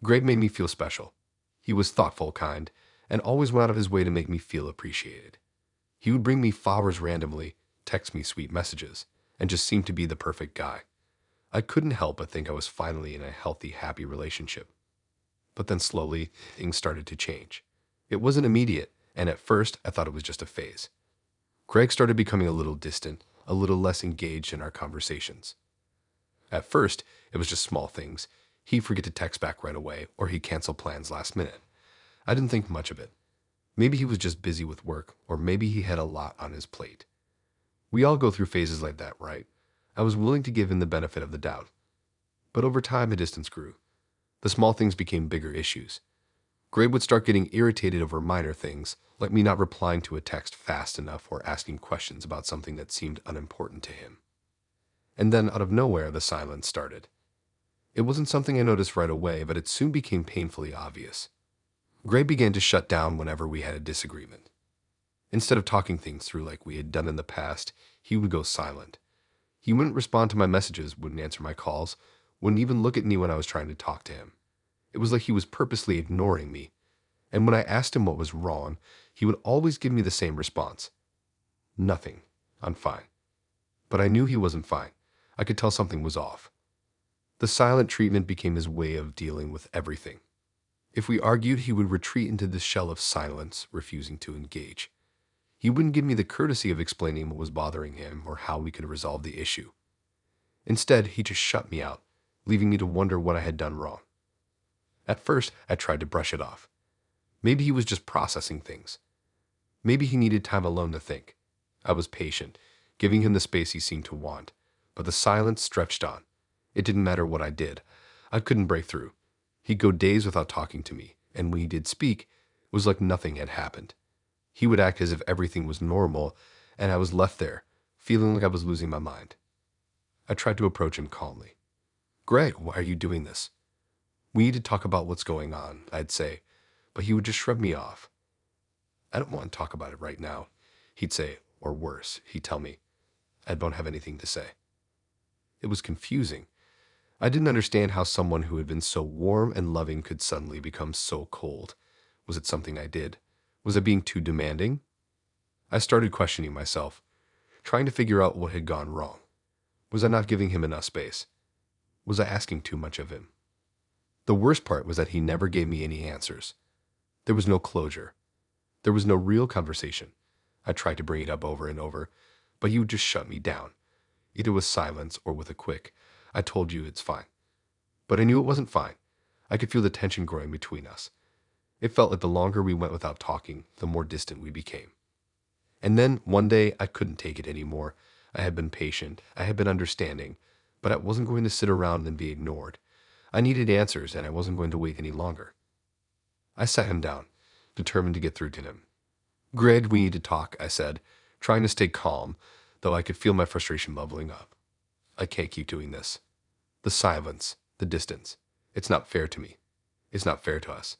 Greg made me feel special. He was thoughtful, kind, and always went out of his way to make me feel appreciated. He would bring me flowers randomly, text me sweet messages, and just seemed to be the perfect guy. I couldn't help but think I was finally in a healthy, happy relationship. But then slowly, things started to change. It wasn't immediate, and at first, I thought it was just a phase. Greg started becoming a little distant, a little less engaged in our conversations. At first, it was just small things. He'd forget to text back right away, or he'd cancel plans last minute. I didn't think much of it. Maybe he was just busy with work, or maybe he had a lot on his plate. We all go through phases like that, right? I was willing to give him the benefit of the doubt. But over time, the distance grew. The small things became bigger issues. Greg would start getting irritated over minor things, like me not replying to a text fast enough or asking questions about something that seemed unimportant to him. And then, out of nowhere, the silence started. It wasn't something I noticed right away, but it soon became painfully obvious. Greg began to shut down whenever we had a disagreement. Instead of talking things through like we had done in the past, he would go silent. He wouldn't respond to my messages, wouldn't answer my calls, wouldn't even look at me when I was trying to talk to him. It was like he was purposely ignoring me. And when I asked him what was wrong, he would always give me the same response. "Nothing. I'm fine." But I knew he wasn't fine. I could tell something was off. The silent treatment became his way of dealing with everything. If we argued, he would retreat into this shell of silence, refusing to engage. He wouldn't give me the courtesy of explaining what was bothering him or how we could resolve the issue. Instead, he just shut me out, leaving me to wonder what I had done wrong. At first, I tried to brush it off. Maybe he was just processing things. Maybe he needed time alone to think. I was patient, giving him the space he seemed to want, but the silence stretched on. It didn't matter what I did. I couldn't break through. He'd go days without talking to me, and when he did speak, it was like nothing had happened. He would act as if everything was normal, and I was left there, feeling like I was losing my mind. I tried to approach him calmly. "Greg, why are you doing this? We need to talk about what's going on," I'd say, but he would just shrug me off. "I don't want to talk about it right now," he'd say, or worse, he'd tell me, "I don't have anything to say." It was confusing. I didn't understand how someone who had been so warm and loving could suddenly become so cold. Was it something I did? Was I being too demanding? I started questioning myself, trying to figure out what had gone wrong. Was I not giving him enough space? Was I asking too much of him? The worst part was that he never gave me any answers. There was no closure. There was no real conversation. I tried to bring it up over and over, but he would just shut me down, either with silence or with a quick, "I told you it's fine." But I knew it wasn't fine. I could feel the tension growing between us. It felt like the longer we went without talking, the more distant we became. And then, one day, I couldn't take it anymore. I had been patient, I had been understanding, but I wasn't going to sit around and be ignored. I needed answers, and I wasn't going to wait any longer. I sat him down, determined to get through to him. "Greg, we need to talk," I said, trying to stay calm, though I could feel my frustration bubbling up. "I can't keep doing this. The silence, the distance. It's not fair to me. It's not fair to us."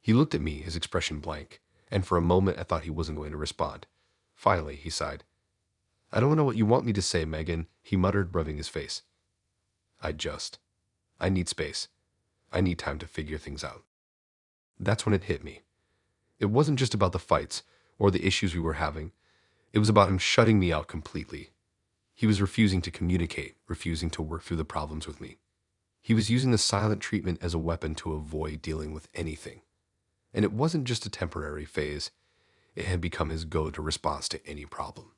He looked at me, his expression blank, and for a moment I thought he wasn't going to respond. Finally, he sighed. "I don't know what you want me to say, Megan," he muttered, rubbing his face. I need space. I need time to figure things out." That's when it hit me. It wasn't just about the fights or the issues we were having. It was about him shutting me out completely. He was refusing to communicate, refusing to work through the problems with me. He was using the silent treatment as a weapon to avoid dealing with anything. And it wasn't just a temporary phase. It had become his go-to response to any problem.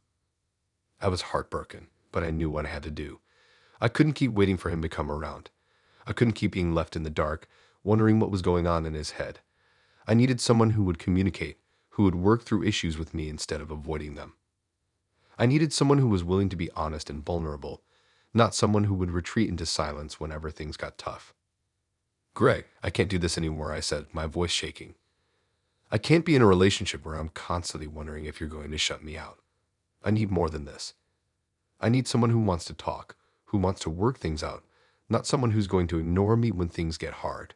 I was heartbroken, but I knew what I had to do. I couldn't keep waiting for him to come around. I couldn't keep being left in the dark, wondering what was going on in his head. I needed someone who would communicate, who would work through issues with me instead of avoiding them. I needed someone who was willing to be honest and vulnerable, not someone who would retreat into silence whenever things got tough. "Greg, I can't do this anymore," I said, my voice shaking. "I can't be in a relationship where I'm constantly wondering if you're going to shut me out. I need more than this. I need someone who wants to talk, who wants to work things out, not someone who's going to ignore me when things get hard."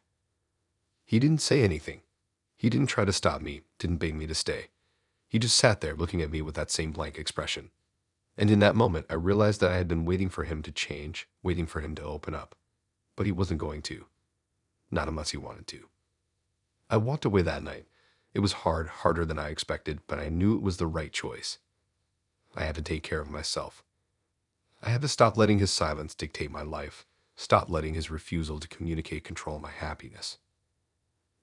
He didn't say anything. He didn't try to stop me, didn't beg me to stay. He just sat there looking at me with that same blank expression. And in that moment, I realized that I had been waiting for him to change, waiting for him to open up. But he wasn't going to. Not unless he wanted to. I walked away that night. It was hard, harder than I expected, but I knew it was the right choice. I had to take care of myself. I had to stop letting his silence dictate my life, stop letting his refusal to communicate control my happiness.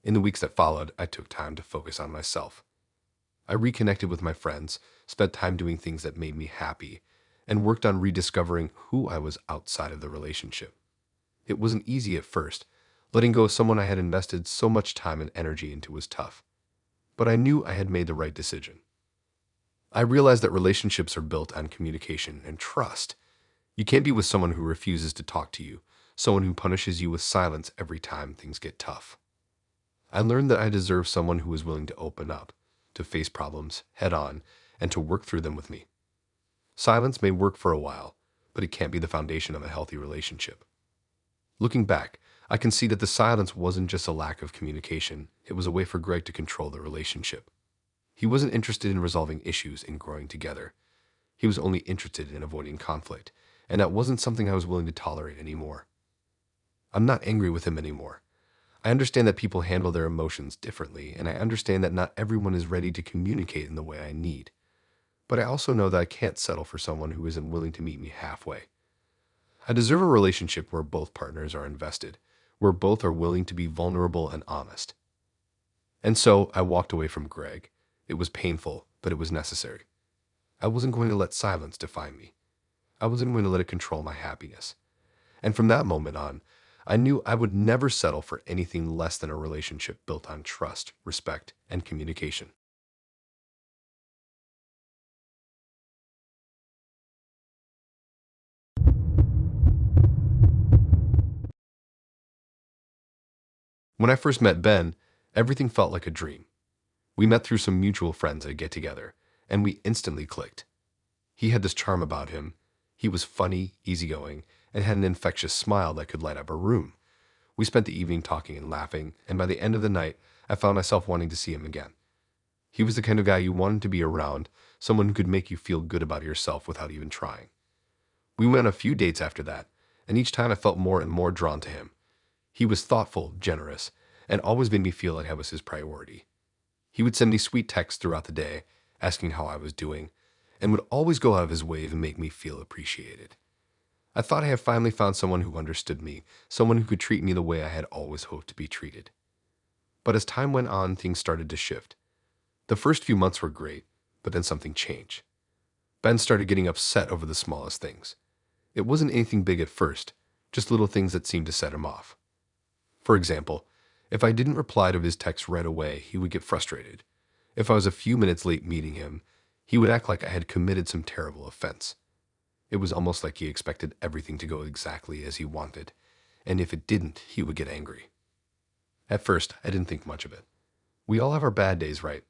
In the weeks that followed, I took time to focus on myself. I reconnected with my friends, spent time doing things that made me happy, and worked on rediscovering who I was outside of the relationship. It wasn't easy at first. Letting go of someone I had invested so much time and energy into was tough. But I knew I had made the right decision. I realized that relationships are built on communication and trust. You can't be with someone who refuses to talk to you, someone who punishes you with silence every time things get tough. I learned that I deserve someone who is willing to open up, to face problems head on, and to work through them with me. Silence may work for a while, but it can't be the foundation of a healthy relationship. Looking back, I can see that the silence wasn't just a lack of communication, it was a way for Greg to control the relationship. He wasn't interested in resolving issues and growing together. He was only interested in avoiding conflict, and that wasn't something I was willing to tolerate anymore. I'm not angry with him anymore. I understand that people handle their emotions differently, and I understand that not everyone is ready to communicate in the way I need. But I also know that I can't settle for someone who isn't willing to meet me halfway. I deserve a relationship where both partners are invested, where both are willing to be vulnerable and honest. And so I walked away from Greg. It was painful, but it was necessary. I wasn't going to let silence define me. I wasn't going to let it control my happiness. And from that moment on, I knew I would never settle for anything less than a relationship built on trust, respect, and communication. When I first met Ben, everything felt like a dream. We met through some mutual friends at a get-together, and we instantly clicked. He had this charm about him. He was funny, easygoing, and had an infectious smile that could light up a room. We spent the evening talking and laughing, and by the end of the night, I found myself wanting to see him again. He was the kind of guy you wanted to be around, someone who could make you feel good about yourself without even trying. We went on a few dates after that, and each time I felt more and more drawn to him. He was thoughtful, generous, and always made me feel like I was his priority. He would send me sweet texts throughout the day, asking how I was doing, and would always go out of his way to make me feel appreciated. I thought I had finally found someone who understood me, someone who could treat me the way I had always hoped to be treated. But as time went on, things started to shift. The first few months were great, but then something changed. Ben started getting upset over the smallest things. It wasn't anything big at first, just little things that seemed to set him off. For example, if I didn't reply to his text right away, he would get frustrated. If I was a few minutes late meeting him, he would act like I had committed some terrible offense. It was almost like he expected everything to go exactly as he wanted, and if it didn't, he would get angry. At first, I didn't think much of it. We all have our bad days, right?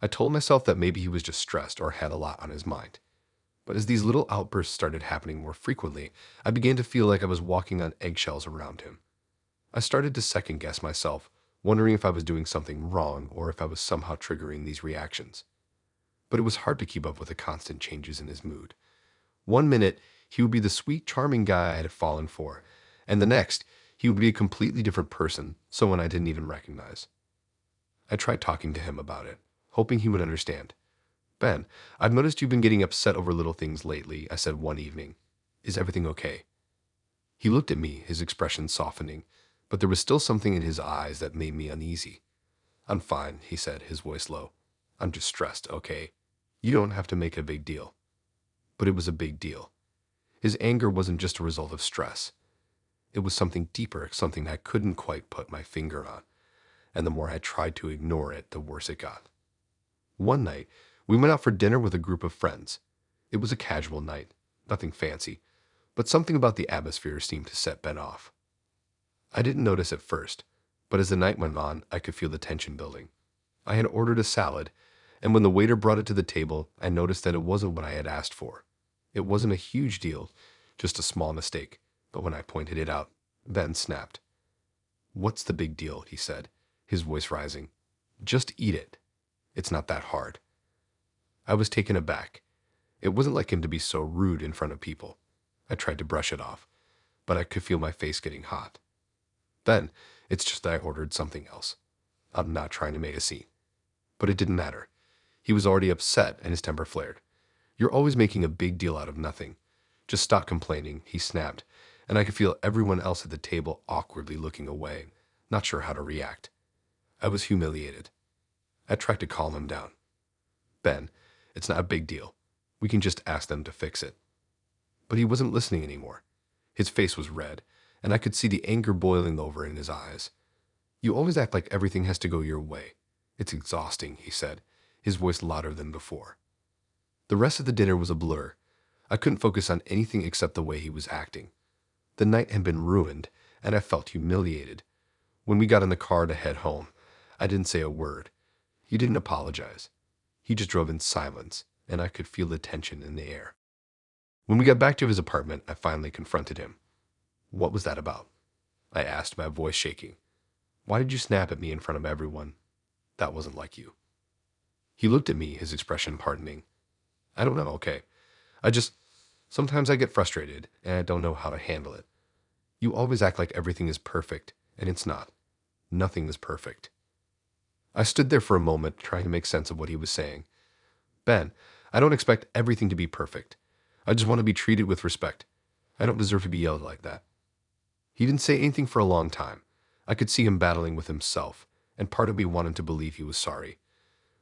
I told myself that maybe he was just stressed or had a lot on his mind. But as these little outbursts started happening more frequently, I began to feel like I was walking on eggshells around him. I started to second guess myself, wondering if I was doing something wrong or if I was somehow triggering these reactions. But it was hard to keep up with the constant changes in his mood. One minute, he would be the sweet, charming guy I had fallen for, and the next, he would be a completely different person, someone I didn't even recognize. I tried talking to him about it, hoping he would understand. Ben, I've noticed you've been getting upset over little things lately, I said one evening. Is everything okay? He looked at me, his expression softening, but there was still something in his eyes that made me uneasy. I'm fine, he said, his voice low. I'm just stressed, okay? You don't have to make a big deal. But it was a big deal. His anger wasn't just a result of stress. It was something deeper, something I couldn't quite put my finger on. And the more I tried to ignore it, the worse it got. One night, we went out for dinner with a group of friends. It was a casual night, nothing fancy, but something about the atmosphere seemed to set Ben off. I didn't notice at first, but as the night went on, I could feel the tension building. I had ordered a salad, and when the waiter brought it to the table, I noticed that it wasn't what I had asked for. It wasn't a huge deal, just a small mistake, but when I pointed it out, Ben snapped. What's the big deal, he said, his voice rising. Just eat it. It's not that hard. I was taken aback. It wasn't like him to be so rude in front of people. I tried to brush it off, but I could feel my face getting hot. Ben, it's just that I ordered something else. I'm not trying to make a scene. But it didn't matter. He was already upset and his temper flared. You're always making a big deal out of nothing. Just stop complaining, he snapped, and I could feel everyone else at the table awkwardly looking away, not sure how to react. I was humiliated. I tried to calm him down. Ben, it's not a big deal. We can just ask them to fix it. But he wasn't listening anymore. His face was red, and I could see the anger boiling over in his eyes. You always act like everything has to go your way. It's exhausting, he said, his voice louder than before. The rest of the dinner was a blur. I couldn't focus on anything except the way he was acting. The night had been ruined, and I felt humiliated. When we got in the car to head home, I didn't say a word. He didn't apologize. He just drove in silence, and I could feel the tension in the air. When we got back to his apartment, I finally confronted him. What was that about? I asked, my voice shaking. Why did you snap at me in front of everyone? That wasn't like you. He looked at me, his expression hardening. I don't know, okay. Sometimes I get frustrated, and I don't know how to handle it. You always act like everything is perfect, and it's not. Nothing is perfect. I stood there for a moment, trying to make sense of what he was saying. Ben, I don't expect everything to be perfect. I just want to be treated with respect. I don't deserve to be yelled like that. He didn't say anything for a long time. I could see him battling with himself, and part of me wanted to believe he was sorry.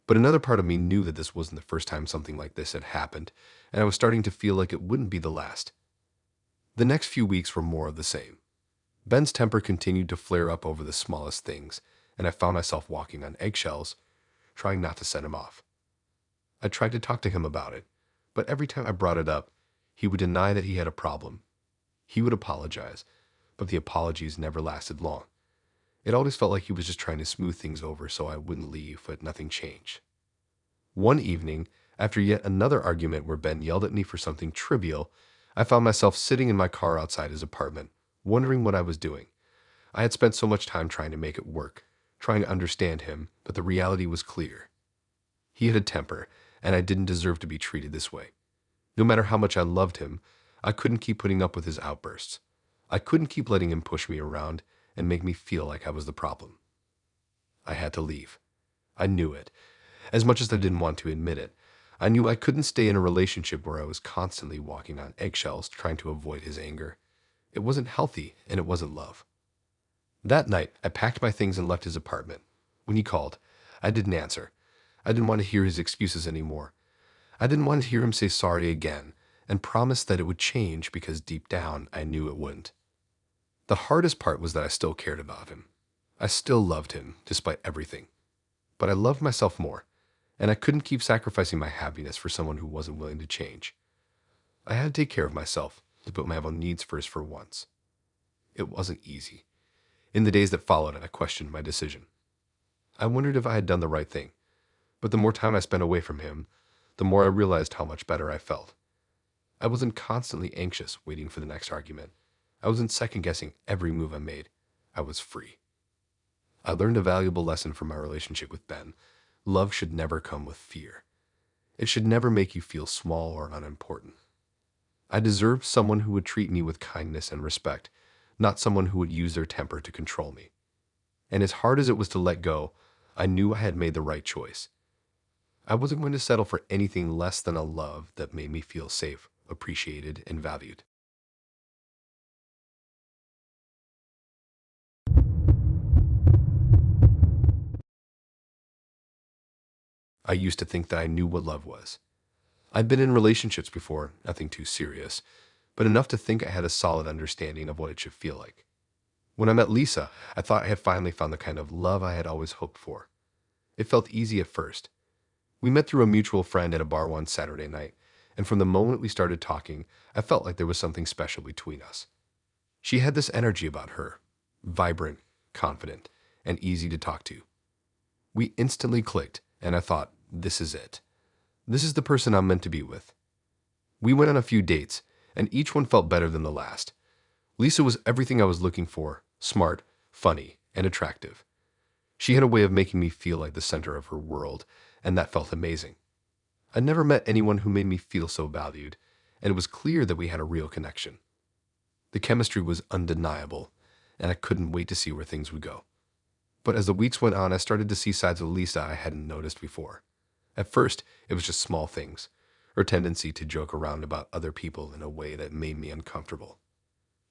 But another part of me knew that this wasn't the first time something like this had happened, and I was starting to feel like it wouldn't be the last. The next few weeks were more of the same. Ben's temper continued to flare up over the smallest things, and I found myself walking on eggshells, trying not to set him off. I tried to talk to him about it, but every time I brought it up, he would deny that he had a problem. He would apologize, but the apologies never lasted long. It always felt like he was just trying to smooth things over so I wouldn't leave, but nothing changed. One evening, after yet another argument where Ben yelled at me for something trivial, I found myself sitting in my car outside his apartment, wondering what I was doing. I had spent so much time trying to make it work, trying to understand him, but the reality was clear. He had a temper, and I didn't deserve to be treated this way. No matter how much I loved him, I couldn't keep putting up with his outbursts. I couldn't keep letting him push me around and make me feel like I was the problem. I had to leave. I knew it. As much as I didn't want to admit it, I knew I couldn't stay in a relationship where I was constantly walking on eggshells trying to avoid his anger. It wasn't healthy, and it wasn't love. That night, I packed my things and left his apartment. When he called, I didn't answer. I didn't want to hear his excuses anymore. I didn't want to hear him say sorry again, and promised that it would change because deep down I knew it wouldn't. The hardest part was that I still cared about him. I still loved him, despite everything. But I loved myself more, and I couldn't keep sacrificing my happiness for someone who wasn't willing to change. I had to take care of myself, to put my own needs first for once. It wasn't easy. In the days that followed, I questioned my decision. I wondered if I had done the right thing, but the more time I spent away from him, the more I realized how much better I felt. I wasn't constantly anxious, waiting for the next argument. I wasn't second-guessing every move I made. I was free. I learned a valuable lesson from my relationship with Ben. Love should never come with fear. It should never make you feel small or unimportant. I deserved someone who would treat me with kindness and respect, not someone who would use their temper to control me. And as hard as it was to let go, I knew I had made the right choice. I wasn't going to settle for anything less than a love that made me feel safe, appreciated, and valued. I used to think that I knew what love was. I'd been in relationships before, nothing too serious, but enough to think I had a solid understanding of what it should feel like. When I met Lisa, I thought I had finally found the kind of love I had always hoped for. It felt easy at first. We met through a mutual friend at a bar one Saturday night, and from the moment we started talking, I felt like there was something special between us. She had this energy about her, vibrant, confident, and easy to talk to. We instantly clicked, and I thought, this is it. This is the person I'm meant to be with. We went on a few dates, and each one felt better than the last. Lisa was everything I was looking for, smart, funny, and attractive. She had a way of making me feel like the center of her world, and that felt amazing. I'd never met anyone who made me feel so valued, and it was clear that we had a real connection. The chemistry was undeniable, and I couldn't wait to see where things would go. But as the weeks went on, I started to see sides of Lisa I hadn't noticed before. At first, it was just small things, her tendency to joke around about other people in a way that made me uncomfortable.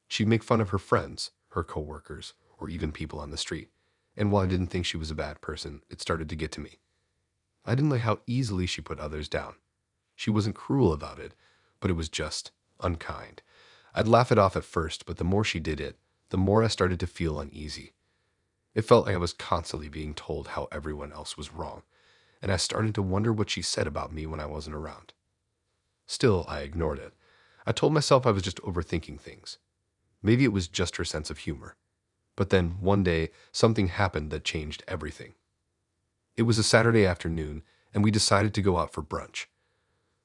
She'd make fun of her friends, her coworkers, or even people on the street, and while I didn't think she was a bad person, it started to get to me. I didn't like how easily she put others down. She wasn't cruel about it, but it was just unkind. I'd laugh it off at first, but the more she did it, the more I started to feel uneasy. It felt like I was constantly being told how everyone else was wrong, and I started to wonder what she said about me when I wasn't around. Still, I ignored it. I told myself I was just overthinking things. Maybe it was just her sense of humor. But then, one day, something happened that changed everything. It was a Saturday afternoon, and we decided to go out for brunch.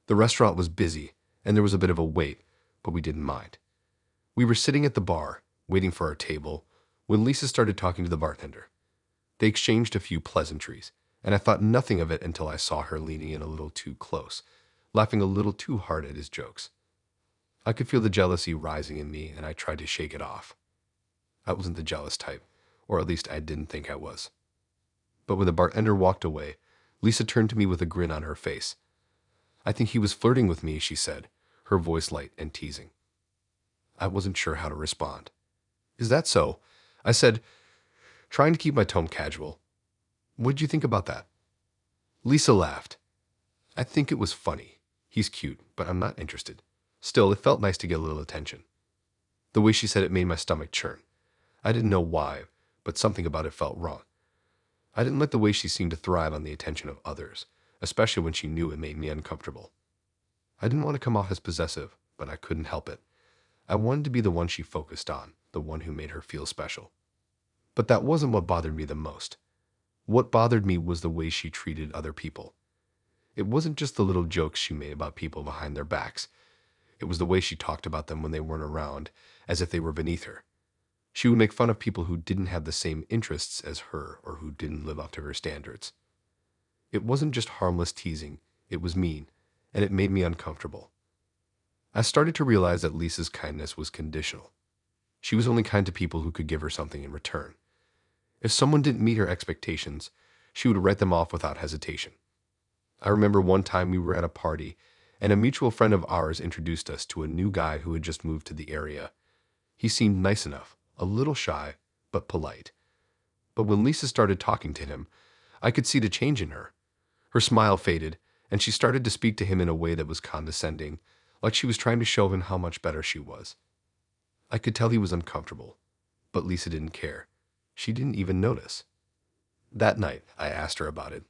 The restaurant was busy, and there was a bit of a wait, but we didn't mind. We were sitting at the bar, waiting for our table, when Lisa started talking to the bartender. They exchanged a few pleasantries, and I thought nothing of it until I saw her leaning in a little too close, laughing a little too hard at his jokes. I could feel the jealousy rising in me, and I tried to shake it off. I wasn't the jealous type, or at least I didn't think I was. But when the bartender walked away, Lisa turned to me with a grin on her face. "I think he was flirting with me," she said, her voice light and teasing. I wasn't sure how to respond. "Is that so?" I said, trying to keep my tone casual. "What did you think about that?" Lisa laughed. I think it was funny. He's cute, but I'm not interested. Still, it felt nice to get a little attention. The way she said it made my stomach churn. I didn't know why, but something about it felt wrong. I didn't like the way she seemed to thrive on the attention of others, especially when she knew it made me uncomfortable. I didn't want to come off as possessive, but I couldn't help it. I wanted to be the one she focused on, the one who made her feel special. But that wasn't what bothered me the most. What bothered me was the way she treated other people. It wasn't just the little jokes she made about people behind their backs. It was the way she talked about them when they weren't around, as if they were beneath her. She would make fun of people who didn't have the same interests as her or who didn't live up to her standards. It wasn't just harmless teasing, it was mean, and it made me uncomfortable. I started to realize that Lisa's kindness was conditional. She was only kind to people who could give her something in return. If someone didn't meet her expectations, she would write them off without hesitation. I remember one time we were at a party, and a mutual friend of ours introduced us to a new guy who had just moved to the area. He seemed nice enough, a little shy, but polite. But when Lisa started talking to him, I could see the change in her. Her smile faded, and she started to speak to him in a way that was condescending, like she was trying to show him how much better she was. I could tell he was uncomfortable, but Lisa didn't care. She didn't even notice. That night, I asked her about it.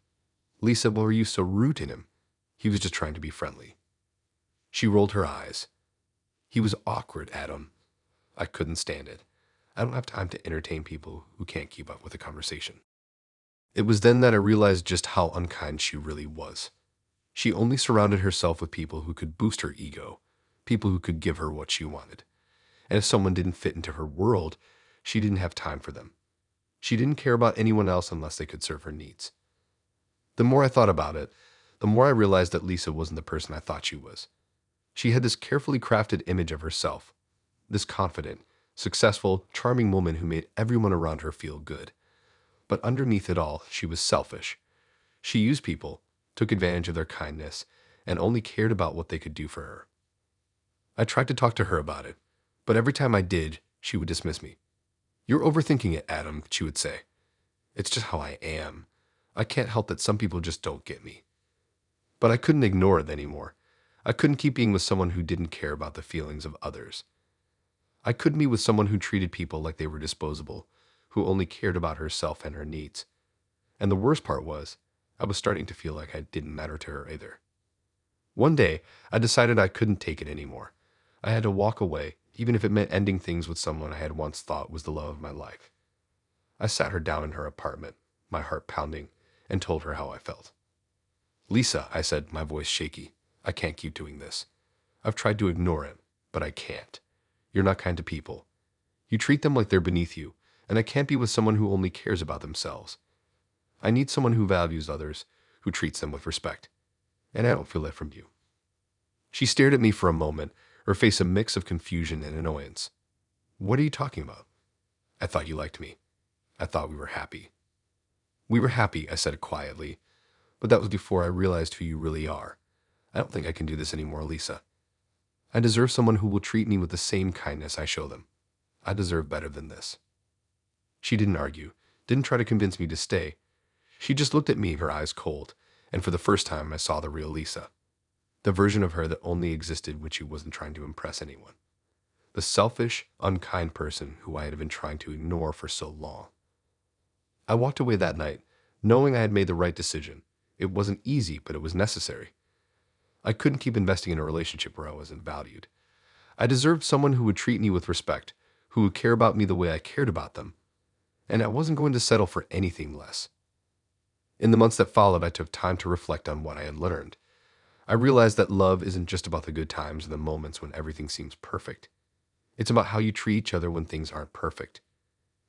Lisa, why were you so rude to him? He was just trying to be friendly. She rolled her eyes. He was awkward, Adam. I couldn't stand it. I don't have time to entertain people who can't keep up with a conversation. It was then that I realized just how unkind she really was. She only surrounded herself with people who could boost her ego, people who could give her what she wanted. And if someone didn't fit into her world, she didn't have time for them. She didn't care about anyone else unless they could serve her needs. The more I thought about it, the more I realized that Lisa wasn't the person I thought she was. She had this carefully crafted image of herself, this confident, successful, charming woman who made everyone around her feel good. But underneath it all, she was selfish. She used people, took advantage of their kindness, and only cared about what they could do for her. I tried to talk to her about it, but every time I did, she would dismiss me. You're overthinking it, Adam, she would say. It's just how I am. I can't help that some people just don't get me. But I couldn't ignore it anymore. I couldn't keep being with someone who didn't care about the feelings of others. I couldn't be with someone who treated people like they were disposable, who only cared about herself and her needs. And the worst part was, I was starting to feel like I didn't matter to her either. One day, I decided I couldn't take it anymore. I had to walk away, even if it meant ending things with someone I had once thought was the love of my life. I sat her down in her apartment, my heart pounding, and told her how I felt. Lisa, I said, my voice shaky, I can't keep doing this. I've tried to ignore it, but I can't. You're not kind to people. You treat them like they're beneath you, and I can't be with someone who only cares about themselves. I need someone who values others, who treats them with respect. And I don't feel that from you. She stared at me for a moment, her face a mix of confusion and annoyance. What are you talking about? I thought you liked me. I thought we were happy. We were happy, I said quietly, but that was before I realized who you really are. I don't think I can do this anymore, Lisa. I deserve someone who will treat me with the same kindness I show them. I deserve better than this. She didn't argue, didn't try to convince me to stay. She just looked at me, her eyes cold, and for the first time I saw the real Lisa. The version of her that only existed when she wasn't trying to impress anyone. The selfish, unkind person who I had been trying to ignore for so long. I walked away that night, knowing I had made the right decision. It wasn't easy, but it was necessary. I couldn't keep investing in a relationship where I wasn't valued. I deserved someone who would treat me with respect, who would care about me the way I cared about them. And I wasn't going to settle for anything less. In the months that followed, I took time to reflect on what I had learned. I realized that love isn't just about the good times and the moments when everything seems perfect. It's about how you treat each other when things aren't perfect.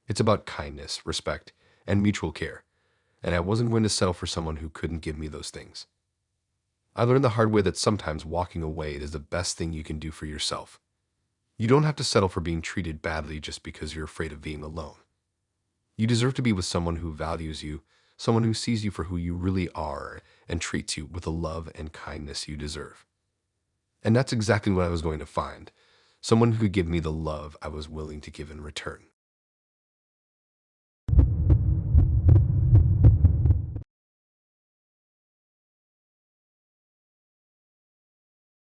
It's about kindness, respect, and mutual care. And I wasn't going to settle for someone who couldn't give me those things. I learned the hard way that sometimes walking away is the best thing you can do for yourself. You don't have to settle for being treated badly just because you're afraid of being alone. You deserve to be with someone who values you, someone who sees you for who you really are and treats you with the love and kindness you deserve. And that's exactly what I was going to find, someone who could give me the love I was willing to give in return.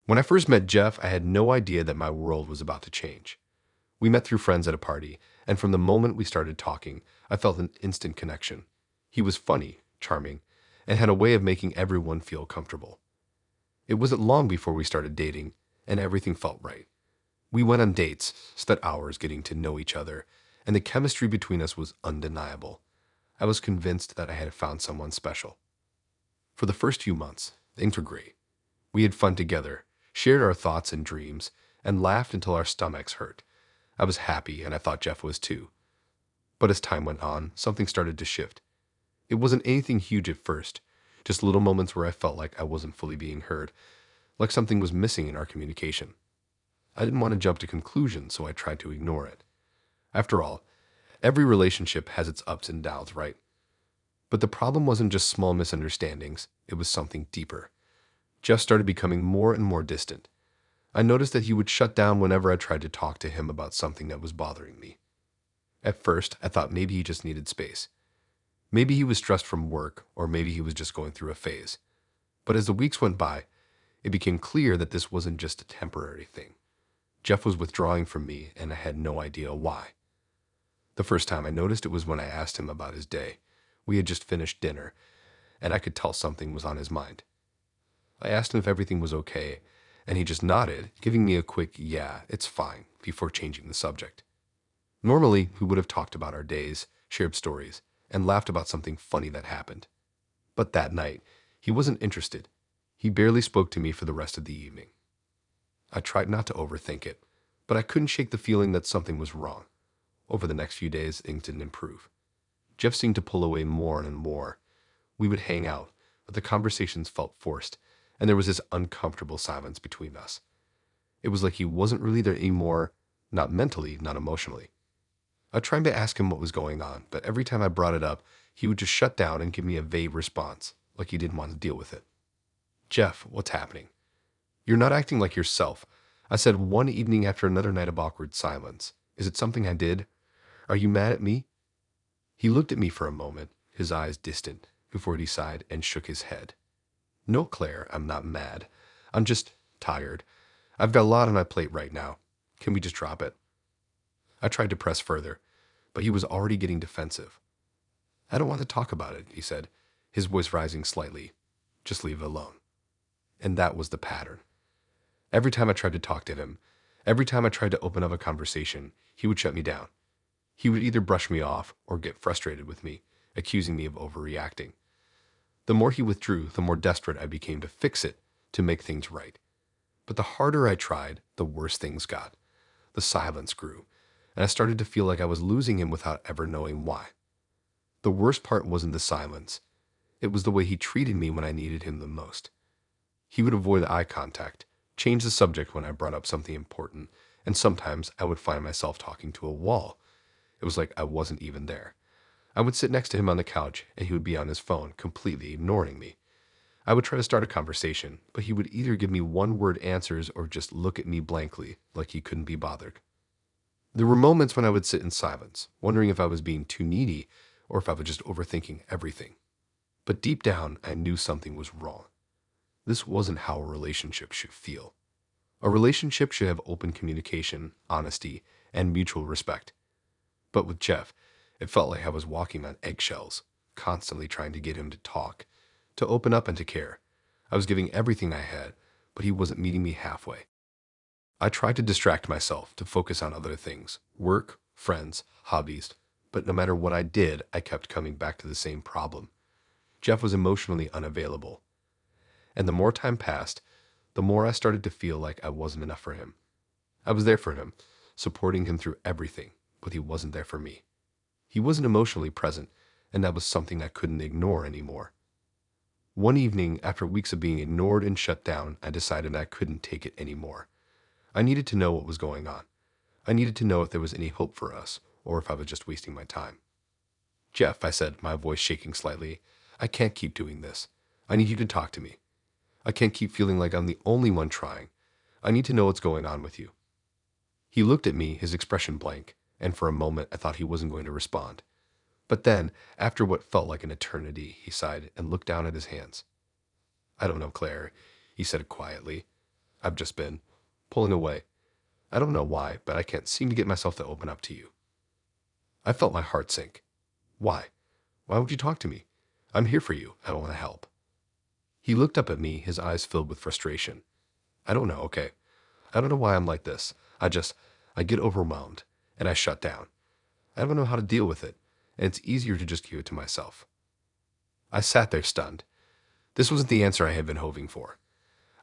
When I first met Jeff, I had no idea that my world was about to change. We met through friends at a party, and from the moment we started talking, I felt an instant connection. He was funny, charming, and had a way of making everyone feel comfortable. It wasn't long before we started dating, and everything felt right. We went on dates, spent hours getting to know each other, and the chemistry between us was undeniable. I was convinced that I had found someone special. For the first few months, things were great. We had fun together, shared our thoughts and dreams, and laughed until our stomachs hurt. I was happy, and I thought Jeff was too. But as time went on, something started to shift. It wasn't anything huge at first, just little moments where I felt like I wasn't fully being heard, like something was missing in our communication. I didn't want to jump to conclusions, so I tried to ignore it. After all, every relationship has its ups and downs, right? But the problem wasn't just small misunderstandings, it was something deeper. Jeff started becoming more and more distant. I noticed that he would shut down whenever I tried to talk to him about something that was bothering me. At first, I thought maybe he just needed space. Maybe he was stressed from work, or maybe he was just going through a phase. But as the weeks went by, it became clear that this wasn't just a temporary thing. Jeff was withdrawing from me, and I had no idea why. The first time I noticed it was when I asked him about his day. We had just finished dinner, and I could tell something was on his mind. I asked him if everything was okay, and he just nodded, giving me a quick, "Yeah, it's fine," before changing the subject. Normally, we would have talked about our days, shared stories, and laughed about something funny that happened. But that night, he wasn't interested. He barely spoke to me for the rest of the evening. I tried not to overthink it, but I couldn't shake the feeling that something was wrong. Over the next few days, things didn't improve. Jeff seemed to pull away more and more. We would hang out, but the conversations felt forced, and there was this uncomfortable silence between us. It was like he wasn't really there anymore, not mentally, not emotionally. I tried to ask him what was going on, but every time I brought it up, he would just shut down and give me a vague response, like he didn't want to deal with it. "Jeff, what's happening? You're not acting like yourself," I said one evening after another night of awkward silence. "Is it something I did? Are you mad at me?" He looked at me for a moment, his eyes distant, before he sighed and shook his head. "No, Claire, I'm not mad. I'm just tired. I've got a lot on my plate right now. Can we just drop it?" I tried to press further, but he was already getting defensive. "I don't want to talk about it," he said, his voice rising slightly. "Just leave it alone." And that was the pattern. Every time I tried to talk to him, every time I tried to open up a conversation, he would shut me down. He would either brush me off or get frustrated with me, accusing me of overreacting. The more he withdrew, the more desperate I became to fix it, to make things right. But the harder I tried, the worse things got. The silence grew, and I started to feel like I was losing him without ever knowing why. The worst part wasn't the silence. It was the way he treated me when I needed him the most. He would avoid eye contact, change the subject when I brought up something important, and sometimes I would find myself talking to a wall. It was like I wasn't even there. I would sit next to him on the couch, and he would be on his phone, completely ignoring me. I would try to start a conversation, but he would either give me one-word answers or just look at me blankly, like he couldn't be bothered. There were moments when I would sit in silence, wondering if I was being too needy or if I was just overthinking everything. But deep down, I knew something was wrong. This wasn't how a relationship should feel. A relationship should have open communication, honesty, and mutual respect. But with Jeff, it felt like I was walking on eggshells, constantly trying to get him to talk, to open up and to care. I was giving everything I had, but he wasn't meeting me halfway. I tried to distract myself, to focus on other things, work, friends, hobbies, but no matter what I did, I kept coming back to the same problem. Jeff was emotionally unavailable. And the more time passed, the more I started to feel like I wasn't enough for him. I was there for him, supporting him through everything, but he wasn't there for me. He wasn't emotionally present, and that was something I couldn't ignore anymore. One evening, after weeks of being ignored and shut down, I decided I couldn't take it anymore. I needed to know what was going on. I needed to know if there was any hope for us, or if I was just wasting my time. "Jeff," I said, my voice shaking slightly, "I can't keep doing this. I need you to talk to me. I can't keep feeling like I'm the only one trying. I need to know what's going on with you." He looked at me, his expression blank, and for a moment I thought he wasn't going to respond. But then, after what felt like an eternity, he sighed and looked down at his hands. "I don't know, Claire," he said quietly. I've just been pulling away. I don't know why, but I can't seem to get myself to open up to you. I felt my heart sink. Why? Why would you talk to me? I'm here for you. I want to help. He looked up at me, his eyes filled with frustration. I don't know, okay? I don't know why I'm like this. I get overwhelmed, and I shut down. I don't know how to deal with it, and it's easier to just keep it to myself. I sat there stunned. This wasn't the answer I had been hoping for.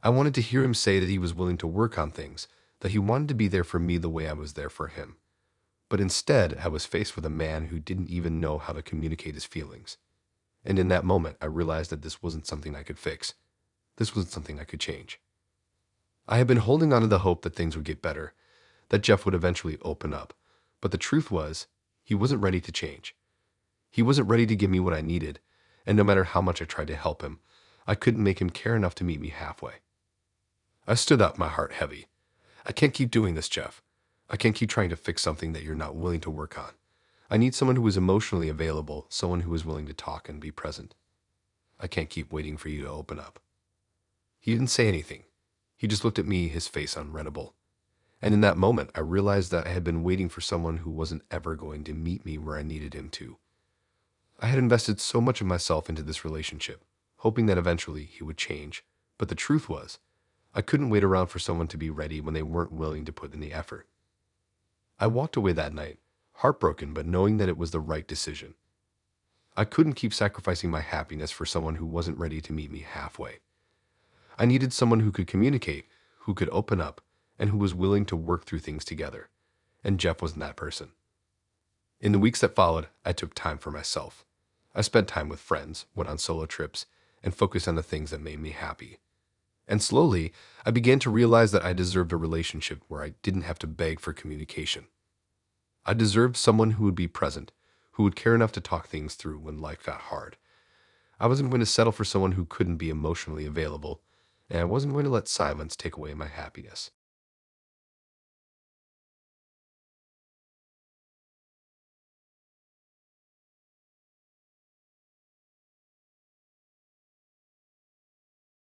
I wanted to hear him say that he was willing to work on things, that he wanted to be there for me the way I was there for him. But instead, I was faced with a man who didn't even know how to communicate his feelings. And in that moment, I realized that this wasn't something I could fix. This wasn't something I could change. I had been holding on to the hope that things would get better, that Jeff would eventually open up. But the truth was, he wasn't ready to change. He wasn't ready to give me what I needed, and no matter how much I tried to help him, I couldn't make him care enough to meet me halfway. I stood up, my heart heavy. I can't keep doing this, Jeff. I can't keep trying to fix something that you're not willing to work on. I need someone who is emotionally available, someone who is willing to talk and be present. I can't keep waiting for you to open up. He didn't say anything. He just looked at me, his face unreadable. And in that moment, I realized that I had been waiting for someone who wasn't ever going to meet me where I needed him to. I had invested so much of myself into this relationship, hoping that eventually he would change. But the truth was, I couldn't wait around for someone to be ready when they weren't willing to put in the effort. I walked away that night, heartbroken, but knowing that it was the right decision. I couldn't keep sacrificing my happiness for someone who wasn't ready to meet me halfway. I needed someone who could communicate, who could open up, and who was willing to work through things together. And Jeff wasn't that person. In the weeks that followed, I took time for myself. I spent time with friends, went on solo trips, and focused on the things that made me happy. And slowly, I began to realize that I deserved a relationship where I didn't have to beg for communication. I deserved someone who would be present, who would care enough to talk things through when life got hard. I wasn't going to settle for someone who couldn't be emotionally available, and I wasn't going to let silence take away my happiness.